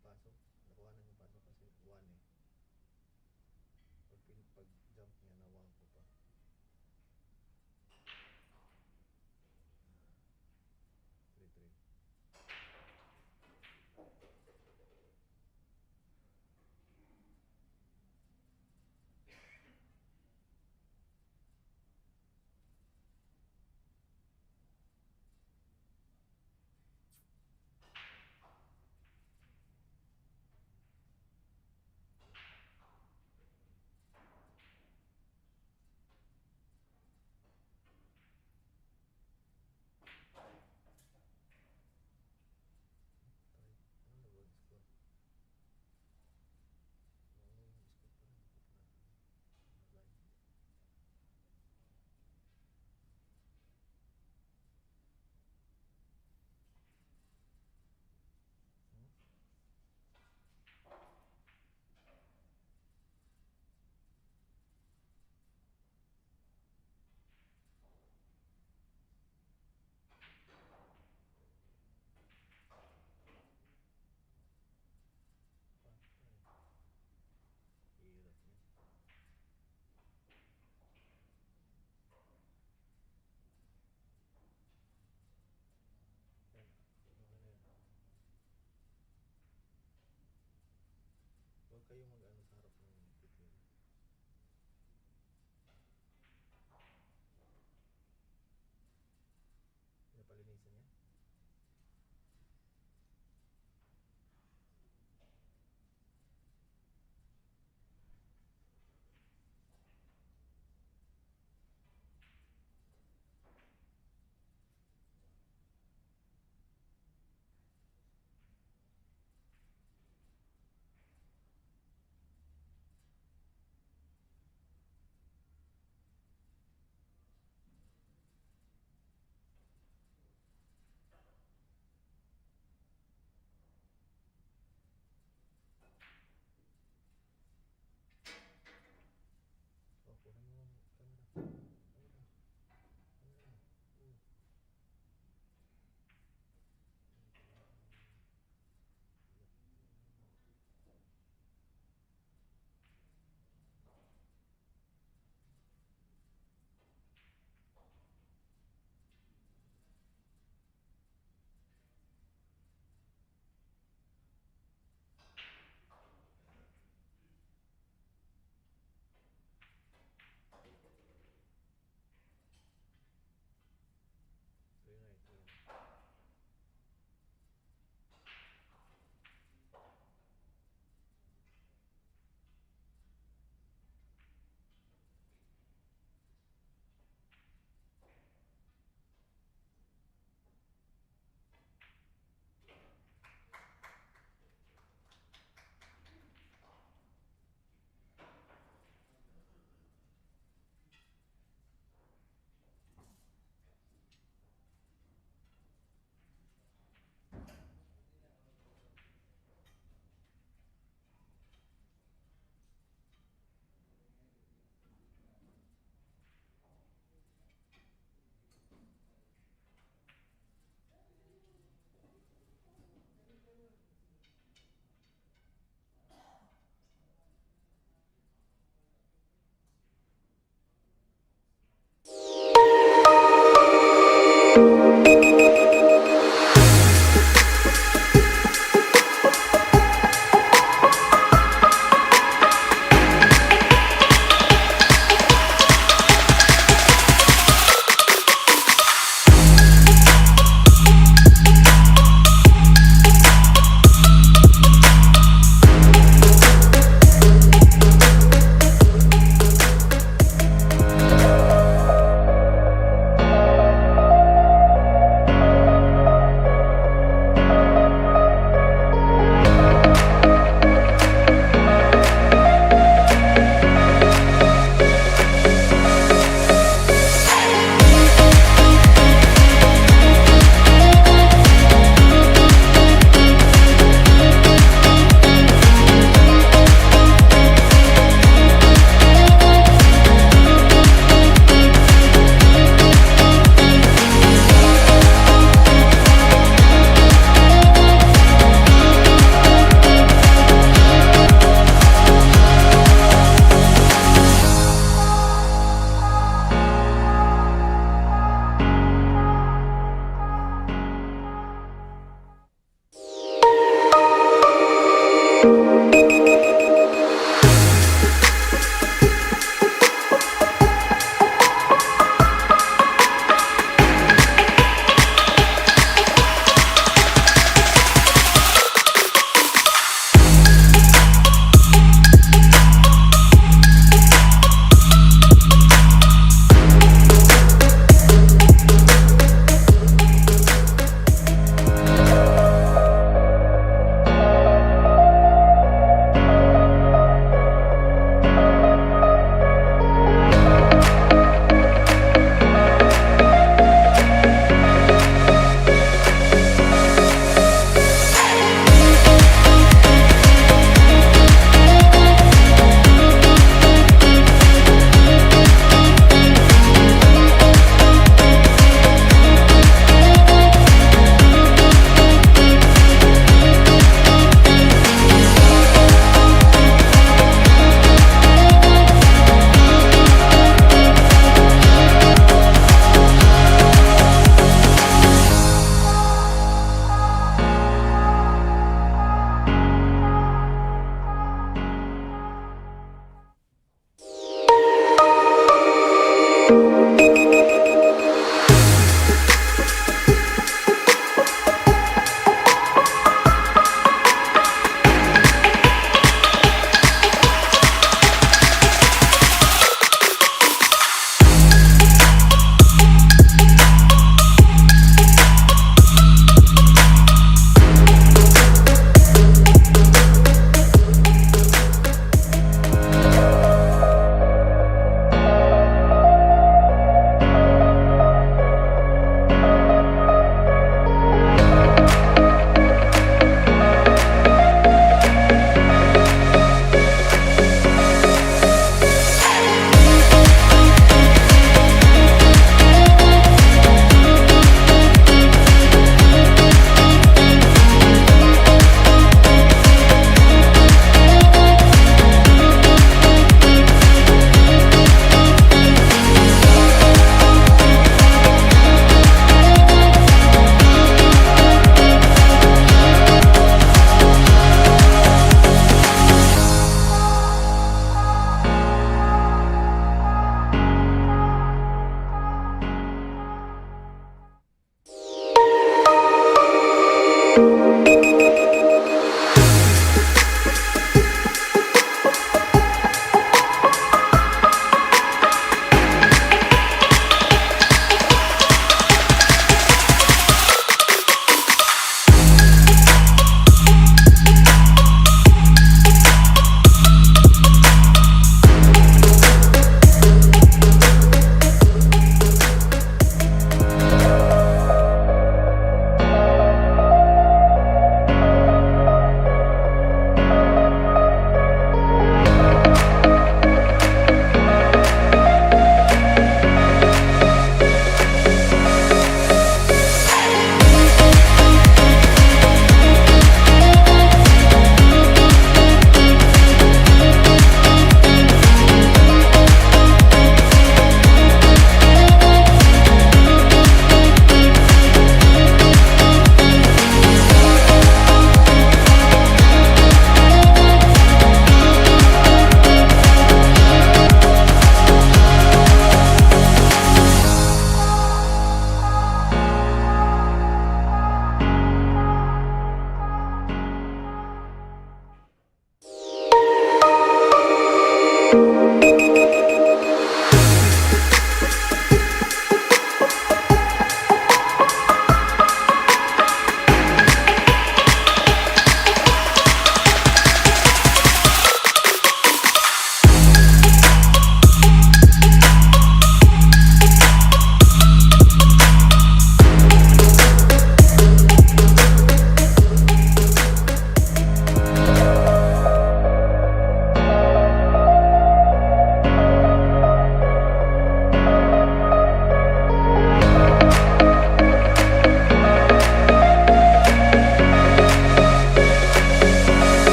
yung pasok. Nakuhanan yung pasok kasi 1 eh. Pag jump niya, nawang ko pa. 3-3.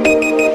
you.